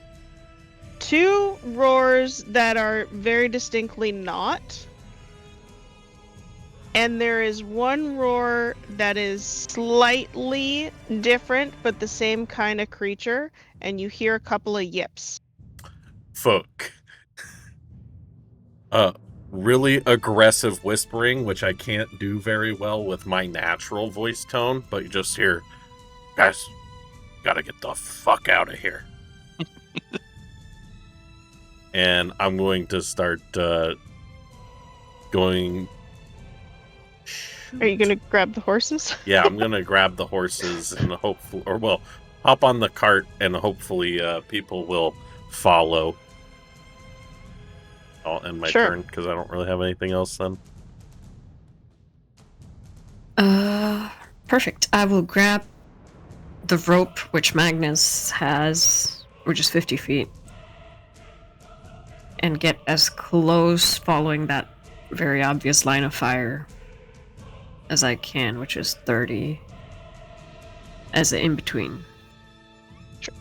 2 roars that are very distinctly not. And there is 1 roar that is slightly different, but the same kind of creature. And you hear a couple of yips. Fuck. Really aggressive whispering, which I can't do very well with my natural voice tone, but you just hear, guys, gotta get the fuck out of here. And I'm going to start going. Are you gonna grab the horses? Yeah, I'm gonna grab the horses and hopefully, or well, hop on the cart and hopefully people will follow. I'll end my Sure. turn because I don't really have anything else then. Perfect. I will grab the rope which Magnus has, which is 50 feet, and get as close following that very obvious line of fire as I can, which is 30 as an in-between. Sure.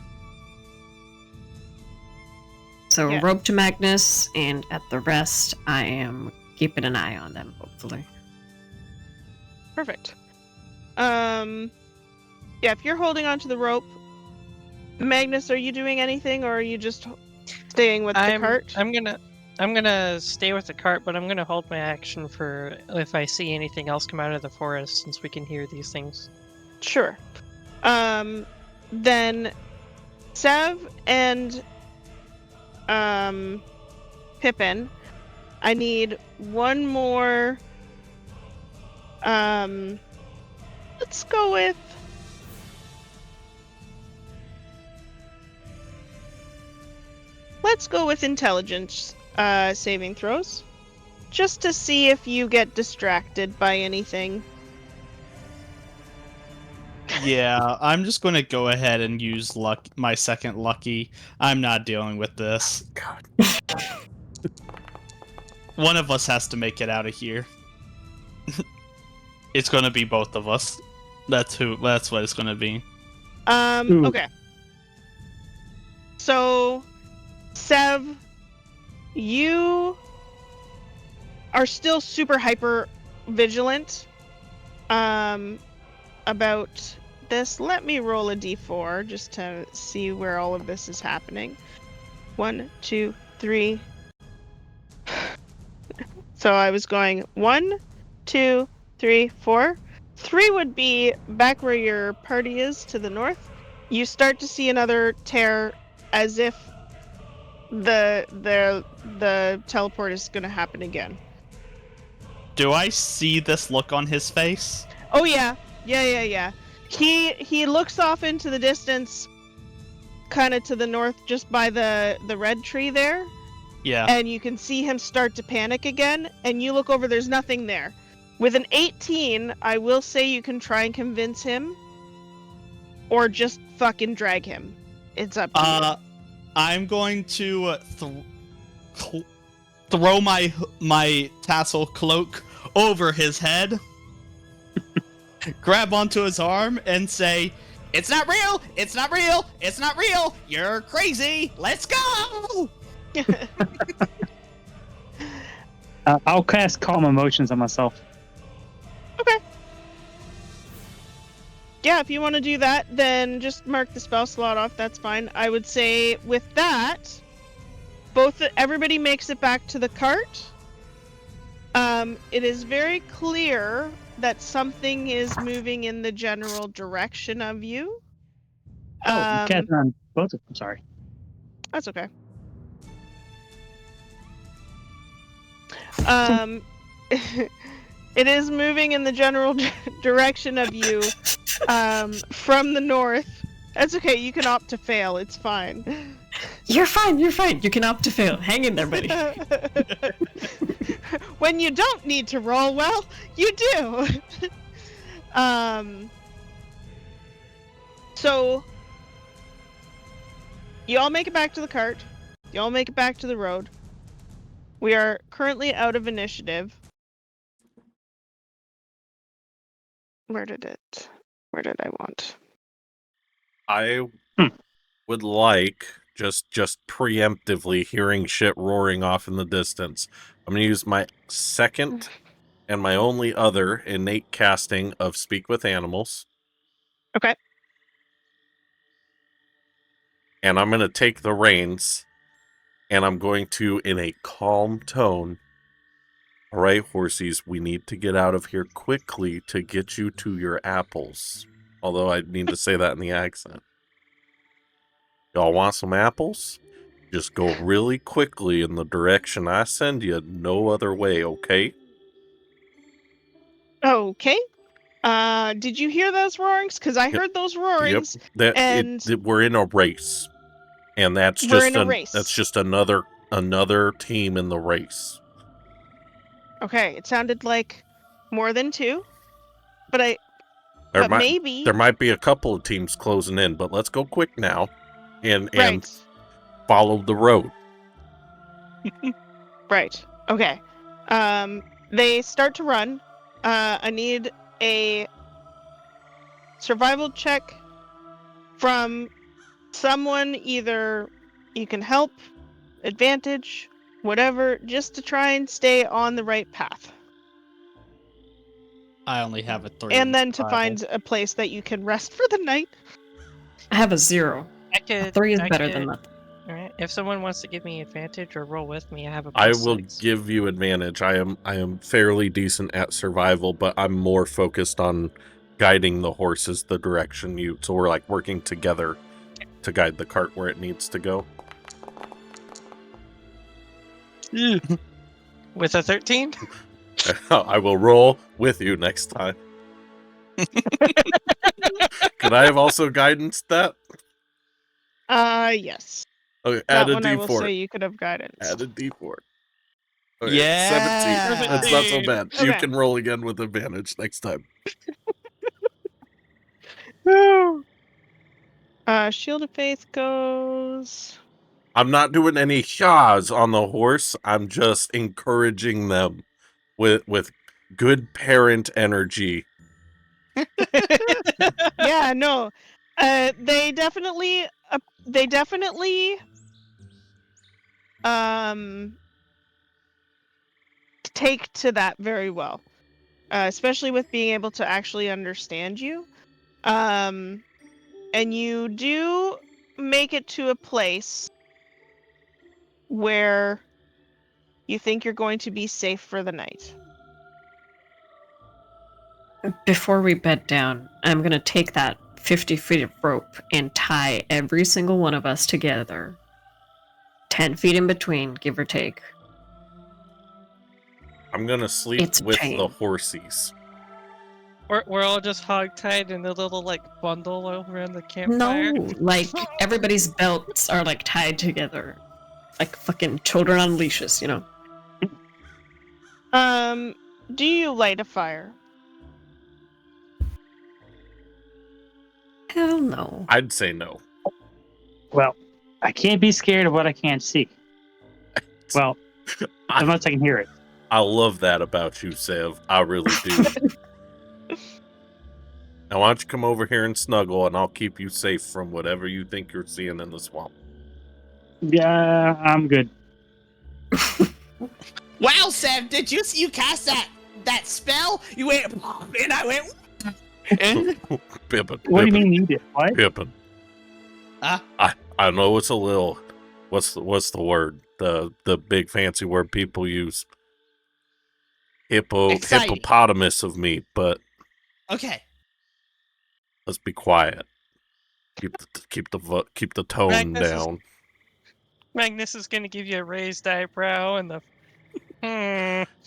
So Yeah. rope to Magnus, and at the rest, I am keeping an eye on them, hopefully. Perfect. Yeah, if you're holding onto the rope, Magnus, are you doing anything, or are you just staying with the cart? I'm gonna stay with the cart, but I'm gonna hold my action for if I see anything else come out of the forest, since we can hear these things. Sure. Then Sev and Pippin, I need one more. Let's go with. Let's go with intelligence saving throws, just to see if you get distracted by anything. Yeah, I'm just going to go ahead and use my second lucky. I'm not dealing with this. God. One of us has to make it out of here. It's going to be both of us. That's what it's going to be. Okay. So, Sev, you are still super hyper vigilant about this. Let me roll a d4 just to see where all of this is happening. 1, 2, 3. So I was going 1, 2, 3, 4. 3 would be back where your party is to the north. You start to see another tear, as if the teleport is going to happen again. Do I see this look on his face? Oh yeah. Yeah. He looks off into the distance, kind of to the north, just by the red tree there. Yeah. And you can see him start to panic again, and you look over, there's nothing there. With an 18, I will say you can try and convince him, or just fucking drag him. It's up to you. I'm going to throw my tassel cloak over his head, grab onto his arm, and say, "It's not real! It's not real! It's not real! You're crazy! Let's go!" I'll cast Calm Emotions on myself. Okay. Yeah, if you want to do that, then just mark the spell slot off. That's fine. I would say with that, everybody makes it back to the cart. It is very clear that something is moving in the general direction of you. You cast it on both of them. Sorry. That's okay. It is moving in the general direction of you, from the north. That's okay. You can opt to fail. It's fine. You're fine. You're fine. You can opt to fail. Hang in there, buddy. When you don't need to roll well, you do. So you all make it back to the cart. You all make it back to the road. We are currently out of initiative. Where did I want? I would like just preemptively hearing shit roaring off in the distance. I'm gonna use my second and my only other innate casting of Speak with Animals. Okay. And I'm gonna take the reins, and I'm going to, in a calm tone, "All right, horsies, we need to get out of here quickly to get you to your apples." Although I need to say that in the accent. Y'all want some apples? Just go really quickly in the direction I send you, no other way, okay? Okay. Did you hear those roarings? Because I heard those roarings. Yep. And we're in a race. And that's we're just in a race. that's just another team in the race. Okay, it sounded like more than two, but maybe There might be a couple of teams closing in, but let's go quick now and right. follow the road. Right. Okay. They start to run. I need a survival check from someone. Either you can help, advantage, whatever, just to try and stay on the right path. I only have a 3. And then to find a place that you can rest for the night. I have a 0. A 3 is better than nothing. All right. If someone wants to give me advantage or roll with me, I have a I plus will 6. give you advantage. I am fairly decent at survival, but I'm more focused on guiding the horses the direction so we're like working together to guide the cart where it needs to go. With a 13? I will roll with you next time. Could I have also guidance that? Yes. Okay, That add a one I will say D4. you could have guidance. Add a D4. Okay, Yeah. 17. That's not so bad. You Okay. can roll again with advantage next time. Shield of Faith goes. I'm not doing any yaws on the horse. I'm just encouraging them with good parent energy. Yeah, no. They definitely take to that very well. Especially with being able to actually understand you. And you do make it to a place where you think you're going to be safe for the night. Before we bed down, I'm going to take that 50 feet of rope and tie every single one of us together. 10 feet in between, give or take. I'm gonna sleep It's with pain. the horsies. We're all just hogtied in a little like bundle around the campfire. No, like everybody's belts are like tied together, like fucking children on leashes, you know. Do you light a fire? Hell no. I'd say no. Well, I can't be scared of what I can't see. Well, unless I can hear it. I love that about you, Sev. I really do. Now, why don't you come over here and snuggle, and I'll keep you safe from whatever you think you're seeing in the swamp. Yeah, I'm good. Wow, Sam, did you see you cast that spell? You went, and I went, and Pippin. What do you mean you did? What? Pippin. Ah. I know it's a little. What's the word? The big fancy word people use. Exciting. Hippopotamus of me, but Okay. let's be quiet. Keep the tone Magnus down. Magnus is gonna give you a raised eyebrow and the.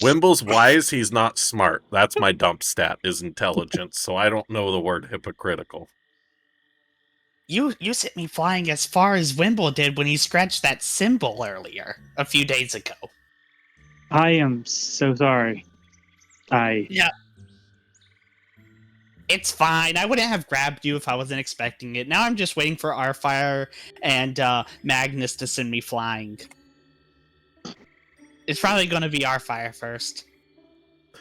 Wimble's wise, he's not smart. That's my dump stat, is intelligence, so I don't know the word hypocritical. You sent me flying as far as Wimble did when he scratched that symbol earlier, a few days ago. I am so sorry. Yeah. It's fine. I wouldn't have grabbed you if I wasn't expecting it. Now I'm just waiting for Arfire and Magnus to send me flying. It's probably going to be Arfire first.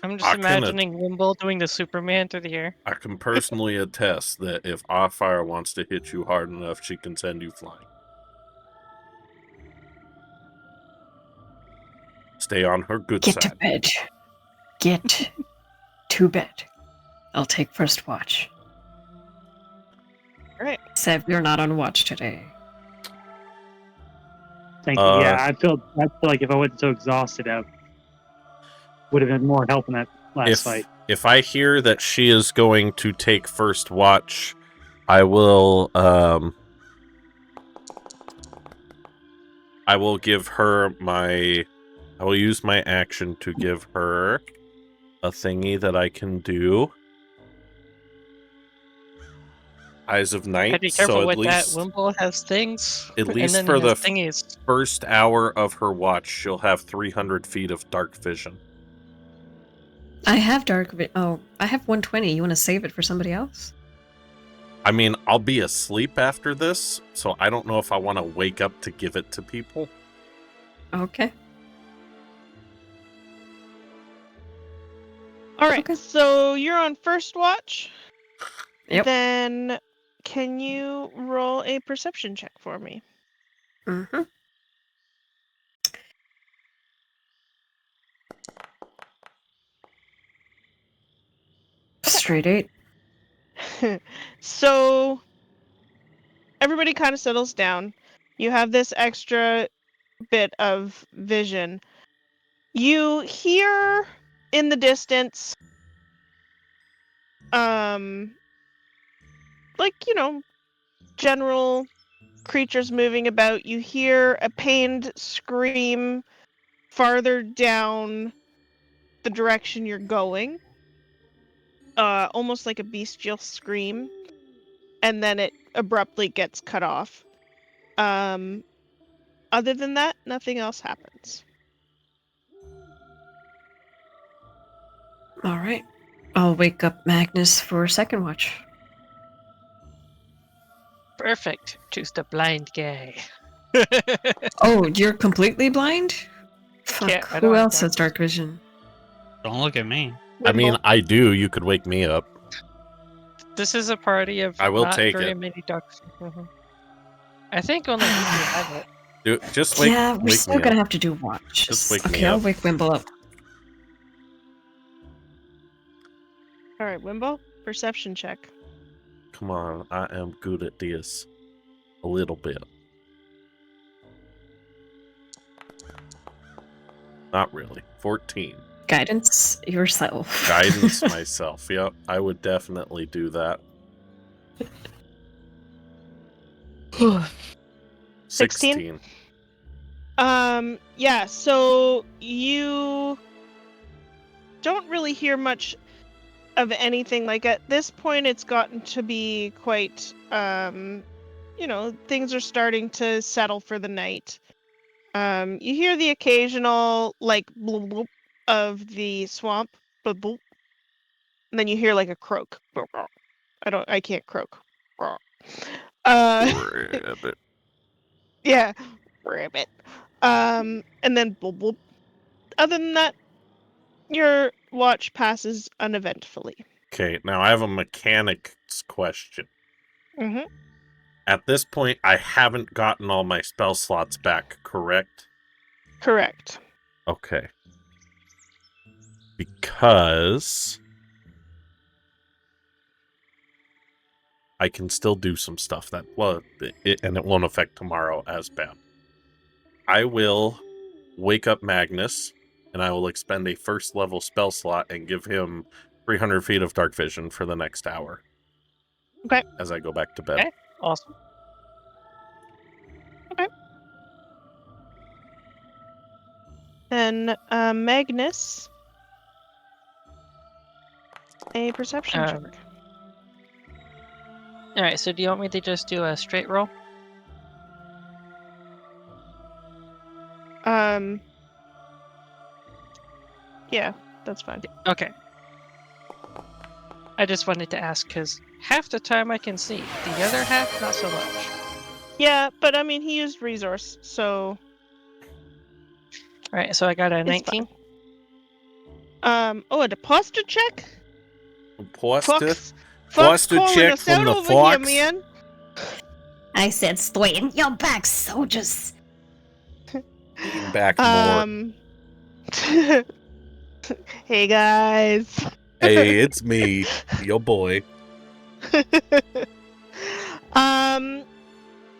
I'm just imagining Wimble doing the Superman through the air. I can personally attest that if Offire wants to hit you hard enough, she can send you flying. Stay on her good Get side. to bed. Get to bed. I'll take first watch. Alright. Sev, you're not on watch today. Thank you. Yeah, I feel like if I wasn't so exhausted, I would have been more help in that last fight. If I hear that she is going to take first watch, I will give her I will use my action to give her a thingy that I can do. Eyes of Night. Be careful so with that. Wimble has things. At least and then for he the has thingies. first hour of her watch, she'll have 300 feet of dark vision. I have I have 120. You want to save it for somebody else? I mean, I'll be asleep after this, so I don't know if I want to wake up to give it to people. Okay. Alright, Okay. so you're on first watch. Yep. Then can you roll a perception check for me? Mm-hmm. Straight 8. So everybody kind of settles down. You have this extra bit of vision. You hear in the distance, like, general creatures moving about. You hear a pained scream farther down the direction you're going. Almost like a bestial scream. And then it abruptly gets cut off. Other than that, nothing else happens. All right. I'll wake up Magnus for second watch. Perfect. Choose the blind guy. Oh, you're completely blind? Fuck. Yeah, I Who don't have else has dark vision? Don't look at me. I mean, Wimble. I do. You could wake me up. This is a party of I will not take very it. many ducks. I think only you have it. Just wake, Yeah, we're wake still me gonna up. have to do watch. Just wake me Okay, I'll up. wake Wimble up. Alright, Wimbo, perception check. Come on, I am good at this. A little bit. Not really. 14. Guidance yourself. Guidance myself. Yep, I would definitely do that. 16. Yeah, so you don't really hear much of anything. Like at this point, it's gotten to be quite, things are starting to settle for the night. You hear the occasional like bloop, bloop of the swamp, bloop, bloop, and then you hear like a croak. I can't croak. Rabbit. Yeah, rabbit. And then bloop, bloop. Other than that, your watch passes uneventfully. Okay, now I have a mechanics question. Mm-hmm. At this point, I haven't gotten all my spell slots back, correct? Correct. Okay. Because I can still do some stuff that, and it won't affect tomorrow as bad. I will wake up Magnus, and I will expend a first level spell slot and give him 300 feet of dark vision for the next hour. Okay. As I go back to bed. Okay. Awesome. Then Magnus, a perception check. All right. So do you want me to just do a straight roll? Yeah, that's fine. Okay. I just wanted to ask because half the time I can see, the other half not so much. Yeah, but I mean, he used resource, so. All right. So I got a It's 19. A deposit check? Posture Fox calling check us from out the over here, fox. man. I said, straighten your back, soldiers. Back more. Hey guys. Hey, it's me, your boy.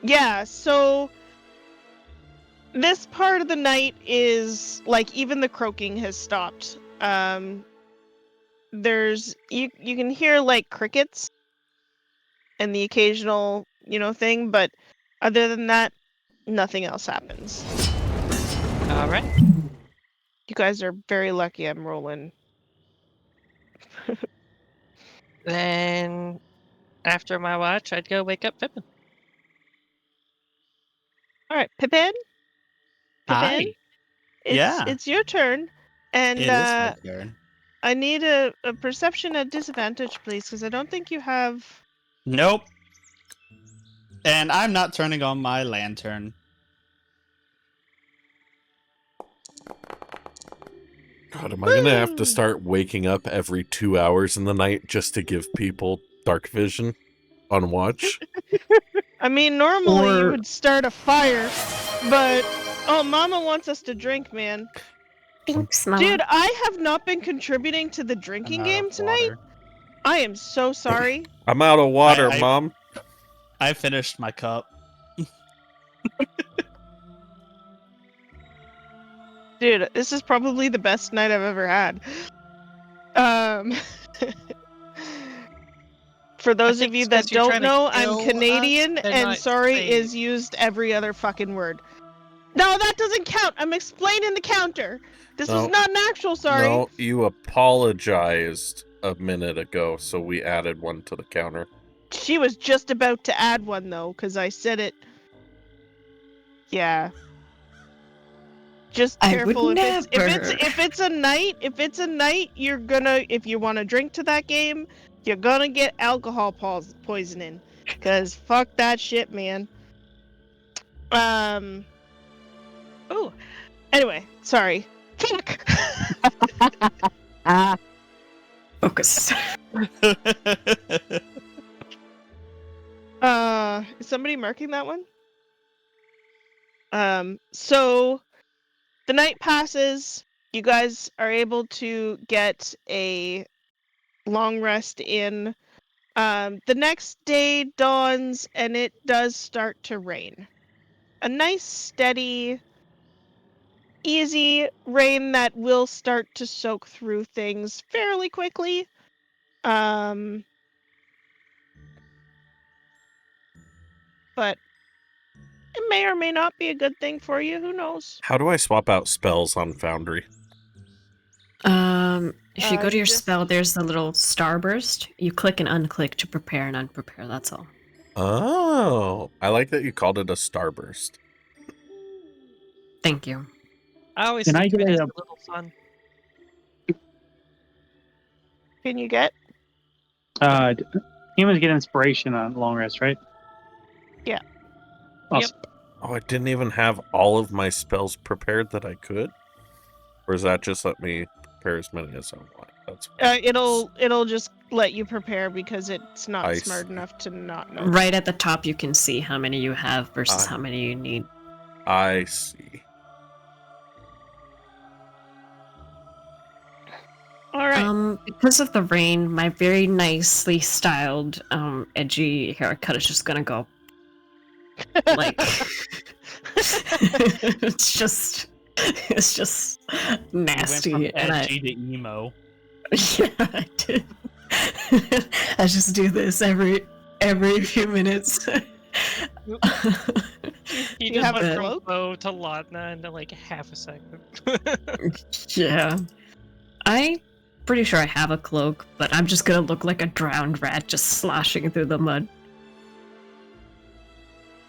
Yeah, so this part of the night is like even the croaking has stopped. There's you can hear like crickets and the occasional, thing, but other than that, nothing else happens. All right. You guys are very lucky I'm rolling. Then after my watch, I'd go wake up Pippin. All right, Pippin. Hi. Yeah. It's your turn, and It is my turn. I need a perception at disadvantage, please, because I don't think you have. Nope. And I'm not turning on my lantern. God, am I gonna have to start waking up every 2 hours in the night just to give people dark vision on watch? I mean, normally you Or- would start a fire, but Mama wants us to drink, man. Thanks, Mama. Dude, I have not been contributing to the I'm drinking out game of tonight. water. I am so sorry. I'm out of water, I- Mom. I finished my cup. Dude, this is probably the best night I've ever had. For those of think you it's 'cause that you're don't trying to know, I'm kill us Canadian, and and not sorry save. is used every other fucking word. No, that doesn't count. I'm explaining the counter. This was No. not an actual sorry. No, you apologized a minute ago, so we added one to the counter. She was just about to add one though, because I said it. Yeah. Just I careful would if never. it's a night, you're gonna, if you want to drink to that game, you're gonna get alcohol poisoning, cause fuck that shit, man. Oh, anyway, sorry. Fuck. Focus. Is somebody marking that one? So the night passes. You guys are able to get a long rest in. The next day dawns and it does start to rain. A nice, steady, easy rain that will start to soak through things fairly quickly. But it may or may not be a good thing for you. Who knows? How do I swap out spells on Foundry? If you go to your just- spell, there's the little starburst. You click and unclick to prepare and unprepare. That's all. Oh, I like that you called it a starburst. Thank you. I always Can I think of it get as a- a little fun. Can you get? Humans get inspiration on long rest, right? Yeah. Awesome. Oh, I didn't even have all of my spells prepared that I could? Or does that just let me prepare as many as I want? That's It'll just let you prepare because it's not I smart see. enough to not know. Right at the top, you can see how many you have versus Ah. how many you need. I see. All right. Because of the rain, my very nicely styled, edgy haircut is just gonna go like it's just nasty, You went from and edgy to emo. yeah, I did. I just do this every few minutes. He you just have a went from cloak? bow to Laudna in like half a second. Yeah, I'm pretty sure I have a cloak, but I'm just gonna look like a drowned rat just sloshing through the mud.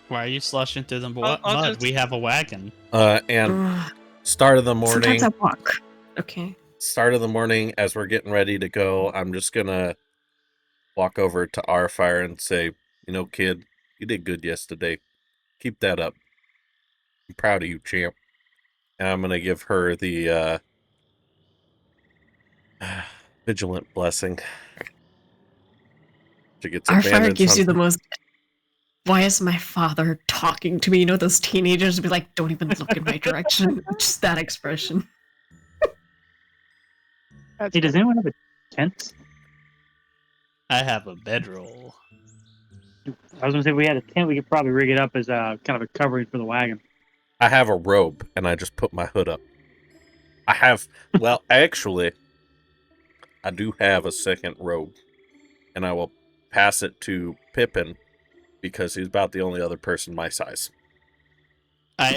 Why are you slushing through the I'll mud? just- We have a wagon. And Ugh, start of the morning. sometimes I walk. Okay. Start of the morning as we're getting ready to go. I'm just gonna walk over to our fire and say, you know, kid, you did good yesterday. Keep that up. I'm proud of you, champ. And I'm gonna give her the vigilant blessing. She gets Our fire advantage gives on you the most. Why is my father talking to me? You know, those teenagers be like, "Don't even look in my direction." Just that expression. That's Hey, does anyone have a tent? I have a bedroll. I was gonna say if we had a tent, we could probably rig it up as a kind of a covering for the wagon. I have a robe and I just put my hood up. Actually, I do have a second robe and I will pass it to Pippin because he's about the only other person my size. I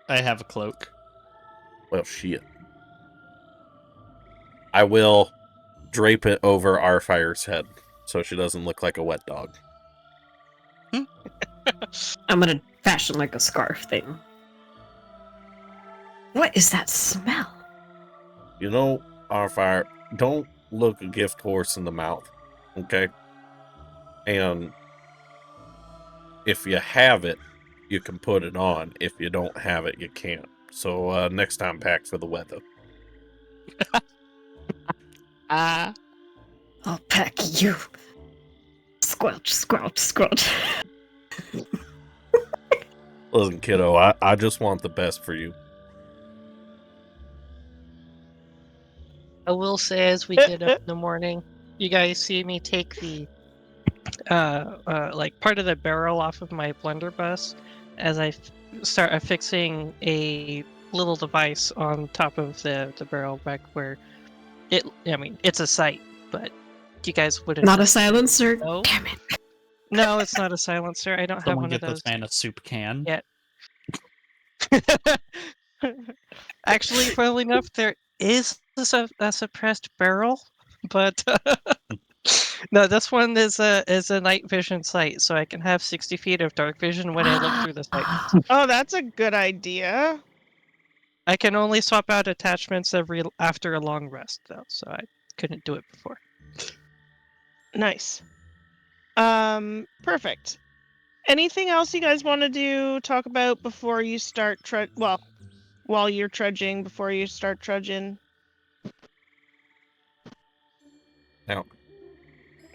have a cloak. Well, shit. I will drape it over our fire's head so she doesn't look like a wet dog. I'm gonna fashion like a scarf thing. What is that smell? You know, our fire, don't look a gift horse in the mouth, okay? And if you have it, you can put it on. If you don't have it, you can't. So next time, pack for the weather. Ah. I'll pack you. Squelch, squelch, squelch. Listen, kiddo, I just want the best for you. I will say, as we get up in the morning, you guys see me take the like part of the barrel off of my blunderbuss as I start affixing a little device on top of the barrel back where it. I mean, it's a sight, but you guys wouldn't. Not a silencer. No. Damn it. No, it's not a silencer. I don't have Someone one get of this those. man a soup can. Yeah. Actually, funnily enough, there is a suppressed barrel, but no, this one is a night vision sight, so I can have 60 feet of dark vision when I look through the sight. Oh, that's a good idea. I can only swap out attachments after a long rest, though, so I couldn't do it before. Nice. Perfect. Anything else you guys want to talk about before you start while you're trudging, before you start trudging? Now,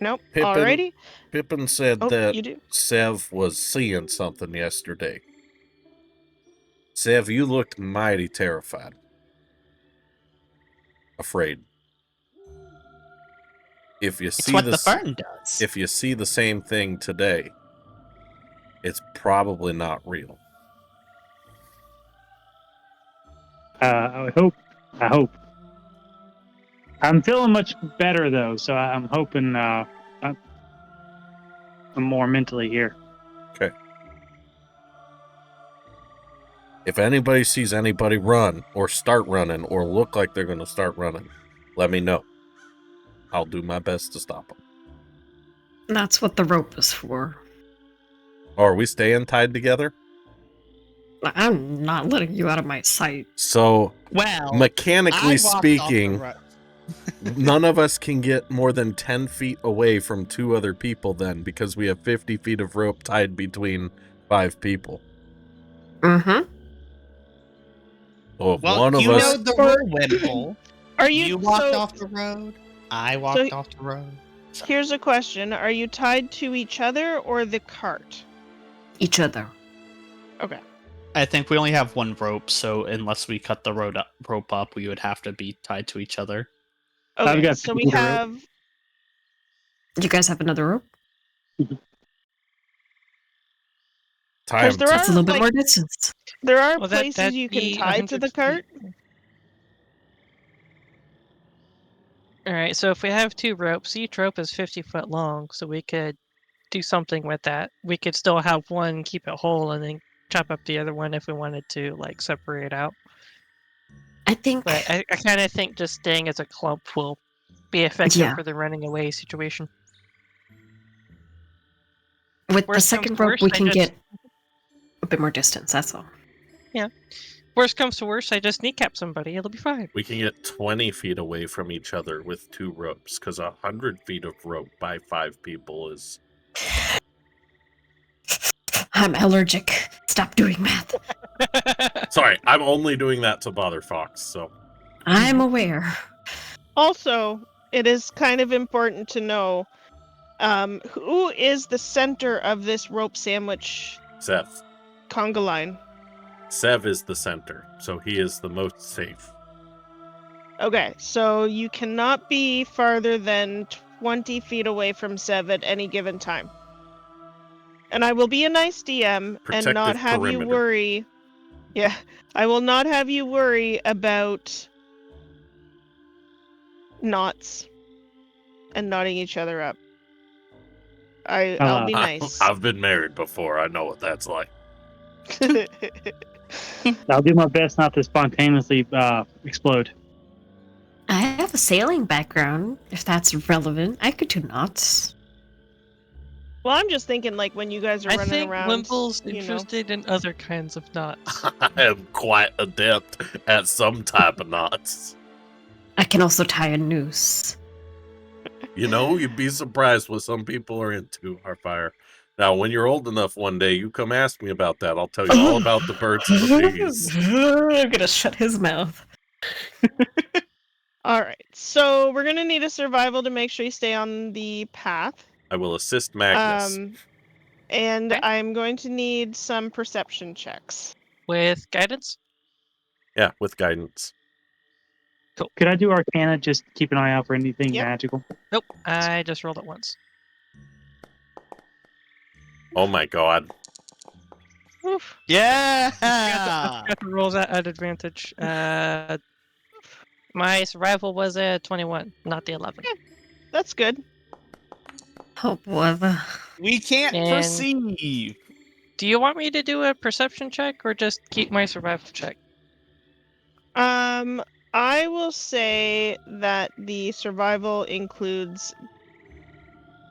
Nope. Pippin, Alrighty. Pippin said Oh, that you do. Sev was seeing something yesterday. Sev, you looked mighty terrified. Afraid. If you It's see what the the fern does. If you see the same thing today, it's probably not real. I hope. I'm feeling much better though, so I'm hoping I'm more mentally here. Okay. If anybody sees anybody run or start running or look like they're going to start running, let me know. I'll do my best to stop them. That's what the rope is for. Or are we staying tied together? I'm not letting you out of my sight. So, Well, mechanically I walked off speaking, the rope. none of us can get more than 10 feet away from 2 other people then, because we have 50 feet of rope tied between 5 people. Mm-hmm. So if Well, one of you us... know the rule, Wimple. Are You walked off the road. I walked off the road. So- Here's a question: are you tied to each other or the cart? Each other. Okay. I think we only have one rope, so unless we cut the rope up, we would have to be tied to each other. I've Okay. got So we the rope. have. You guys have another rope? Tie 'em there to- That's a are, little bit like- more distance. There are Well, places you can tie to the cart. All right, so if we have 2 ropes, each rope is 50 foot long, so we could do something with that. We could still have one, keep it whole, and then chop up the other one if we wanted to, like, separate out. I think. But I kind of think just staying as a clump will be effective Yeah. for the running away situation. With the Worst comes second to rope, worst, we I can just- get a bit more distance. That's all. Worst comes to worst, I just kneecap somebody. It'll be fine. We can get 20 feet away from each other with 2 ropes, because 100 feet of rope by 5 people is... I'm allergic. Stop doing math. Sorry, I'm only doing that to bother Fox, so... I'm aware. Also, it is kind of important to know who is the center of this rope sandwich Seth. conga line. Sev is the center, so he is the most safe. Okay, so you cannot be farther than 20 feet away from Sev at any given time. And I will be a nice DM and not Protective have you perimeter. worry. Yeah, I will not have you worry about knots and knotting each other up. I'll be nice. I've been married before. I know what that's like. I'll do my best not to spontaneously explode. I have a sailing background, if that's relevant. I could do knots. Well, I'm just thinking, like, when you guys are I running think around, Wimple's you know. interested in other kinds of knots. I am quite adept at some type of knots. I can also tie a noose. You know, you'd be surprised what some people are into, Harfire. Now, when you're old enough one day, you come ask me about that. I'll tell you all about the birds and the piggies. I'm gonna shut his mouth. All right, so we're gonna need a survival to make sure you stay on the path. I will assist Magnus. And Okay. I'm going to need some perception checks. With guidance? Yeah, with guidance. Could I do Arcana? Just keep an eye out for anything Yep. magical. Nope, I just rolled it once. Oh my god. Oof. Yeah. Got the rolls at advantage. My survival was a 21, not the 11. That's good. Oh boy. We can't And- perceive. Do you want me to do a perception check or just keep my survival check? I will say that the survival includes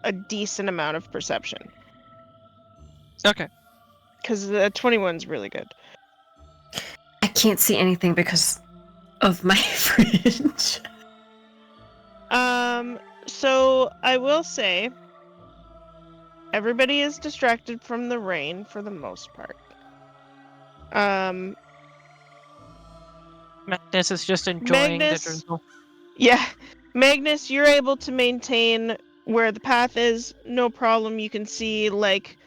a decent amount of perception. Okay. Because the 21's really good. I can't see anything because of my fridge. So I will say everybody is distracted from the rain for the most part. Magnus is just enjoying Magnus- the drizzle. Yeah, Magnus, you're able to maintain where the path is, no problem. You can see, like,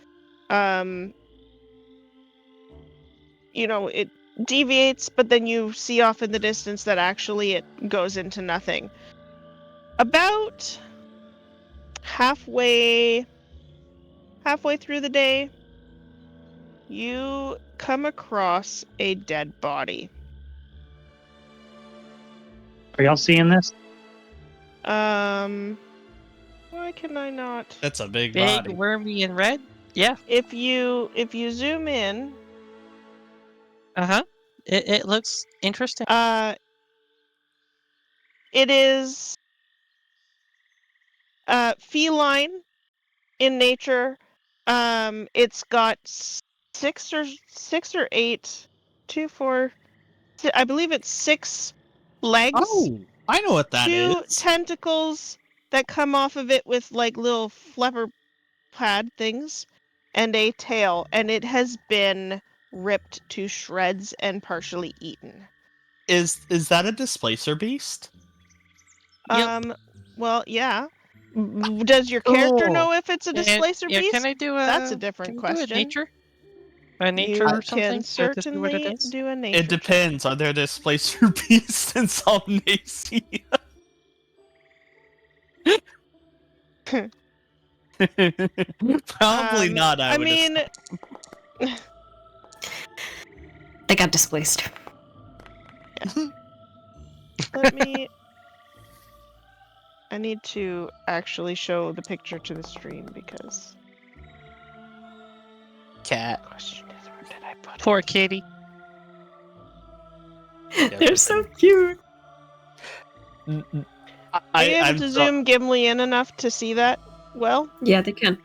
it deviates, but then you see off in the distance that actually it goes into nothing. About halfway through the day, you come across a dead body. Are y'all seeing this? Why can I not? That's a big Big, body. wormy, and red? Yeah. If you zoom in, It looks interesting. It is feline in nature. It's got six or eight, I believe it's 6 legs. Oh, I know what that is. 2 tentacles that come off of it with like little flapper pad things, and a tail, and it has been ripped to shreds and partially eaten. Is that a displacer beast? Yep. Well, yeah. Does your character Cool. know if it's a displacer beast? Can I do a? That's a different question. Do a nature? A nature You or something can to see what it certainly is? do a nature It depends. Are there displacer beasts in Somnacia? Probably not. I would mean, They got displaced. let me. I need to actually show the picture to the stream because. Cat. Question is, where did I put it? Poor kitty. They're so cute. Are you able to zoom Gimli in enough to see that? Well, Yeah, they can.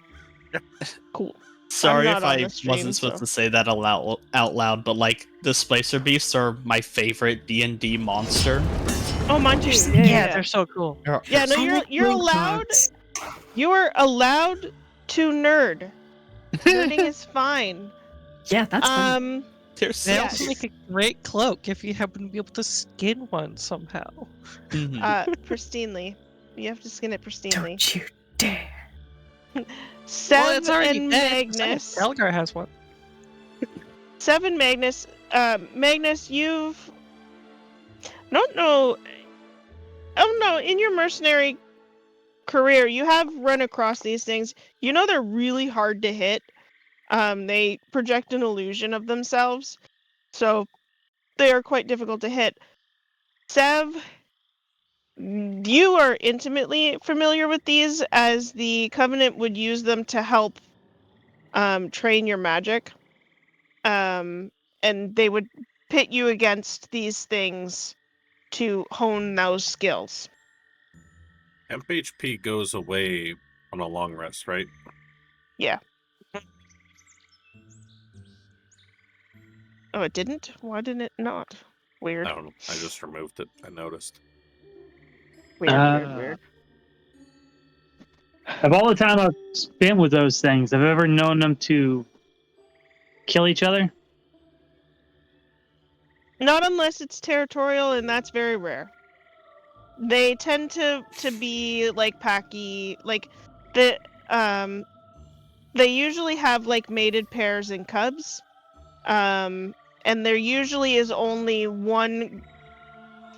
cool. Sorry I'm if not on I the stream, wasn't supposed so- to say that out loud, but like displacer beasts are my favorite D&D monster. Oh, mine too. Yeah, they're so cool. Yeah, no, you're allowed. You are allowed to nerd. Nerding is fine. Yeah, that's fine. They're They so also make a great cloak if you happen to be able to skin one somehow. Pristinely. You have to skin it pristinely. Don't you dare. Sev Well, it's already and dead. Magnus. Elgar has one. Sev and Magnus. Magnus, you've. Don't know. Oh no! In your mercenary career, you have run across these things. You know they're really hard to hit. They project an illusion of themselves, so they are quite difficult to hit. Sev, you are intimately familiar with these, as the Covenant would use them to help train your magic. And they would pit you against these things to hone those skills. Temp HP goes away on a long rest, right? Yeah. Oh, it didn't? Why didn't it not? Weird. I don't know. I just removed it. I noticed. Weird. Of all the time I've spent with those things, I've ever known them to kill each other. Not unless it's territorial, and that's very rare. They tend to be like packy, like they usually have like mated pairs and cubs. And there usually is only one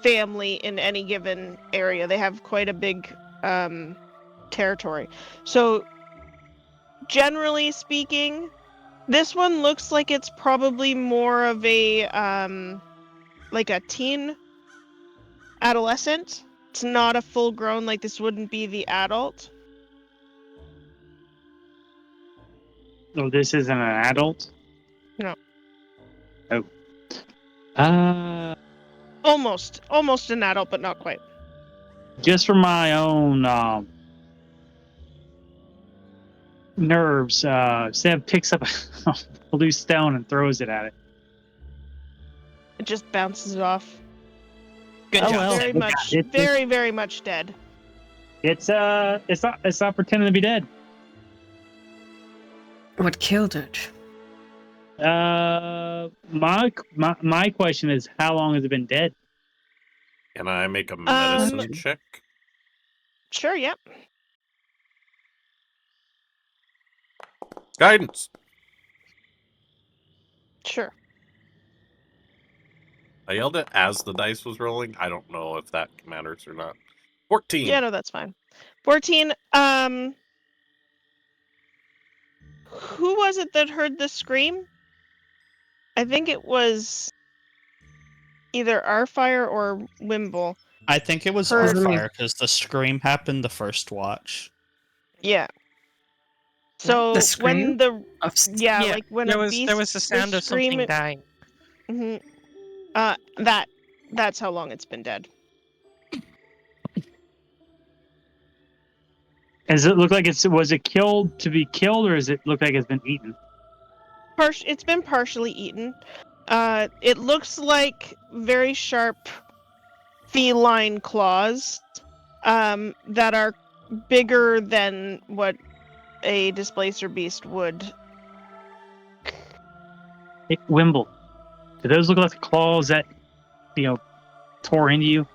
family in any given area. They have quite a big territory. So generally speaking, this one looks like it's probably more of a like a teen adolescent. It's not a full grown, like this wouldn't be the adult. Oh, this isn't an adult? No. Oh. Almost an adult, but not quite. Just for my own nerves, Seb picks up a loose stone and throws it at it. It just bounces it off. Good Oh, job. well. Very much, very much dead. It's not pretending to be dead. What killed it? My question is, how long has it been dead? Can I make a medicine check? Sure, yep. Guidance. Sure. I yelled it as the dice was rolling. I don't know if that matters or not. 14. Yeah, no, that's fine. 14. Who was it that heard the scream? I think it was either Arfire or Wimble. I think it was Heard- Arfire because the scream happened the first watch. Yeah. So The scream? when the Of like when there a was beast there was the sound of screaming, something dying. That's how long it's been dead. Does it look like was it killed to be killed, or does it look like it's been eaten? It's been partially eaten. It looks like very sharp feline claws that are bigger than what a displacer beast would. Hey, Wimble, do those look like the claws that tore into you?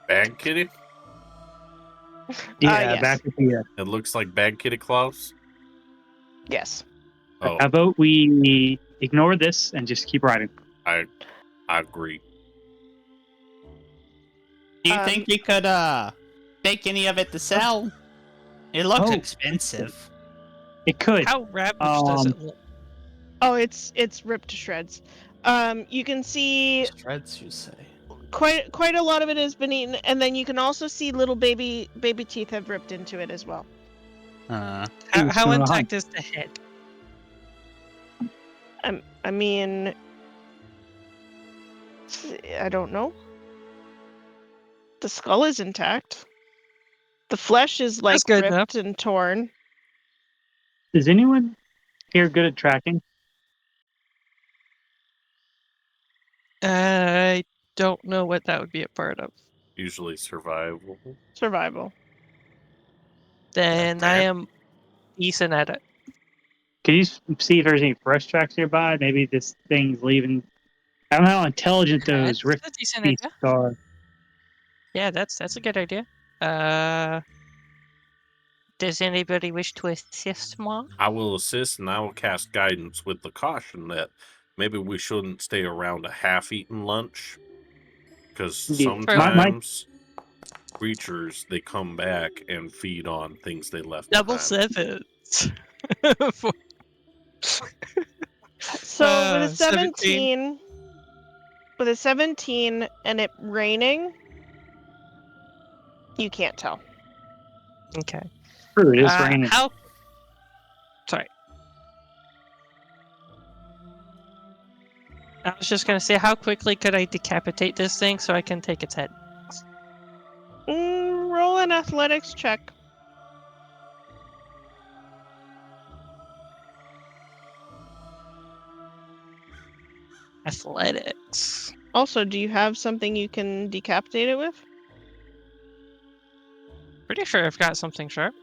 Bag kitty? Yeah, Yes. back at the. It looks like bag kitty claws. Yes. Oh, How about we ignore this and just keep riding? I agree. Do you think you could make any of it to sell? It looks Oh. expensive. It could. How ravaged does it look? Oh, it's ripped to shreds. You can see Shreds, you say? quite a lot of it has been eaten, and then you can also see little baby teeth have ripped into it as well. How intact is the head? I mean, I don't know. The skull is intact. The flesh is like That's good ripped enough. and torn. Is anyone here good at tracking? I don't know what that would be a part of. Usually survival. Survival. Then I Okay. am decent at it. Can you see if there's any fresh tracks nearby? Maybe this thing's leaving. I don't know how intelligent those That's rift a decent beasts idea. are. Yeah, that's a good idea. Does anybody wish to assist more? I will assist and I will cast guidance with the caution that maybe we shouldn't stay around a half-eaten lunch. Because Yeah, sometimes creatures, they come back and feed on things they left Double behind. sevens. So with a 17. with a 17 and it raining, you can't tell. Okay. True, it is raining. Sorry. I was just gonna say, how quickly could I decapitate this thing so I can take its head? Roll an athletics check. Athletics. Also, do you have something you can decapitate it with? Pretty sure I've got something sharp.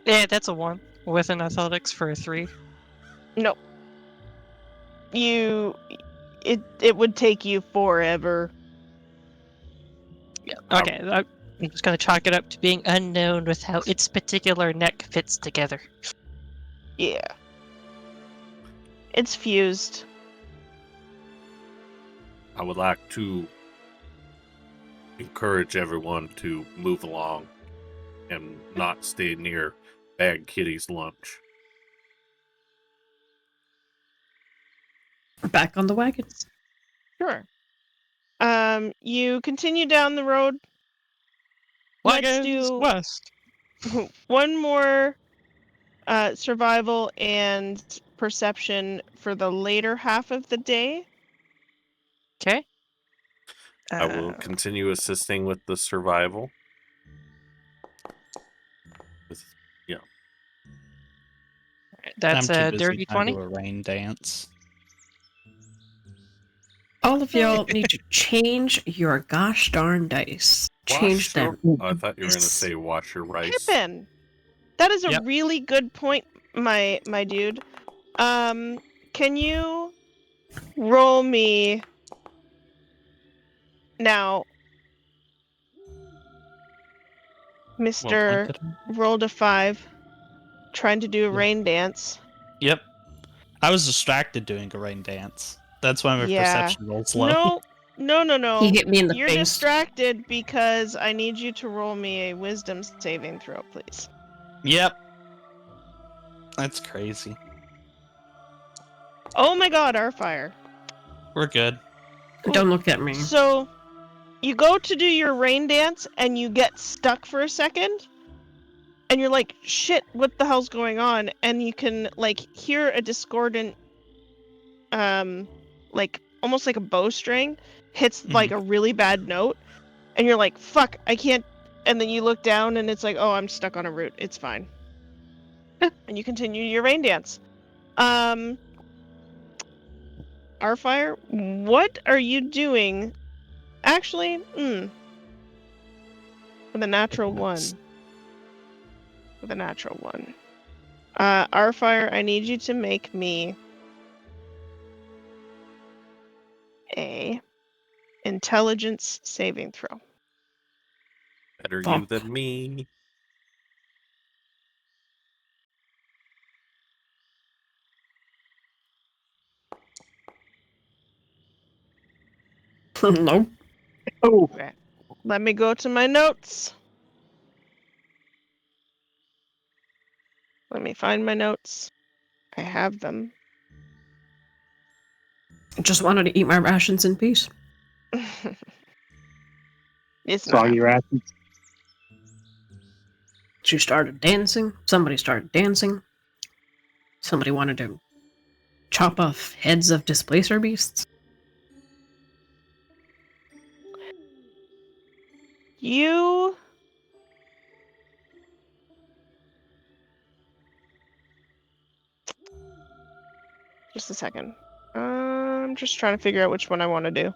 Yeah, that's a 1 with an athletics for a 3. No. It would take you forever. Yeah. Okay, I'm just gonna chalk it up to being unknown with how its particular neck fits together. Yeah. It's fused. I would like to encourage everyone to move along and not stay near Bag Kitty's lunch. We're back on the wagons. Sure. You continue down the road. Let's Wagons do west. one more survival and perception for the later half of the day. Okay. I will continue assisting with the survival. That's I'm too a busy dirty trying to 20. do a rain dance. All of y'all need to change your gosh darn dice. Change them. Oh, I thought you were going to say wash your rice. Pippin, that is a Yep. really good point, my dude. Can you roll me now, Mr. Rolled a 5, trying to do a rain dance? Yep. I was distracted doing a rain dance. That's why my Yeah. perception rolls low. No. He hit me in the You're face. distracted because I need you to roll me a wisdom saving throw, please. Yep. That's crazy. Oh my god, our fire. We're good. Don't look at me. So, you go to do your rain dance and you get stuck for a second. and you're like, shit, what the hell's going on? And you can like hear a discordant, like almost like a bowstring hits like a really bad note, and you're like, fuck, I can't. And then you look down and it's like, oh, I'm stuck on a root. It's fine. And you continue your rain dance. Arfire, what are you doing? Actually, with a natural one. With a natural one. Arfire, I need you to make me a intelligence saving throw. Better you Fuck. than me. Nope. Oh, Okay. Let me go to my notes. Let me find my notes. I have them. Just wanted to eat my rations in peace. It's not soggy happening. rations. She started dancing. Somebody started dancing. Somebody wanted to chop off heads of displacer beasts. You just a second. I'm just trying to figure out which one I want to do.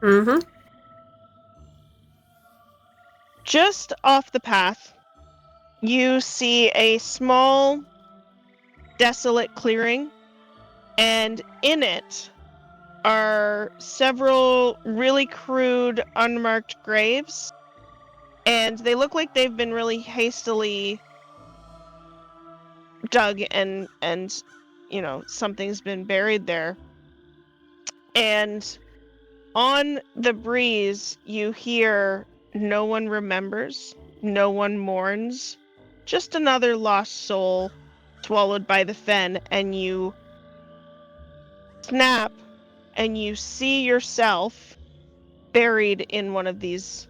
Mm-hmm. Just off the path, you see a small, desolate clearing, and in it are several really crude, unmarked graves, and they look like they've been really hastily dug and you know, something's been buried there. And on the breeze, you hear no one remembers, no one mourns, just another lost soul swallowed by the fen, and you snap and you see yourself buried in one of these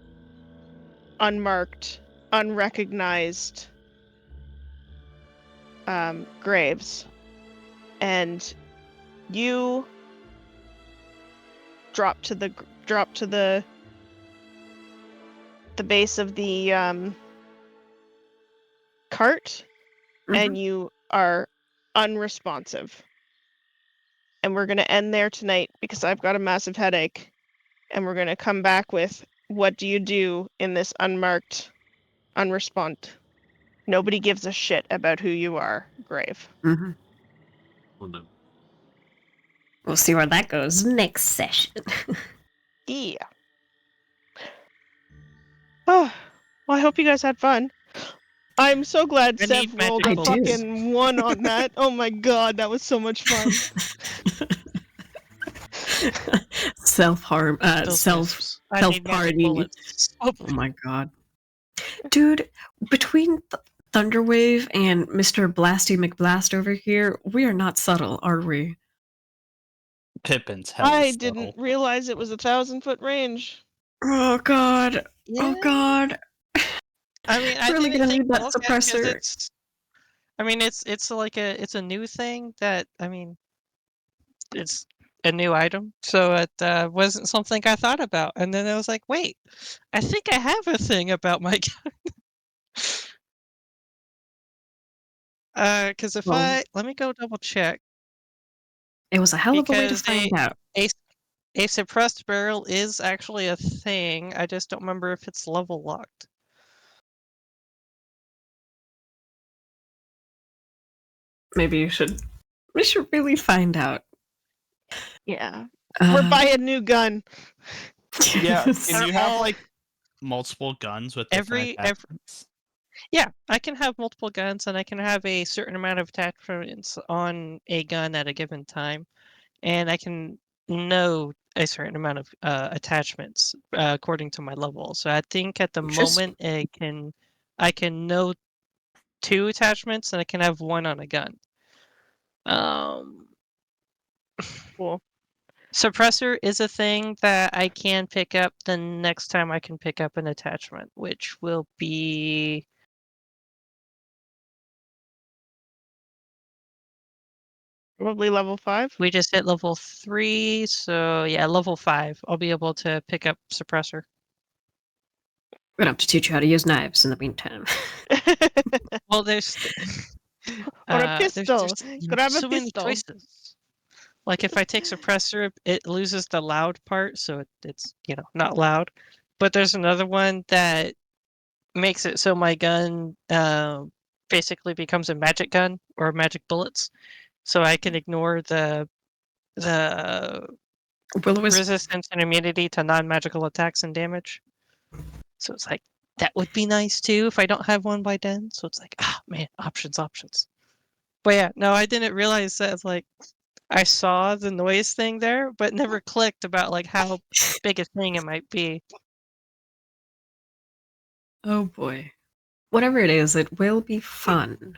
unmarked, unrecognized graves. And you drop to the base of the cart, and you are unresponsive. And we're going to end there tonight because I've got a massive headache, and we're going to come back with what do you do in this unmarked, nobody gives a shit about who you are grave. Mm-hmm. Oh, no. We'll see where that goes next session. Yeah. Oh, well, I hope you guys had fun. I'm so glad I need Sev rolled a magic bullets. fucking 1 on that. Oh my god, that was so much fun. Self-harm. those Self wisps. I need magic party. bullets. Oh, Oh my god. Dude, between Thunderwave and Mr. Blasty McBlast over here, we are not subtle, are we? Pippin's hell. I didn't realize it was 1,000-foot range. Oh god. yeah. Oh god. I mean, I Really didn't gonna think need to that look at it 'cause suppressor. it's. I mean, it's like it's a new thing that I mean, it's a new item, so it wasn't something I thought about. And then I was like, wait, I think I have a thing about my gun. Because if Well, let me go double check it was a hell of a way to because find out. a suppressed barrel is actually a thing. I just don't remember if it's level locked. Maybe we should really find out. Yeah. We're buying a new gun. Yeah, Yes. can you have all- like multiple guns with Every- different attachments? Yeah, I can have multiple guns, and I can have a certain amount of attachments on a gun at a given time, and I can know a certain amount of attachments according to my level. So I think at the moment I can know 2 attachments, and I can have 1 on a gun. Cool. Suppressor is a thing that I can pick up the next time I can pick up an attachment, which will be Probably level 5. We just hit level 3, so yeah, level 5. I'll be able to pick up suppressor. We're gonna have to teach you how to use knives in the meantime. Well, there's Or a there's pistol. Grab a so many pistol. choices. Like if I take suppressor, it loses the loud part, so it's not loud. But there's another one that makes it so my gun basically becomes a magic gun or magic bullets, so I can ignore the Will-O-Wisp. resistance and immunity to non-magical attacks and damage. So it's like that would be nice too if I don't have one by then. So it's like, man, options. But yeah, no, I didn't realize that. It's like I saw the noise thing there, but never clicked about like how big a thing it might be. Oh boy. Whatever it is, it will be fun.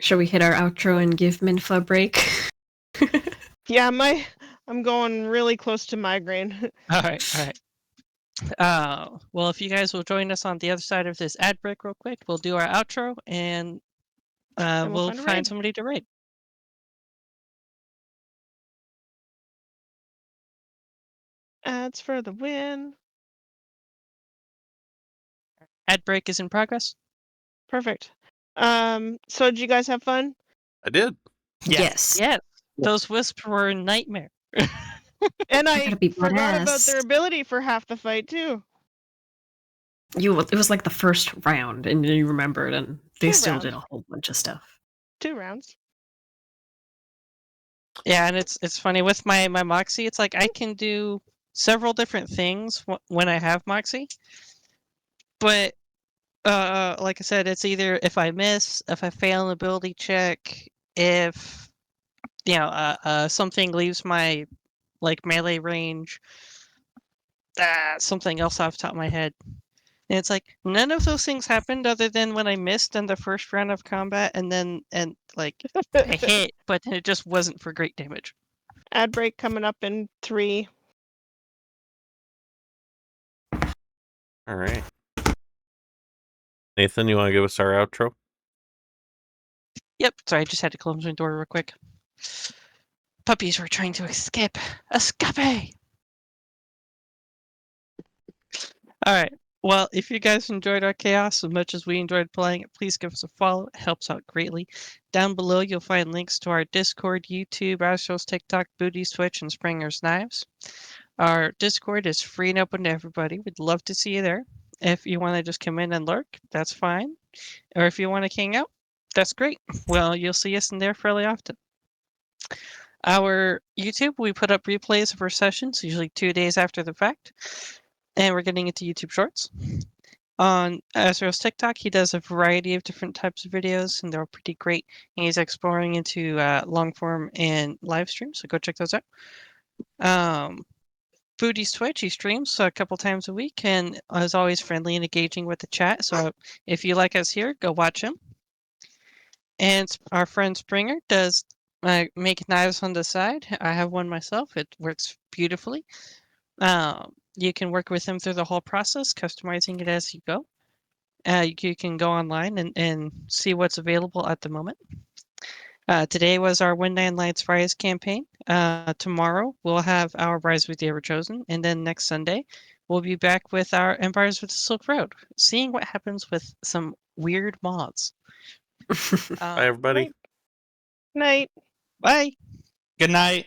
Shall we hit our outro and give Minfa a break? Yeah, I'm going really close to migraine. All right. Well, if you guys will join us on the other side of this ad break real quick, we'll do our outro and we'll find a find raid. somebody to raid. Ads for the win. Ad break is in progress. Perfect. So did you guys have fun? I did. Yes. Yes. Those wisps were a nightmare. And I I gotta be forgot about honest. their ability for half the fight too. It was like the first round, and you remembered, and they 2 still did rounds. a whole bunch of stuff. 2 rounds. Yeah, and it's funny with my Moxie. It's like I can do several different things when I have Moxie, but like I said, it's either if I miss, if I fail an ability check, if something leaves my like melee range, something else off the top of my head. And it's like none of those things happened other than when I missed in the first round of combat, and like I hit, but it just wasn't for great damage. Ad break coming up in 3. All right. Nathan, you want to give us our outro? Yep. Sorry, I just had to close my door real quick. Puppies were trying to escape. Escape! All right. Well, if you guys enjoyed our chaos as much as we enjoyed playing it, please give us a follow. It helps out greatly. Down below, you'll find links to our Discord, YouTube, Astro's TikTok, Booty's Twitch, and Springer's Knives. Our Discord is free and open to everybody. We'd love to see you there. If you want to just come in and lurk, that's fine. Or if you want to hang out, that's great. Well, you'll see us in there fairly often. Our YouTube, we put up replays of our sessions, usually 2 days after the fact. And we're getting into YouTube Shorts. On Azrael's TikTok, he does a variety of different types of videos, and they're all pretty great. And he's exploring into long form and live streams, so go check those out. Booty's Twitch, he streams a couple times a week, and is always friendly and engaging with the chat. So if you like us here, go watch him. And our friend Springer does make knives on the side. I have one myself. It works beautifully. You can work with him through the whole process, customizing it as you go. You can go online and see what's available at the moment. Today was our When Nine Lights Rise campaign. Tomorrow we'll have our Rise with the Everchosen, and then next Sunday we'll be back with our Empires with the Silk Road, seeing what happens with some weird mods. Bye, everybody. Night. Bye. Good night.